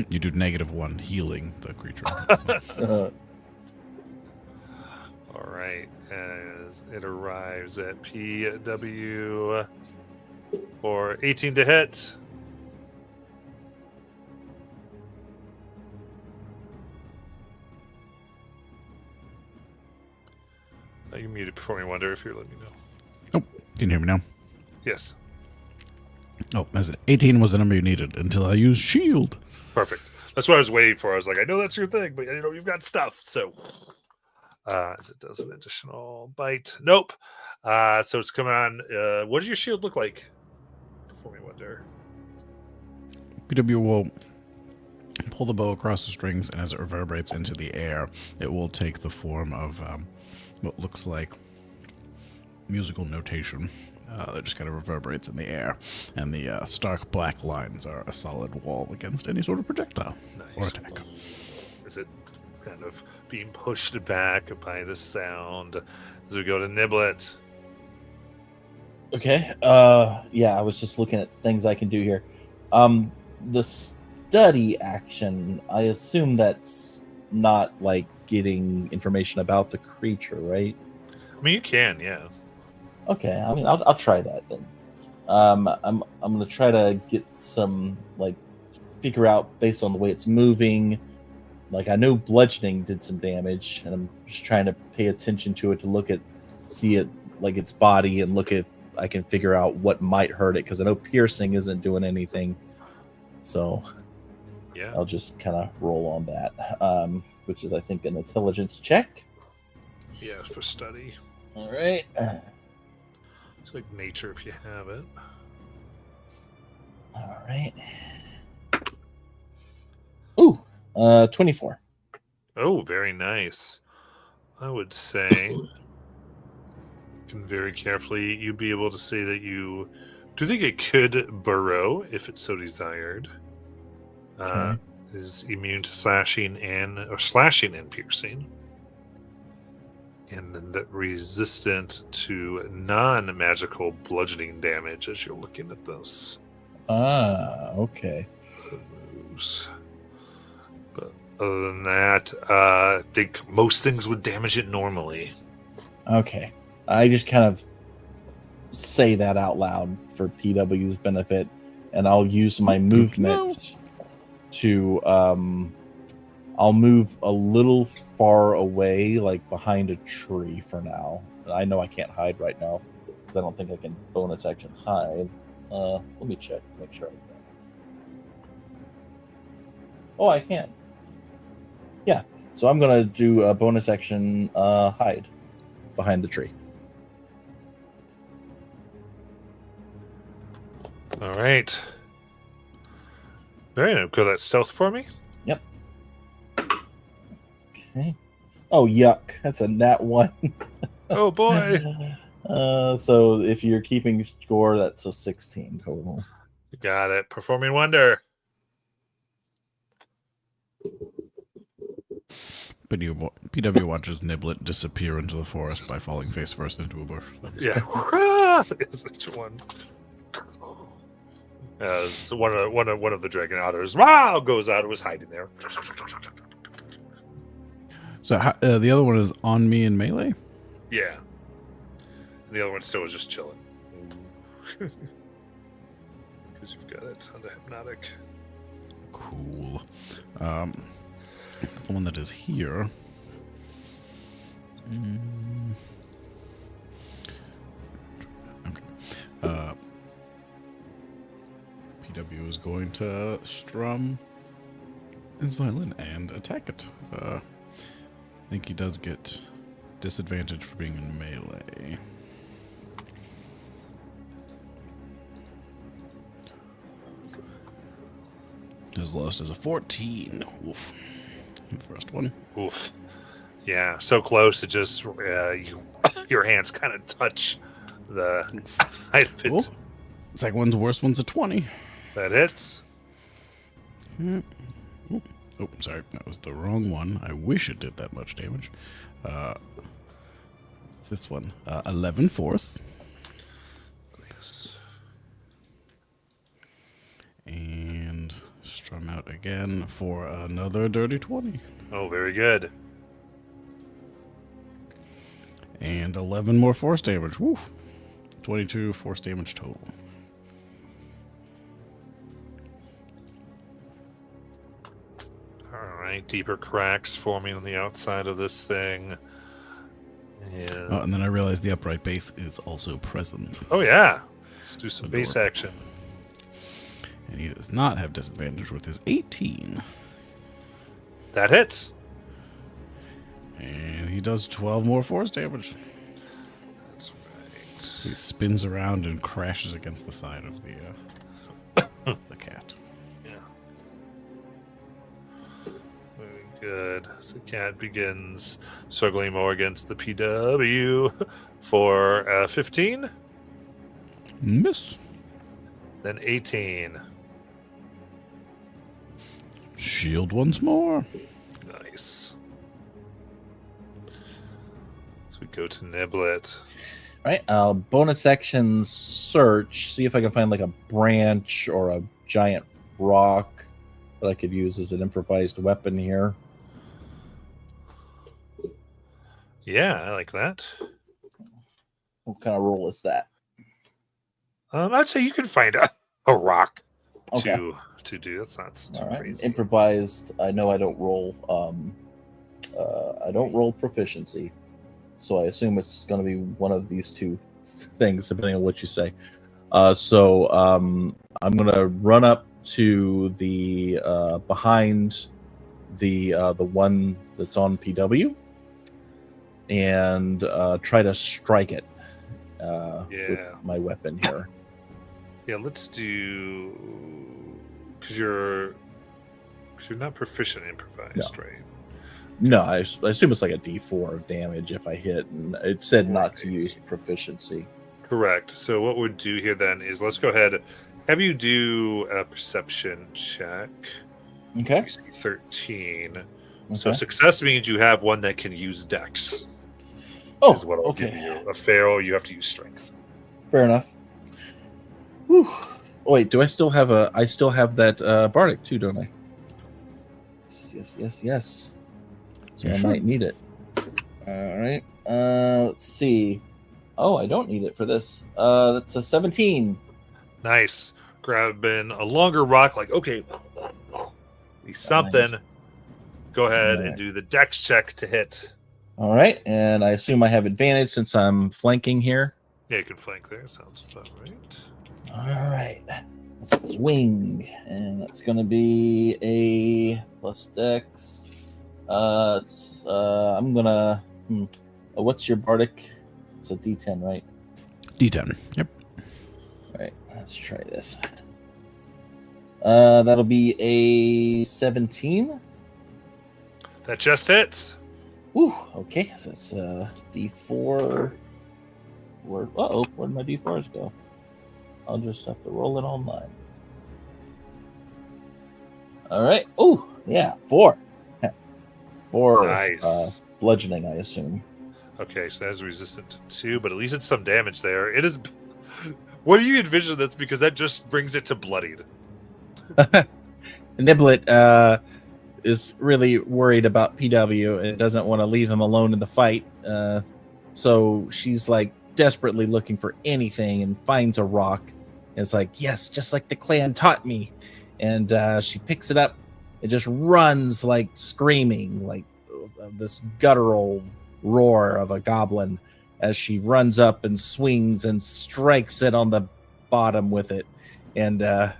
You do -1 healing the creature. All right, as it arrives at PW for 18 to hit. You muted Performing Wonder if you're letting me know. Can you hear me now? Yes. Oh, as 18 was the number you needed until I used shield. Perfect. That's what I was waiting for. I was like, I know that's your thing, but you've got stuff. So, as it does an additional bite. Nope. So it's coming on. What does your shield look like? Performing Wonder. PW will pull the bow across the strings, and as it reverberates into the air, it will take the form of what looks like musical notation that just kind of reverberates in the air, and the stark black lines are a solid wall against any sort of projectile or Nice. attack. Is it kind of being pushed back by the sound as we go to Niblet? Okay. Yeah, I was just looking at things I can do here. The study action, I assume that's not like getting information about the creature, right? I mean, you can, yeah. Okay, I mean, I'll try that then. I'm gonna try to get some like figure out based on the way it's moving. Like I know bludgeoning did some damage, and I'm just trying to pay attention to it to see it like its body, and look if I can figure out what might hurt it because I know piercing isn't doing anything. So Yeah. I'll just kind of roll on that, which is I think an intelligence check. Yeah, for study. All right. It's like nature if you have it. All right. Ooh, 24. Oh, very nice. I would say you can very carefully you'd be able to say that you do think it could burrow if it so desired. Okay. Is immune to slashing and piercing. And then that resistant to non-magical bludgeoning damage as you're looking at this. Okay. So it moves. But other than that, I think most things would damage it normally. Okay. I just kind of say that out loud for PW's benefit, and I'll use my movement to I'll move a little far away, like behind a tree for now. I know I can't hide right now because I don't think I can bonus action hide. Let me check, make sure I can. Oh, I can. Yeah, so I'm gonna do a bonus action hide behind the tree. All right. Very good. Go that stealth for me. Yep. Okay. Oh, yuck! That's a nat 1. Oh boy. So if you're keeping score, that's a 16 total. You got it. Performing Wonder. PW watches Niblet disappear into the forest by falling face first into a bush. Yeah. Is which one? As one of the dragon otters goes out. It was hiding there. So the other one is on me in melee? Yeah. And the other one still was just chilling. Because you've got it on the hypnotic. Cool. The one that is here. Okay. PW is going to strum his violin and attack it. I think he does get disadvantage for being in melee. His lowest is a 14. Woof. The first one. Oof. Yeah, so close. It just your hands kind of touch the height of it. Oh, second one's worst one's a 20. That hits. Oh, sorry, that was the wrong one. I wish it did that much damage. This one, 11 force. Yes. And strum out again for another dirty 20. Oh, very good. And 11 more force damage. Woo! 22 force damage total. All right, deeper cracks forming on the outside of this thing. And And then I realized the upright base is also present. oh yeah, let's do some Adore. base action. And he does not have disadvantage with his 18. That hits. And he does 12 more force damage. That's right. He spins around and crashes against the side of the cat. Yeah. Very good. So cat begins struggling more against the PW for 15, Miss. then 18. Shield once more. Nice. So we go to Niblet. All right, bonus action search. See if I can find like a branch or a giant rock that I could use as an improvised weapon here. Yeah, I like that. What kind of roll is that? I'd say you can find a rock Okay. to do. That's not too All right, crazy. improvised. I know I don't roll. I don't roll proficiency, so I assume it's going to be one of these two things, depending on what you say. So I'm going to run up to the behind the one that's on PW and try to strike it with Yeah. my weapon here. Yeah, let's do because you're not proficient in improvised, right? No, I assume it's like a D4 of damage if I hit, and it said not to use proficiency. Correct. So what we'd do here then is let's go ahead, have you do a perception check. Okay. You see 13. So Okay. success means you have one that can use Dex. Oh, Is what I'll give okay. you. A fail, you have to use Strength. Fair enough. Whew. Oh, wait, do I still have I still have that Bardic too, don't I? Yes. So You I should. might need it. All right. Let's see. Oh, I don't need it for this. That's a 17. Nice. Grabbing a longer rock, like, okay, something. Nice. Go ahead and Alright. do the Dex check to hit. All right, and I assume I have advantage since I'm flanking here. Yeah, you can flank there. Sounds about right. All right, let's swing, and that's going to be a plus Dex. I'm gonna. What's your Bardic? It's a D10, right? D10. Yep. All right, let's try this. That'll be a 17. That just hits. Woo. Okay, so that's D4. Where'd my D4s go? I'll just have to roll it online. All right. Oh, yeah, 4. 4. Nice. Bludgeoning, I assume. Okay, so that is resistant to 2, but at least it's some damage there. It is. What do you envision that's because that just brings it to bloodied? Niblet is really worried about PW and doesn't want to leave him alone in the fight. So she's like desperately looking for anything and finds a rock. And it's like, yes, just like the clan taught me. And she picks it up and just runs like screaming, like this guttural roar of a goblin as she runs up and swings and strikes it on the bottom with it. And and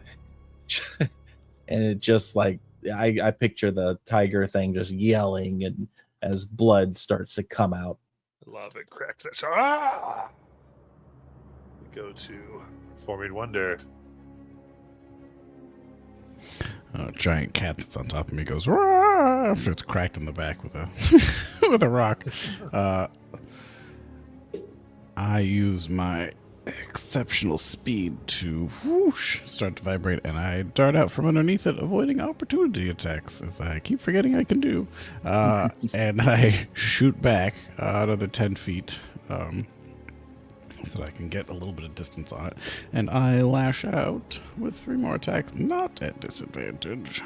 it just like I picture the tiger thing just yelling and as blood starts to come out. I love it. Cracks that. Ah! We go to Formied Wonder. A giant cat that's on top of me goes "Roar!" after it's cracked in the back with a with a rock. I use my exceptional speed to whoosh, start to vibrate, and I dart out from underneath it, avoiding opportunity attacks, as I keep forgetting I can do. And I shoot back another 10 feet so that I can get a little bit of distance on it. And I lash out with 3 more attacks, not at disadvantage.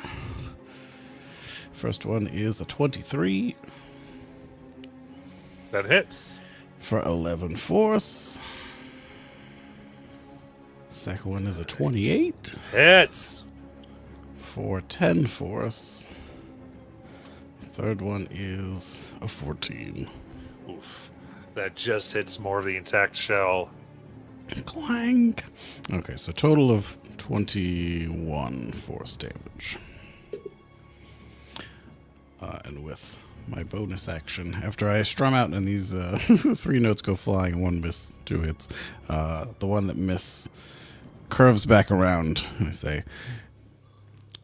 First one is a 23 That hits. for 11 force. Second one is a 28 Hits. for 10 force. Third one is a 14. Oof. that just hits more of the intact shell. Clank. Okay, so total of 21 force damage. And with my bonus action, after I strum out and these 3 notes go flying and 1 miss, 2 hits, the one that miss curves back around. I say,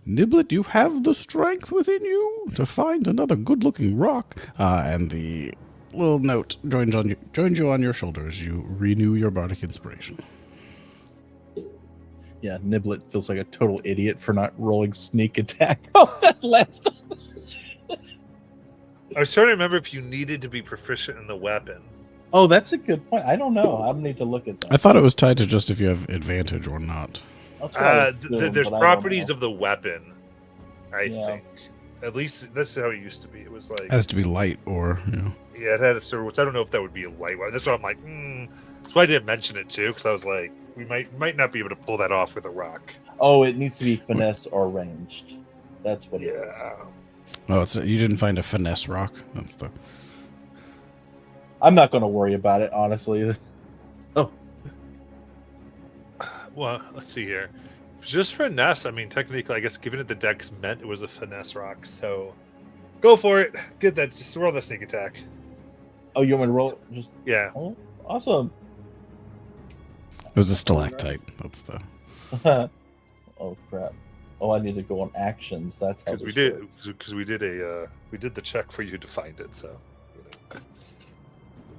Niblet, you have the strength within you to find another good-looking rock. And the little note joins you on your shoulder as you renew your bardic inspiration. Yeah, Niblet feels like a total idiot for not rolling sneak attack on that last. I was trying to remember if you needed to be proficient in the weapon. Oh, that's a good point. I don't know. I need to look at that. I thought it was tied to just if you have advantage or not. That's what I was There's but I don't properties know. of the weapon, I Yeah. think. At least that's how it used to be. It was like, It has to be light or, yeah, it had a sort of, I don't know if that would be a light one. That's why I'm like, That's why I didn't mention it too, because I was like, we might not be able to pull that off with a rock. Oh, it needs to be finesse or ranged. That's what it is. Yeah. Oh, you didn't find a finesse rock? That's the... I'm not going to worry about it, honestly. Oh, Well, let's see here. Just finesse, I mean, technically, I guess given it the dex meant it was a finesse rock, so go for it. Get that. Just roll the sneak attack. oh, you want me to roll? Just Yeah. oh, awesome. It was a stalactite. That's the... Oh crap! Oh, I need to go on actions. That's how Because this works. we did the check for you to find it, so we'll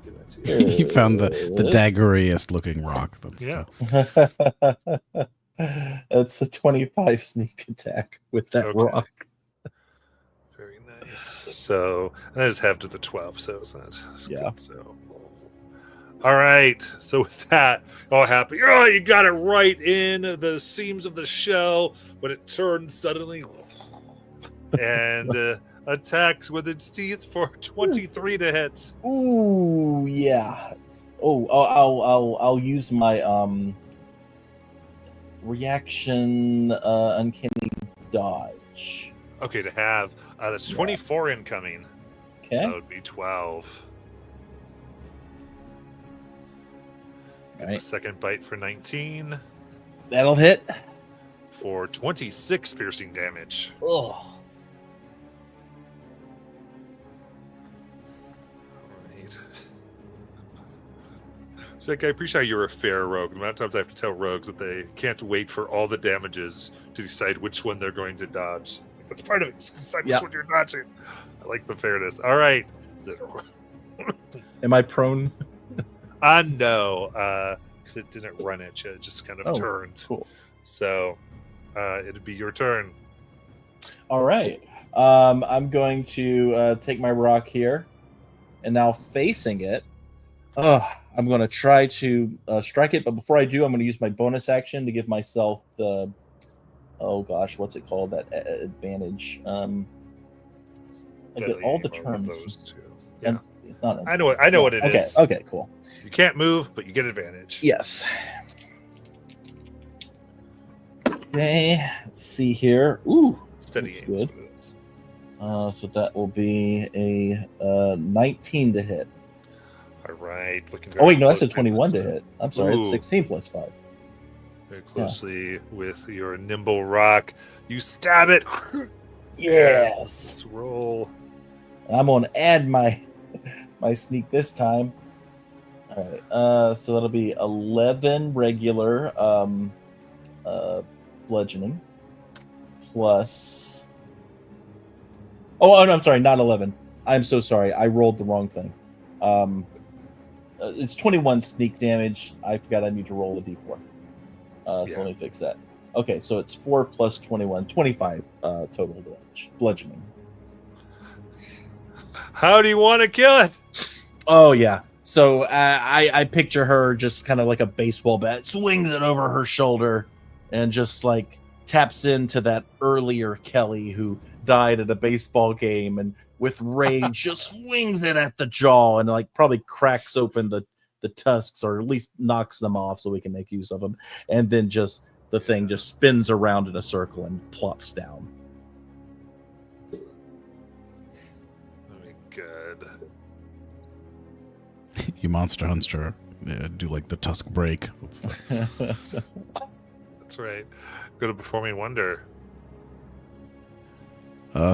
give that to you. He found the daggeriest looking rock. That's Yeah. It's a 25 sneak attack with that Okay. rock. Very nice. So I just have to the 12, so it's not Yeah. good, so all right. So with that, all happy. Oh, you got it right in the seams of the shell, but it turns suddenly and attacks with its teeth for 23 to hit. Ooh, yeah. Oh, I'll use my reaction uncanny dodge. Okay, to have that's 24 incoming. Okay. That would be 12. Gets Right. a second bite for 19 That'll hit. for 26 piercing damage. Oh. Right. Jack, I appreciate how you're a fair rogue. The amount of times I have to tell rogues that they can't wait for all the damages to decide which one they're going to dodge. That's part of it. Just decide Yeah. which one you're dodging. I like the fairness. All right. Am I prone? No, because it didn't run at you. It just kind of Oh, turned. Cool. So it'd be your turn. All right. I'm going to take my rock here, and now facing it, I'm going to try to strike it. But before I do, I'm going to use my bonus action to give myself the, oh gosh, what's it called? That advantage. I get all the terms. Yeah. It's not I know what it okay. is. Okay. Cool. You can't move, but you get advantage. Yes. Okay. Let's see here. Ooh. Steady That's aim. is good. what it is. So that will be a 19 to hit. All right. Looking Oh wait, no, that's a closely 21 to with- hit. I'm sorry, it's Ooh. 16 plus 5. Very closely with your nimble rock. You stab it. Yes. Let's roll. I'm gonna add my sneak this time. All right. So that'll be 11 regular bludgeoning plus. Oh, no, I'm sorry, not 11. I'm so sorry. I rolled the wrong thing. It's 21 sneak damage. I forgot I need to roll a d4. So Yeah. let me fix that. Okay, so it's 4 plus 21, 25 total damage, bludgeoning. How do you want to kill it? Oh yeah. So I picture her just kind of like a baseball bat, swings it over her shoulder, and just like taps into that earlier Kelly who died at a baseball game, and with rage just swings it at the jaw and like probably cracks open the tusks, or at least knocks them off so we can make use of them, and then just the thing just spins around in a circle and plops down. Very good. you Monster Hunter do like the tusk break. It's like, That's right. Go to Performing Wonder.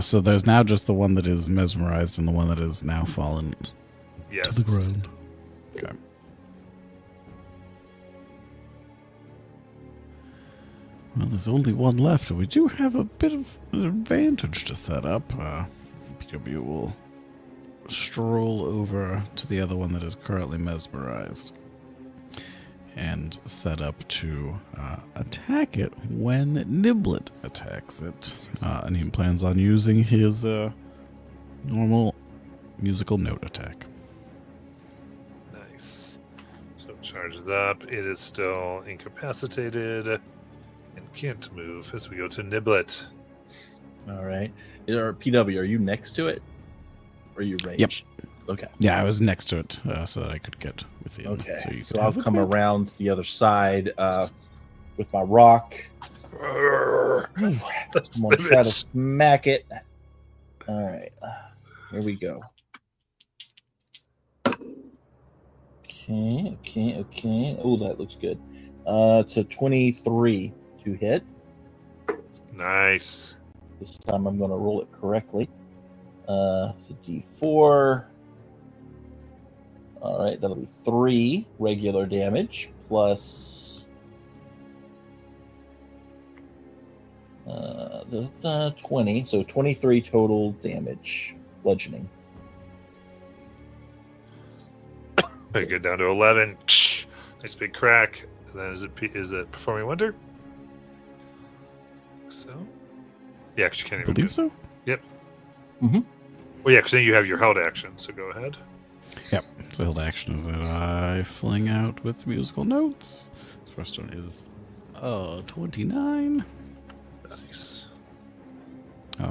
so there's now just the one that is mesmerized and the one that is now fallen Yes. to the ground. Okay. Well, there's only one left, and we do have a bit of an advantage to set up. PW will stroll over to the other one that is currently mesmerized and set up to attack it when Niblet attacks it. And he plans on using his normal musical note attack. Nice. So charge it up. It is still incapacitated and can't move as we go to Niblet. All right. PW, are you next to it? Or are you ranged? Yep. Okay. Yeah, I was next to it so that I could get within. Okay. you So could I'll have come it. around the other side with my rock. That's I'm going to try to Niblet. smack it. All right. Here we go. Okay. Oh, that looks good. It's a 23 to hit. Nice. This time I'm going to roll it correctly. It's a D4. All right, that'll be 3 regular damage plus 20. So 23 total damage, bludgeoning. I get down to 11. Nice big crack. And then is it Performing Wonder? So? Yeah, because you can't I even believe so. Well, yeah, because then you have your held action, so go ahead. So held action is that I fling out with musical notes. First one is 29 Nice.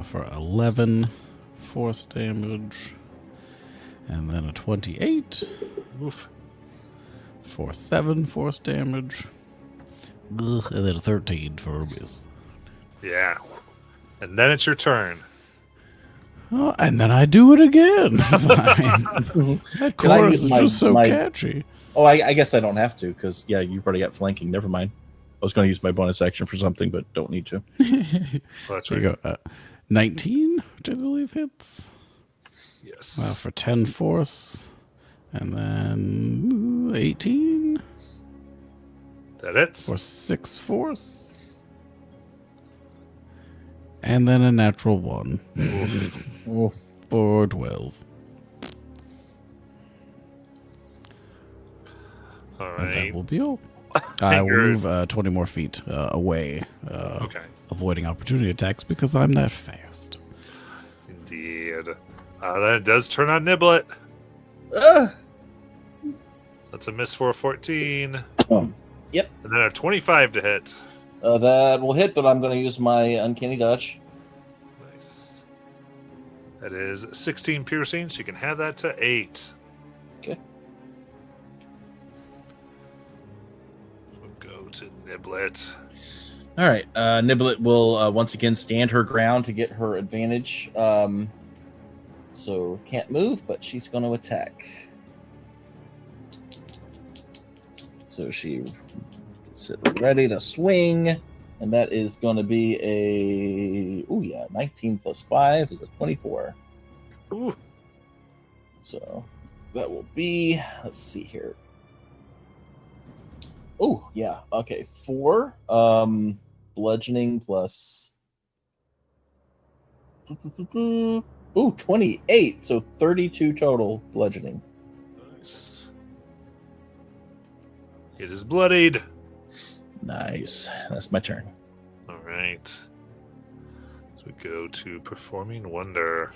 for 11 force damage, and then a 28 Oof. for 7 force damage, and then a 13 for a miss. Yeah. And then it's your turn. Oh, and then I do it again. That Can I chorus use is my- just so my- catchy. Oh, I guess I don't have to because, yeah, you've already got flanking. Never mind. I was going to use my bonus action for something, but don't need to. Well, that's There right. you go. 19, which I believe hits. Yes. For 10 force. And then 18 That hits. for 6 force. And then a natural 1 Oh, for 12. All And that right. will be all. I will You're- move 20 more feet away, Okay. avoiding opportunity attacks because I'm that fast. Indeed. Then it does turn on Niblet. ah! That's a miss for a 14. Yep. And then a 25 to hit. That will hit, but I'm going to use my uncanny dodge. Nice. That is 16 piercing, so you can have that to 8. Okay. We'll go to Niblet. All right. Niblet will once again stand her ground to get her advantage. So can't move, but she's going to attack. So she gets ready to swing, and that is going to be a 19 plus 5 is a 24. Ooh. So that will be, let's see here. Oh, yeah. Okay. 4 bludgeoning plus 28. So 32 total bludgeoning. Nice. It is bloodied. Nice. That's my turn. All right. So we go to Performing Wonder.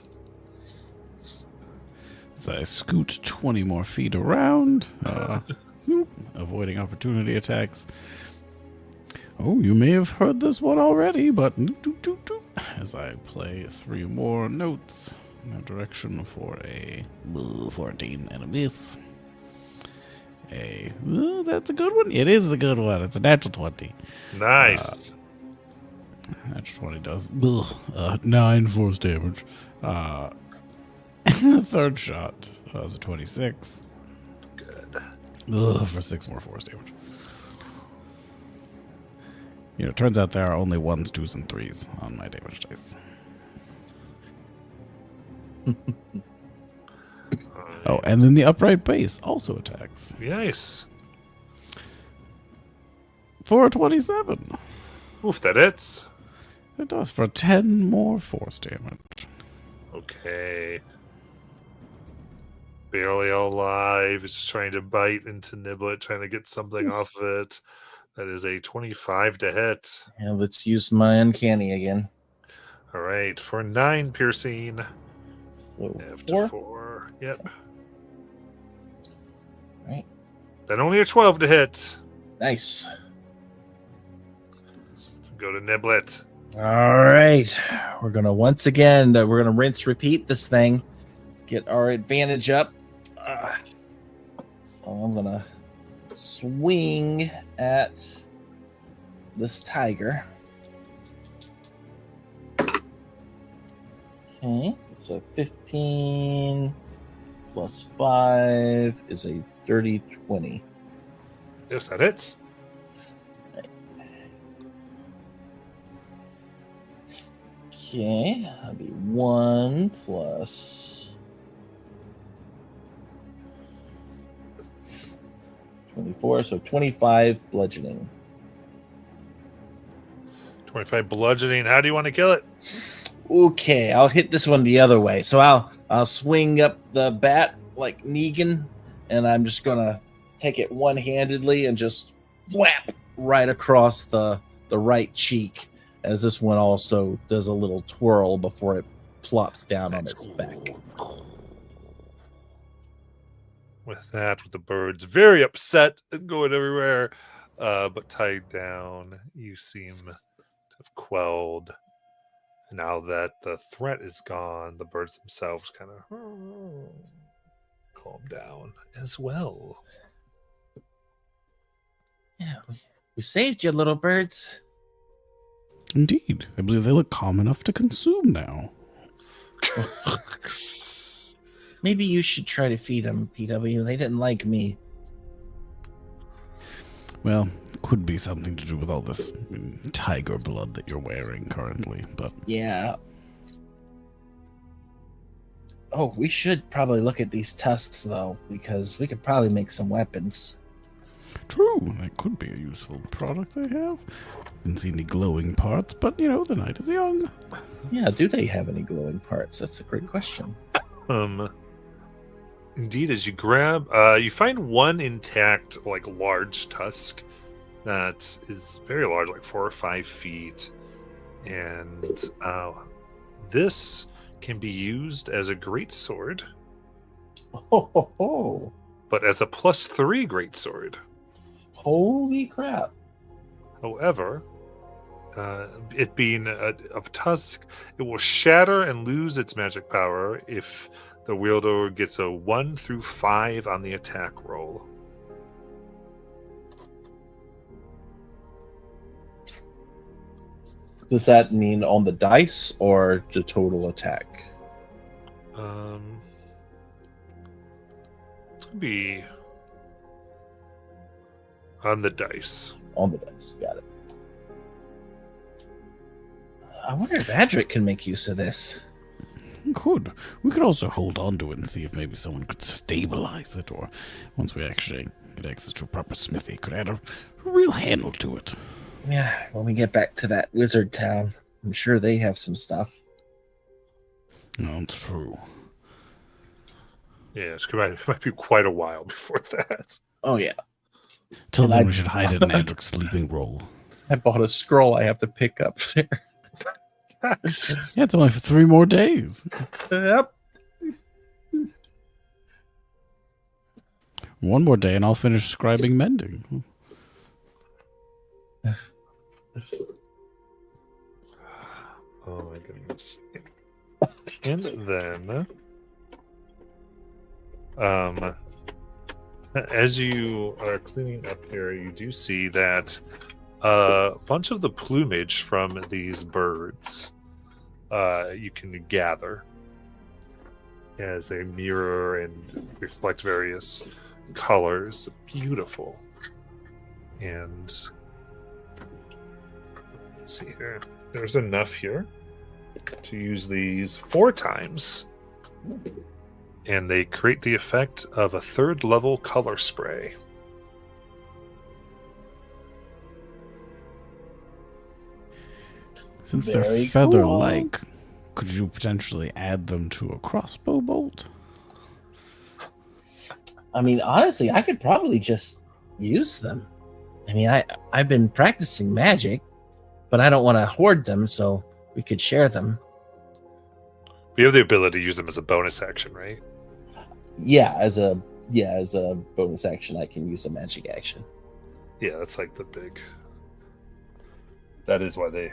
So I scoot 20 more feet around, zoop, avoiding opportunity attacks. Oh, you may have heard this one already, but as I play 3 more notes in that direction for a 14 and a miss. That's a good one. It is the good one. It's a natural 20. Nice. Natural 20 does 9 force damage. Third shot is a 26. Good. Ugh, for 6 more force damage. You know, it turns out there are only 1s, 2s, and 3s on my damage dice. Oh, and then the upright base also attacks. Nice. For a 27. Oof, that hits. It does for 10 more force damage. Okay. Barely alive. It's just trying to bite into Niblet, trying to get something off of it. That is a 25 to hit. And let's use my uncanny again. All right, for 9 piercing. So After 4. 4. Yep. Right. Then only a 12 to hit. Nice. So go to Niblet. All right. We're going to once again, we're going to rinse, repeat this thing. Let's get our advantage up. So I'm going to swing at this tiger. Okay. So 15 plus 5 is a dirty 20. Yes, that hits. Okay, that'll be 1 plus 24, so 25 bludgeoning. 25 bludgeoning. How do you want to kill it? Okay, I'll hit this one the other way. So I'll swing up the bat like Negan, and I'm just gonna take it one-handedly and just whap right across the right cheek, as this one also does a little twirl before it plops down on its back. With that, with the birds very upset and going everywhere, but tied down, you seem to have quelled. Now that the threat is gone, the birds themselves kind of calm down as well. Yeah, we saved you, little birds. Indeed. I believe they look calm enough to consume now. Maybe you should try to feed them, PW. They didn't like me. Well, could be something to do with all this tiger blood that you're wearing currently, but Yeah. Oh, we should probably look at these tusks, though, because we could probably make some weapons. true, that could be a useful product they have. Didn't see any glowing parts, but you know, the night is young. Yeah, do they have any glowing parts? That's a great question. Indeed, as you grab, you find one intact, like large tusk that is very large, like 4 or 5 feet, and this can be used as a great sword, Oh, ho, ho. but as a +3 great sword. Holy crap. However, it being of tusk, it will shatter and lose its magic power if the wielder gets a 1 through 5 on the attack roll. Does that mean on the dice or the total attack? It's gonna be on the dice. On the dice. Got it. I wonder if Adric can make use of this. Could. We could also hold on to it and see if maybe someone could stabilize it, or once we actually get access to a proper smithy, could add a real handle to it. Yeah, when we get back to that wizard town, I'm sure they have some stuff. No, it's true. Yes, it might be quite a while before that. Oh, yeah. Till And then, I- we should hide it in Adric's sleeping roll. I bought a scroll I have to pick up there. Yeah, it's only for 3 more days. Yep. 1 more day, and I'll finish scribing mending. Oh my goodness. And then as you are cleaning up here, you do see that a bunch of the plumage from these birds you can gather as they mirror and reflect various colors, beautiful. And let's see here. There's enough here to use these 4 times. And they create the effect of a 3rd level color spray. Since Very they're feather-like, could you potentially add them to a crossbow bolt? I mean, honestly, I could probably just use them. I mean, I've been practicing magic, but I don't want to hoard them, so we could share them. We have the ability to use them as a bonus action, right? Yeah, as a bonus action, I can use a magic action. Yeah, that's like the big. That is why they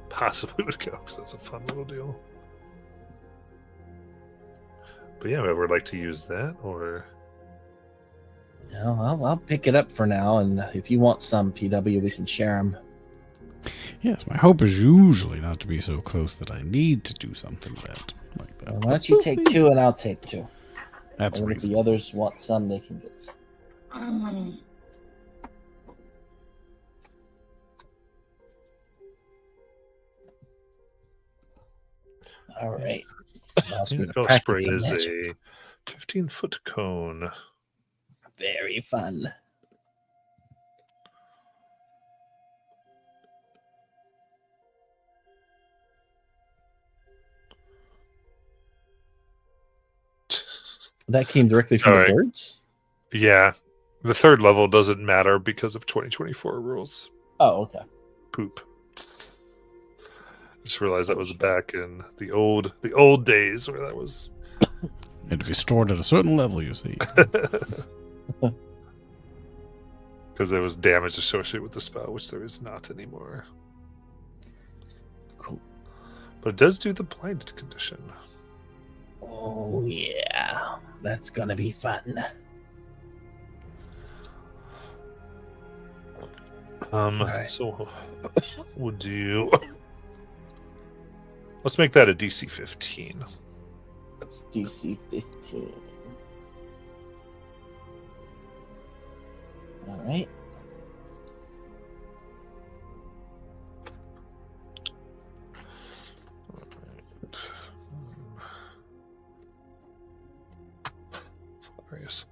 possibly would go, because that's a fun little deal. But yeah, I would like to use that, or No, I'll pick it up for now, and if you want some PW, we can share them. Yes, my hope is usually not to be so close that I need to do something like that. Why but don't you we'll take see. 2 and I'll take 2. That's And if the reasonable. others want some, they can get some. All right. Now it's going to Ghost practice spray some is magic. a 15-foot cone. Very fun. That came directly from All the right. birds? Yeah, the 3rd level doesn't matter because of 2024 rules. Oh, okay. Poop. Just realized that was back in the old days where that was. It had to be stored at a certain level, you see. Because there was damage associated with the spell, which there is not anymore. Cool. But it does do the blinded condition. Oh, yeah. That's going to be fun. Alright. So we'll do. Let's make that a DC 15. DC 15. All right. Hilarious.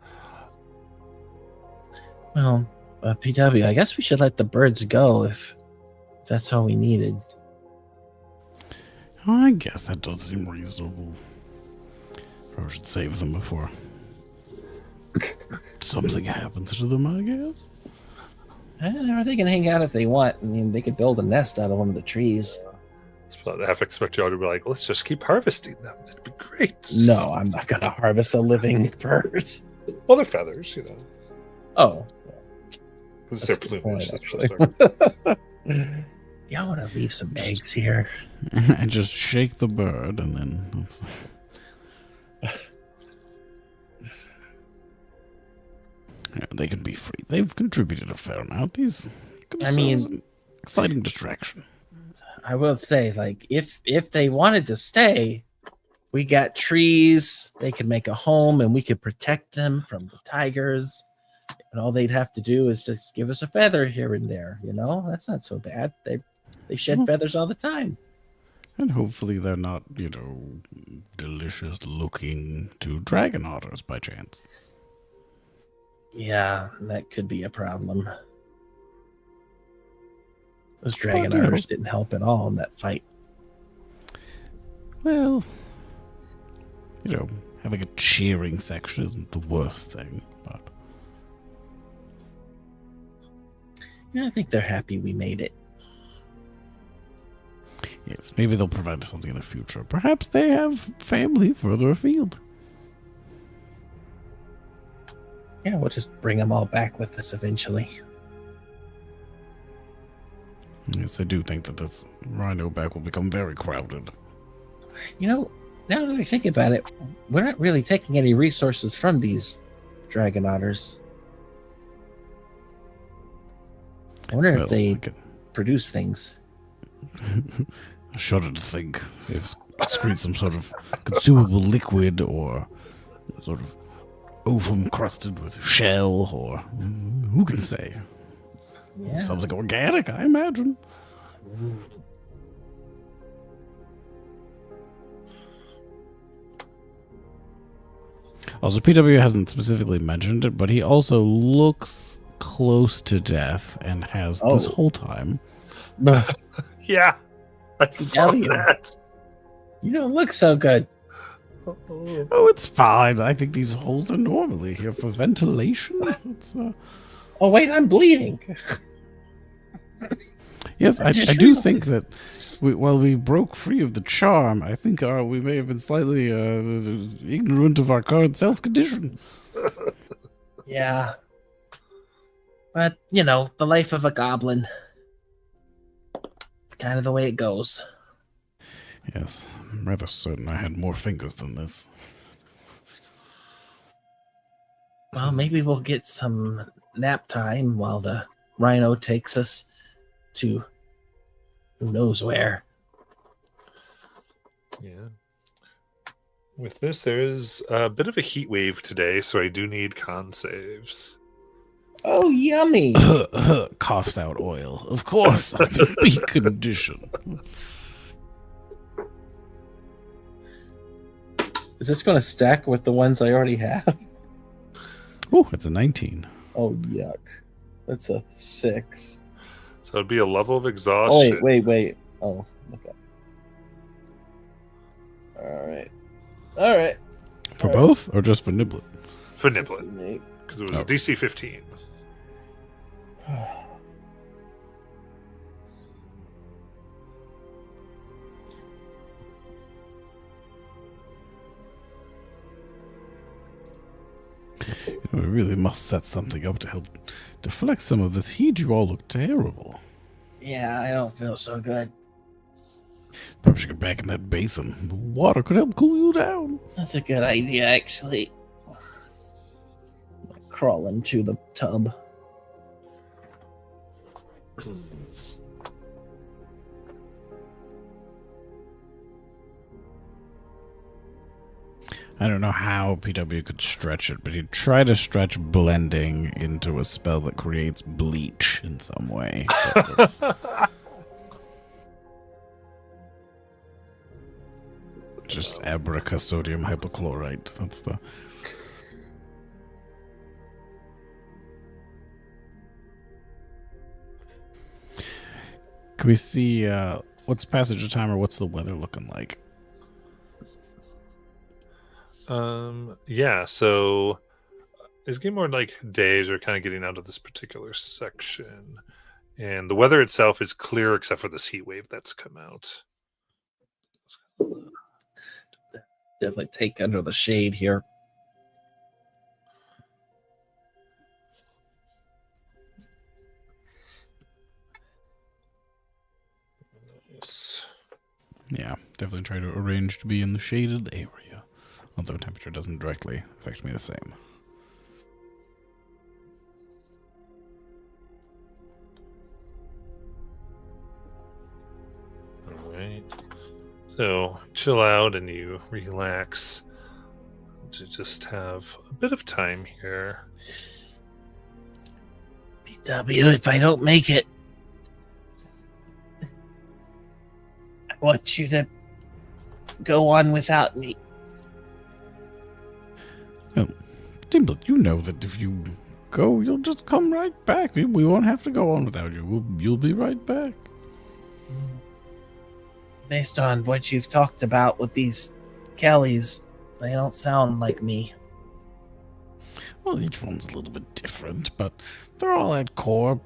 Well, PW, I guess we should let the birds go if that's all we needed. I guess that does seem reasonable. Probably should save them before something happens to them, I guess. They can hang out if they want. I mean, they could build a nest out of one of the trees. I half expect y'all to be like, let's just keep harvesting them. It'd be great. No, I'm not going to harvest a living bird. Well, they're feathers, you know. Oh, Because That's they're a good plumage. point, That's what actually. they're- y'all want to leave some eggs here? And just shake the bird, and then yeah, they can be free. They've contributed a fair amount. These, I mean- an exciting distraction. I will say, like, if they wanted to stay, we got trees. They could make a home, and we could protect them from the tigers. And all they'd have to do is just give us a feather here and there. You know, that's not so bad. They shed Mhm. feathers all the time. And hopefully they're not, delicious looking to dragon otters by chance. Yeah, that could be a problem. Those dragon But, otters didn't help at all in that fight. Well, having a cheering section isn't the worst thing, but Yeah, I think they're happy we made it. yes, maybe they'll provide us something in the future. Perhaps they have family further afield. Yeah, we'll just bring them all back with us eventually. Yes, I do think that this rhino back will become very crowded. You know, now that I think about it, we're not really taking any resources from these dragon otters. I wonder Well, if they I can- produce things. I shudder to think they've excreted some sort of consumable liquid or sort of ovum crusted with shell, or who can say? Yeah. Something organic, I imagine. Also, PW hasn't specifically mentioned it, but he also looks close to death and has this Oh. whole time. Yeah, I saw PW. that. You don't look so good. Oh, it's fine. I think these holes are normally here for ventilation. It's, Oh wait, I'm bleeding. yes, I do think that while we broke free of the charm, I think we may have been slightly ignorant of our current self-condition. Yeah. But, you know, the life of a goblin. It's kind of the way it goes. Yes, I'm rather certain I had more fingers than this. Well, maybe we'll get some nap time while the rhino takes us to who knows where. Yeah. With this, there is a bit of a heat wave today, so I do need con saves. Oh, yummy. Coughs out oil. Of course, I'm in peak condition. Is this going to stack with the ones I already have? Oh, it's a 19. Oh, yuck. That's a 6. So it'd be a level of Oh, exhaustion. wait. Oh, okay. All right. For both, or just for Niblet? For Niblet, because it was a DC 15. We really must set something up to help deflect some of this heat. You all look terrible. Yeah, I don't feel so good. Perhaps you get back in that basin. The water could help cool you down. That's a good idea, actually. Crawl into the tub. I don't know how PW could stretch it, but he'd try to stretch blending into a spell that creates bleach in some way. But it's- just abraca sodium hypochlorite. That's the... Can we see what's passage of time, or what's the weather looking like? Yeah, so it's getting more like days are kind of getting out of this particular section. And the weather itself is clear except for this heat wave that's come out. Definitely take under the shade here. Yes. Yeah, definitely try to arrange to be in the shaded area. Although temperature doesn't directly affect me the same. All right. So chill out and you relax to just have a bit of time here. PW, if I don't make it, I want you to go on without me. Dimblet, you know that if you go, you'll just come right back. We won't have to go on without you. You'll be right back. Based on what you've talked about with these Kellys, they don't sound like me. Well, each one's a little bit different, but they're all at core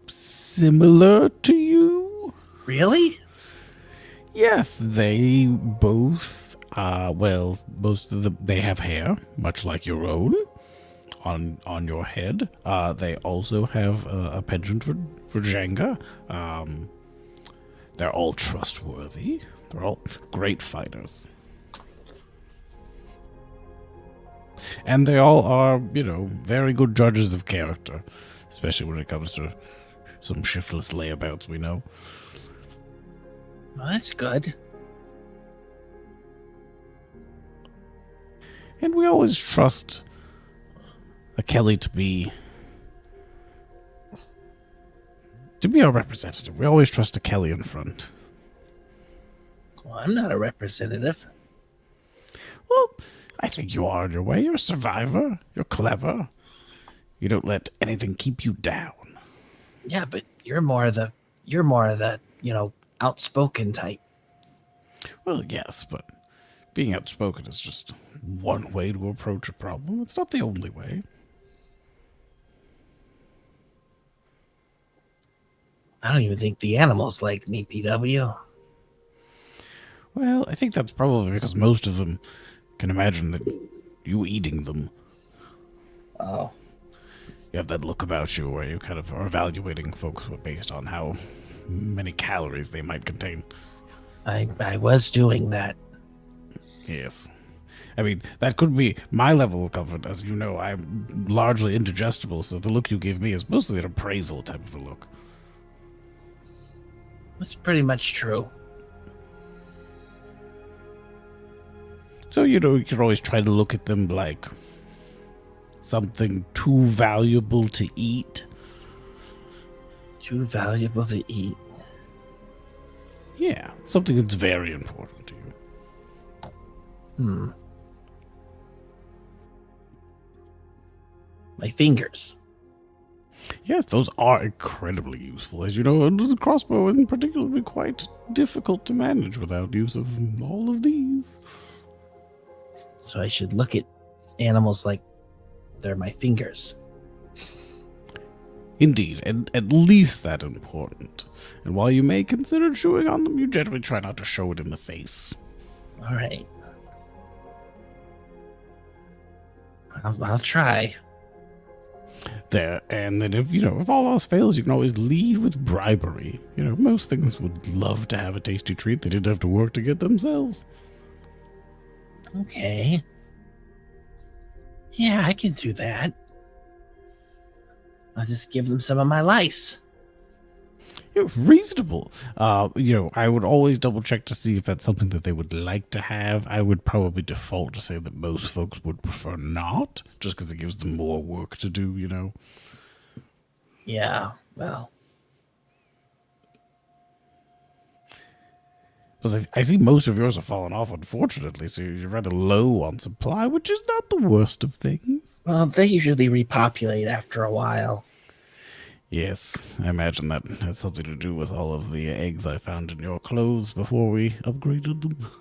similar to you. Really? Yes, they both, well, most of them, they have hair, much like your own, on your head. They also have a penchant for Jenga. They're all trustworthy. They're all great fighters. And they all are, very good judges of character, especially when it comes to some shiftless layabouts we know. Well, that's good. And we always trust a Kelly to be our representative. We always trust a Kelly in front. Well, I'm not a representative. Well, I think you are in your way. You're a survivor. You're clever. You don't let anything keep you down. Yeah, but you're more of the outspoken type. Well, yes, but being outspoken is just one way to approach a problem. It's not the only way. I don't even think the animals like me, PW. Well, I think that's probably because most of them can imagine that you eating them. Oh. You have that look about you where you kind of are evaluating folks based on how many calories they might contain. I was doing that. Yes. I mean, that could be my level of comfort. As you know, I'm largely indigestible, so the look you give me is mostly an appraisal type of a look. That's pretty much true. So, you know, you can always try to look at them like something too valuable to eat. Too valuable to eat. Yeah, something that's very important to you. My fingers. Yes, those are incredibly useful. As you know, the crossbow in particular would be quite difficult to manage without use of all of these. So I should look at animals like they're my fingers. Indeed, and at least that important. And while you may consider chewing on them, you generally try not to show it in the face. All right. I'll try. There, and then if all else fails, you can always lead with bribery. You know, most things would love to have a tasty treat they didn't have to work to get themselves. Okay. Yeah, I can do that. I'll just give them some of my lice. Reasonable. I would always double check to see if that's something that they would like to have. I would probably default to say that most folks would prefer not, just because it gives them more work to do, you know. Yeah, well. Because I see most of yours have fallen off, unfortunately, so you're rather low on supply, which is not the worst of things. Well, they usually repopulate after a while. Yes, I imagine that has something to do with all of the eggs I found in your clothes before we upgraded them.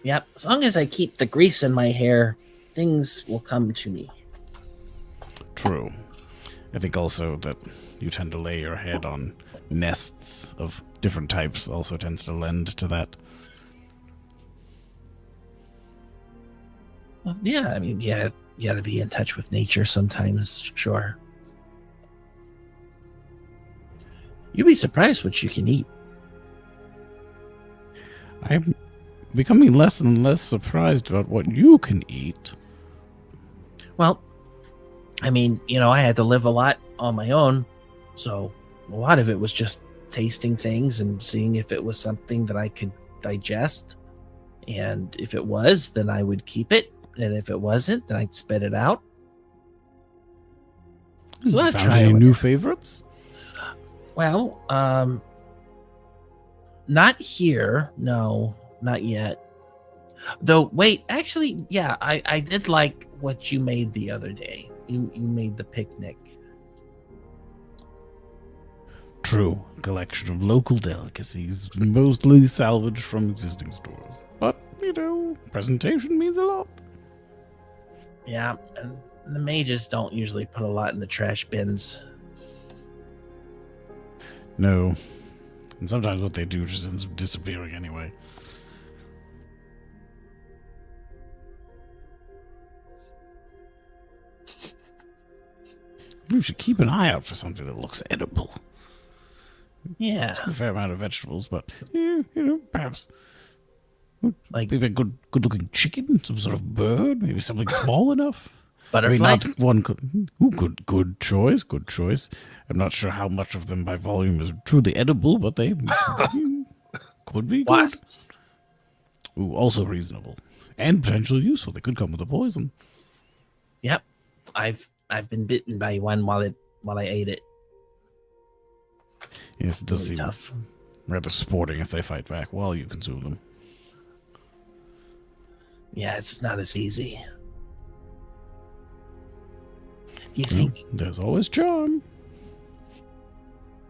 Yep, as long as I keep the grease in my hair, things will come to me. True. I think also that you tend to lay your head on nests of different types also tends to lend to that. Well, yeah, I mean, yeah, you got to be in touch with nature sometimes, sure. You'd be surprised what you can eat. I'm becoming less and less surprised about what you can eat. Well, I mean, I had to live a lot on my own, so a lot of it was just tasting things and seeing if it was something that I could digest. And if it was, then I would keep it. And if it wasn't, then I'd spit it out. So I'd Found try any it. new favorites? Well, not here. No, not yet. Though, wait, actually, yeah, I did like what you made the other day. You made the picnic. True. Collection of local delicacies, mostly salvaged from existing stores. But, presentation means a lot. Yeah, and the mages don't usually put a lot in the trash bins. No. And sometimes what they do just ends up disappearing anyway. You should keep an eye out for something that looks edible. Yeah, A fair amount of vegetables, but, perhaps like maybe a good-looking chicken, some sort of bird, maybe something small enough. butterflies. not one. Good choice. Good choice. I'm not sure how much of them by volume is truly edible, but they could be good. Wasps. Ooh, also reasonable. And potentially useful. They could come with a poison. Yep, I've been bitten by one while I ate it. Yes, it does Really seem tough. rather sporting if they fight back while you consume them. Yeah, it's not as easy. Do you Well, think? there's always charm.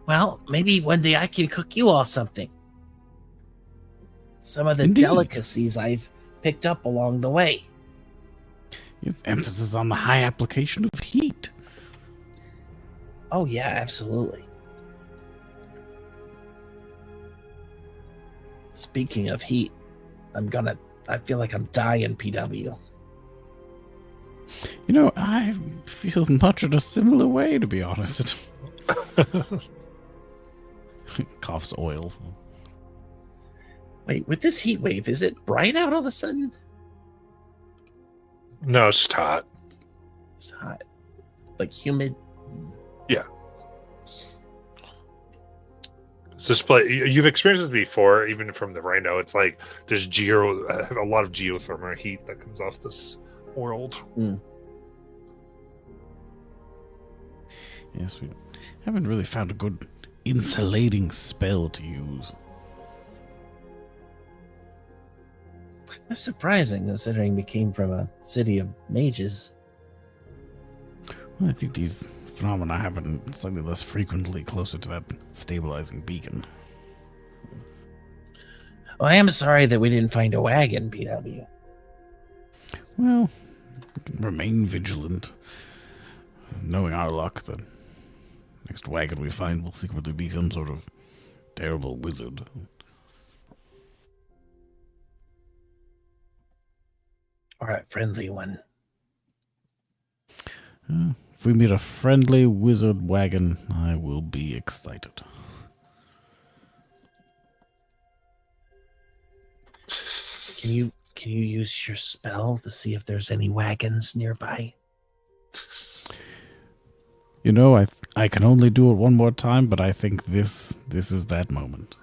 Well, maybe one day I can cook you all something. Some of the Indeed. delicacies I've picked up along the way. It's emphasis on the high application of heat. Oh yeah, absolutely. Speaking of heat, I feel like I'm dying, PW. You know, I feel much in a similar way, to be honest. Coughs oil. Wait, with this heat wave, is it bright out all of a sudden? No, it's just hot. It's hot. Like humid. It's this place you've experienced it before, even from the Rhino. It's like there's a lot of geothermal heat that comes off this world. Yes, we haven't really found a good insulating spell to use. That's surprising considering we came from a city of mages. Well, I think these phenomena happen slightly less frequently closer to that stabilizing beacon. Well, I am sorry that we didn't find a wagon, PW. Well, we can remain vigilant. Knowing our luck, the next wagon we find will secretly be some sort of terrible wizard. Or a friendly one. If we meet a friendly wizard wagon, I will be excited. Can you use your spell to see if there's any wagons nearby? You know, I can only do it one more time, but I think this is that moment.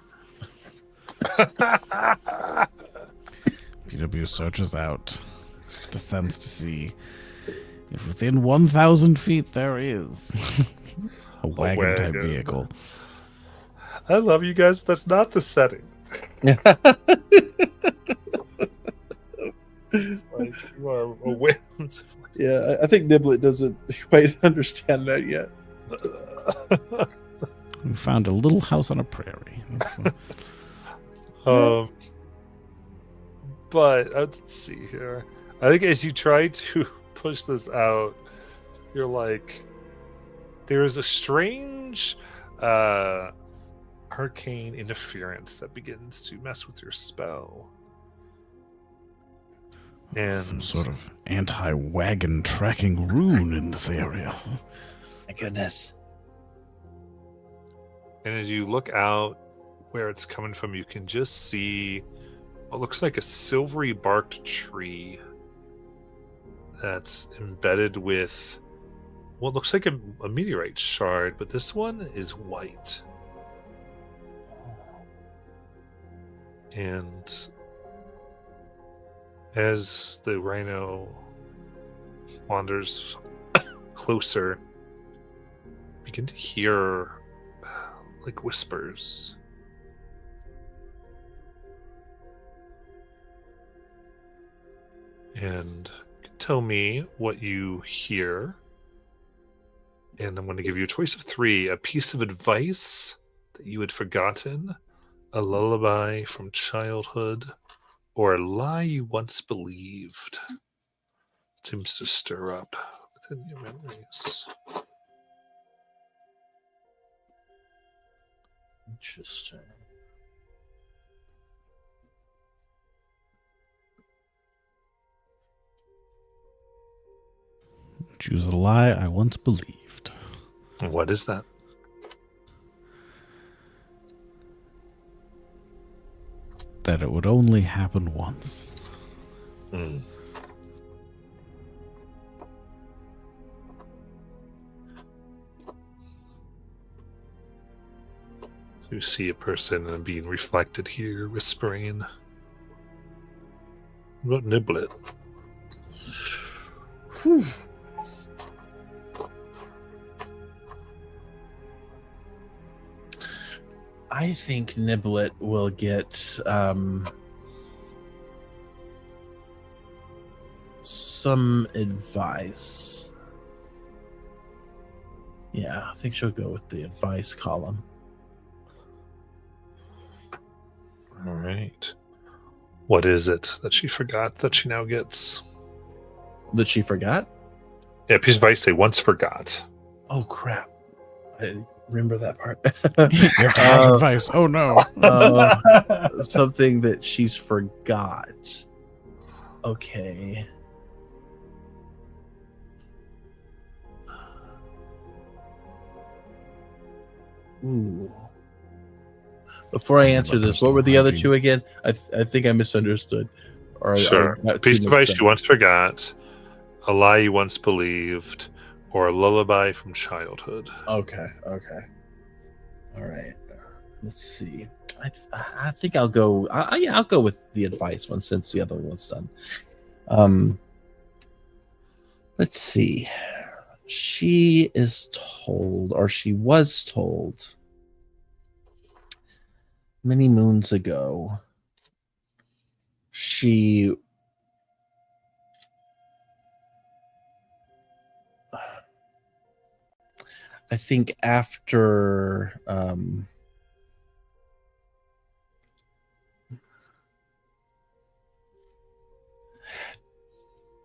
PW searches out, descends to see if within 1,000 feet there is a wagon-type wagon. vehicle. I love you guys, but that's not the setting. Like you are aware. Yeah, I think Niblet doesn't quite understand that yet. We found a little house on a prairie. That's what- But let's see here. I think as you try to push this out, you're like, there is a strange arcane interference that begins to mess with your spell. And Some sort of anti-wagon tracking rune in this area. My goodness. And as you look out where it's coming from, you can just see what looks like a silvery barked tree that's embedded with what looks like a meteorite shard, but this one is white. And as the Rhino wanders closer, you begin to hear like whispers. And tell me what you hear. And I'm going to give you a choice of 3: a piece of advice that you had forgotten, a lullaby from childhood, or a lie you once believed. Seems to stir up within your memories. Interesting. Choose a lie I once believed. What is that? That it would only happen once. Mm. You see a person being reflected here, whispering. What about Niblet? Whew. I think Niblet will get some advice. Yeah, I think she'll go with the advice column. All right. What is it that she forgot that she now gets? That she forgot? Yeah, piece of advice they once forgot. Oh crap! I remember that part. You have to have advice. Oh no. Something that she's forgot. Okay. Ooh. Before I Something answer about this, what were the personal other hygiene. two again? I think I misunderstood. Or Sure. I got Piece too of mixed advice up. you once forgot, a lie you once believed, or a lullaby from childhood. Okay. All right. Let's see. I think I'll go. Yeah, I'll go with the advice one since the other one's done. Let's see. She is told, or she was told, many moons ago. She I think after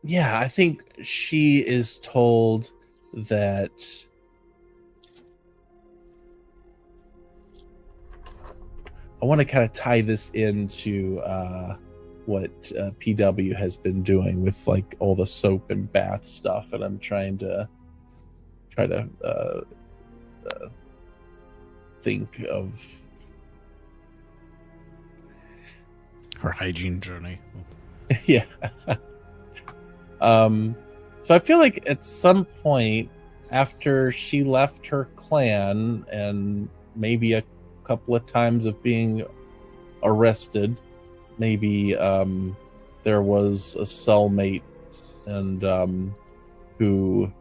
yeah, I think she is told that I want to kind of tie this into what PW has been doing with like all the soap and bath stuff, and I'm trying to think of Her hygiene journey. yeah. So I feel like at some point after she left her clan and maybe a couple of times of being arrested, maybe there was a cellmate and who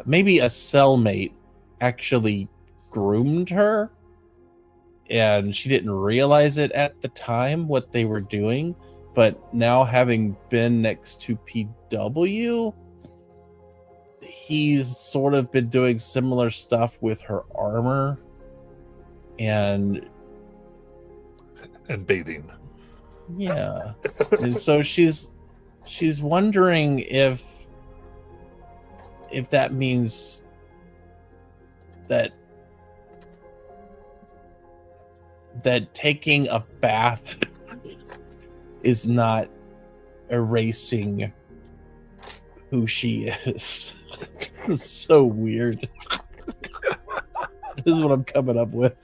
maybe a cellmate actually groomed her and she didn't realize it at the time what they were doing, but now having been next to PW, he's sort of been doing similar stuff with her armor and bathing. yeah. And so she's wondering if that means that taking a bath is not erasing who she is. It's so weird. This is what I'm coming up with.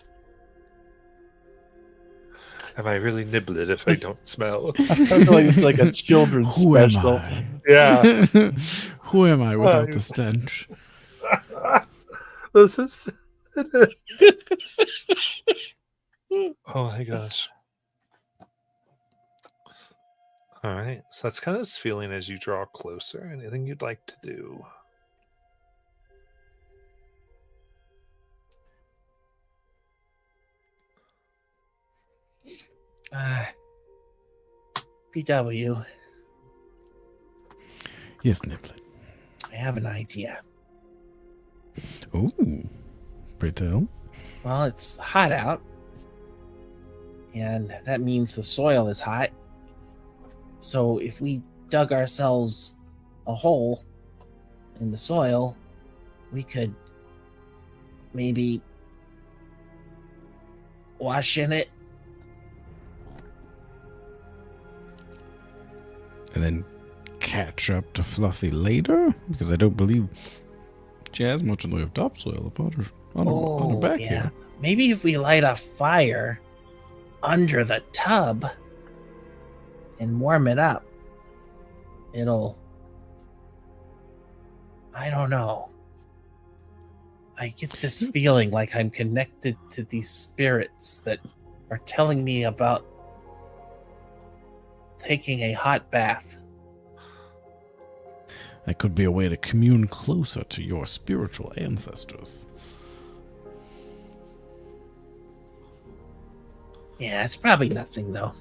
Am I really Niblet if I don't smell? I feel like it's like a children's Who am special. I? Yeah. Who am I without you- the stench? This is. It is. Oh my gosh. All right. So that's kind of this feeling as you draw closer. Anything you'd like to do? PW, Yes, Niblet. I have an idea. Ooh. Pray tell. Well, it's hot out, and that means the soil is hot. So if we dug ourselves a hole in the soil, we could maybe wash in it. And then catch up to Fluffy later? Because I don't believe she has much in the way of topsoil upon her back here. Maybe if we light a fire under the tub and warm it up, it'll... I don't know. I get this feeling like I'm connected to these spirits that are telling me about taking a hot bath. That could be a way to commune closer to your spiritual ancestors. Yeah, it's probably nothing, though.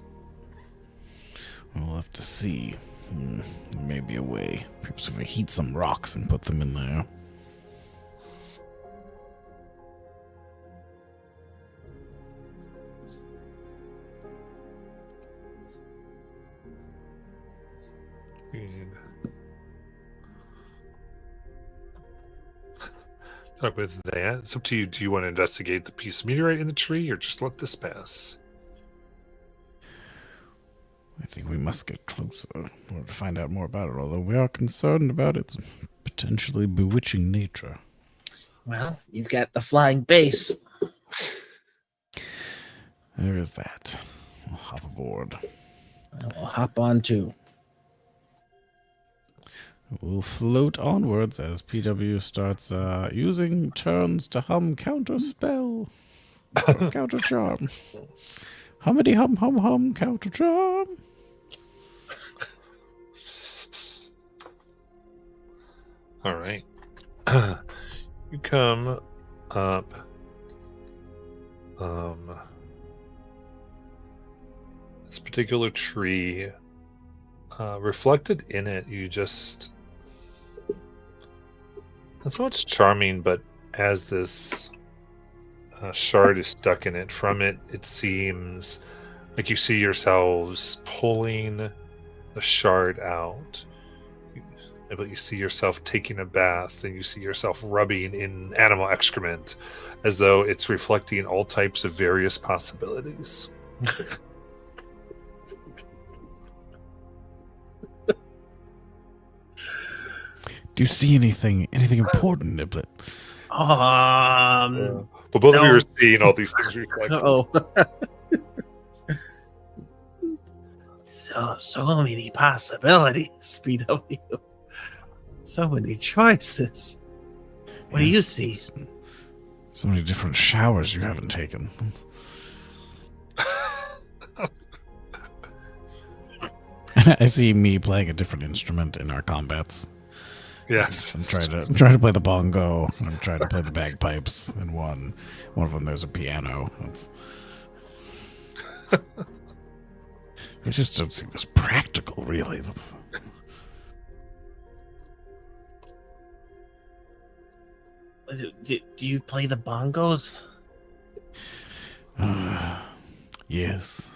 We'll have to see. Maybe a way. Perhaps if we heat some rocks and put them in there. Talk with that. It's up to you. Do you want to investigate the piece of meteorite in the tree, or just let this pass? I think we must get closer in order to find out more about it, although we are concerned about its potentially bewitching nature. Well, you've got the flying base. There is that. We'll hop aboard. We'll hop on too. We'll float onwards as PW starts using turns to hum counter spell. Counter charm. Hummity hum hum hum counter charm. All right. You come up. This particular tree, reflected in it, you just. Not so much charming, but as this shard is stuck in it, from it, it seems like you see yourselves pulling the shard out. But you see yourself taking a bath, and you see yourself rubbing in animal excrement, as though it's reflecting all types of various possibilities. Do you see anything important, Niblet? But both of you no. are seeing all these things reflected. Oh. So many possibilities, PW. So many choices. What do you Yes, see? So many different showers you haven't taken. I see me playing a different instrument in our combats. Yes. I'm trying to play the bongo. I'm trying to play the bagpipes. And one of them there's a piano. It just don't seem as practical, really. Do you play the bongos? Yes,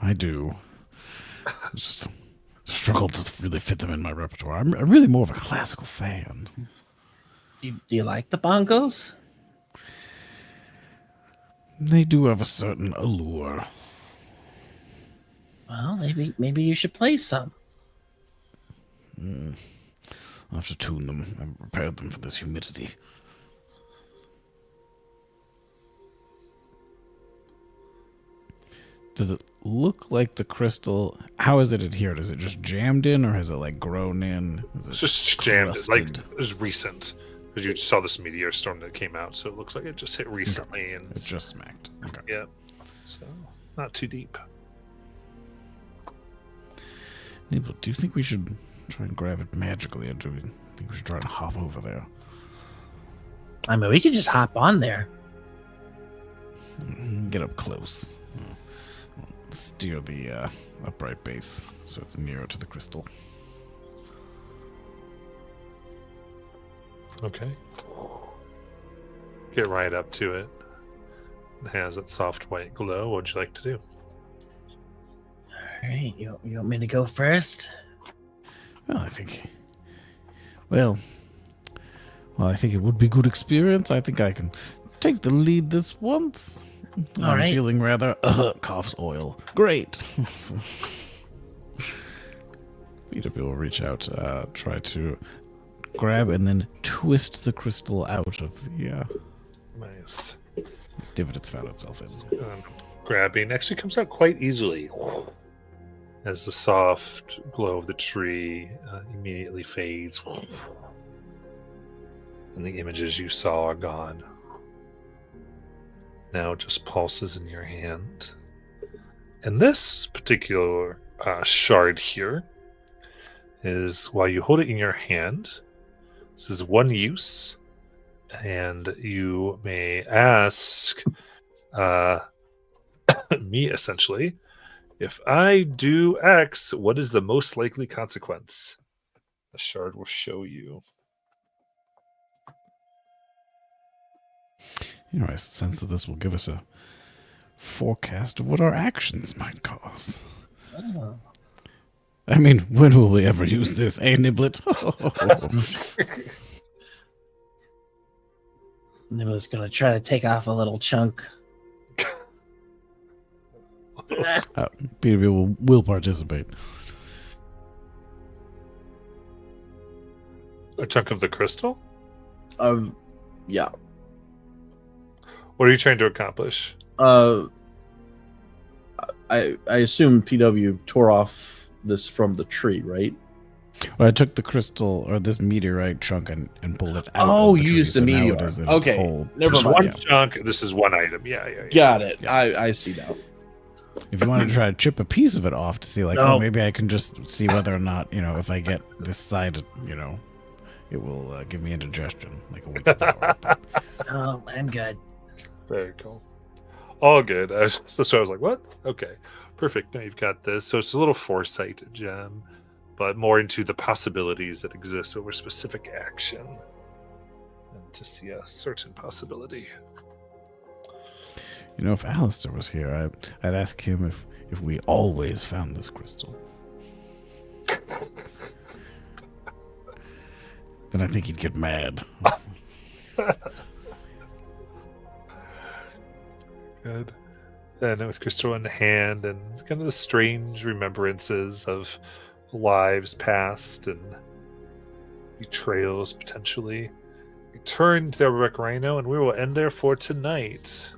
I do. I just struggle to really fit them in my repertoire. I'm really more of a classical fan. Do you like the bongos? They do have a certain allure. Well, maybe you should play some. I'll have to tune them. I prepared them for this humidity. Does it look like the crystal? How is it adhered? Is it just jammed in, or has it like grown in? Is it It's just jammed. It's like crusted? it was recent. Because you saw this meteor storm that came out, so it looks like it just hit recently. And It just smacked. Okay. yeah. So, not too deep. Nibble, do you think we should try and grab it magically, or do we think we should try and hop over there? I mean, we could just hop on there. Get up close. Steer the upright base so it's nearer to the crystal. Okay. Get right up to it. It has that soft white glow. What'd you like to do? All right, you want me to go first? Well, I think it would be good experience. I think I can take the lead this once. All I'm right. feeling rather coughs oil. Great. Peter will reach out, try to grab and then twist the crystal out of the Nice. divot it's found itself in. Grabbing actually comes out quite easily. As the soft glow of the tree immediately fades. And the images you saw are gone. Now it just pulses in your hand. And this particular shard here is, while you hold it in your hand, this is one use, and you may ask me, essentially, if I do X, what is the most likely consequence? The shard will show you. You know, I sense that this will give us a forecast of what our actions might cause. Oh. I mean, when will we ever use this, eh, Niblet? Niblet's gonna try to take off a little chunk. Peter will participate. A chunk of the crystal? Yeah. What are you trying to accomplish? I assume PW tore off this from the tree, right? Well, I took the crystal or this meteorite chunk and pulled it out. Oh, of the you tree, used the so now meteor. it is in its Okay, hole. never Just mind. one Yeah. chunk. This is one item. Yeah. Got it. Yeah. I see now. If you want to try to chip a piece of it off to see, like, No. oh, maybe I can just see whether or not, if I get this side, it will give me indigestion, like a wicked power. Oh, I'm good. Very cool. All good. So I was like, what? Okay. Perfect. Now you've got this. So it's a little foresight gem, but more into the possibilities that exist over specific action. And to see a certain possibility. If Alistair was here, I'd ask him if we always found this crystal. Then I think he'd get mad. Good. And it was crystal in hand and kind of the strange remembrances of lives past and betrayals potentially. We turn to the Rebecca Rhino and we will end there for tonight.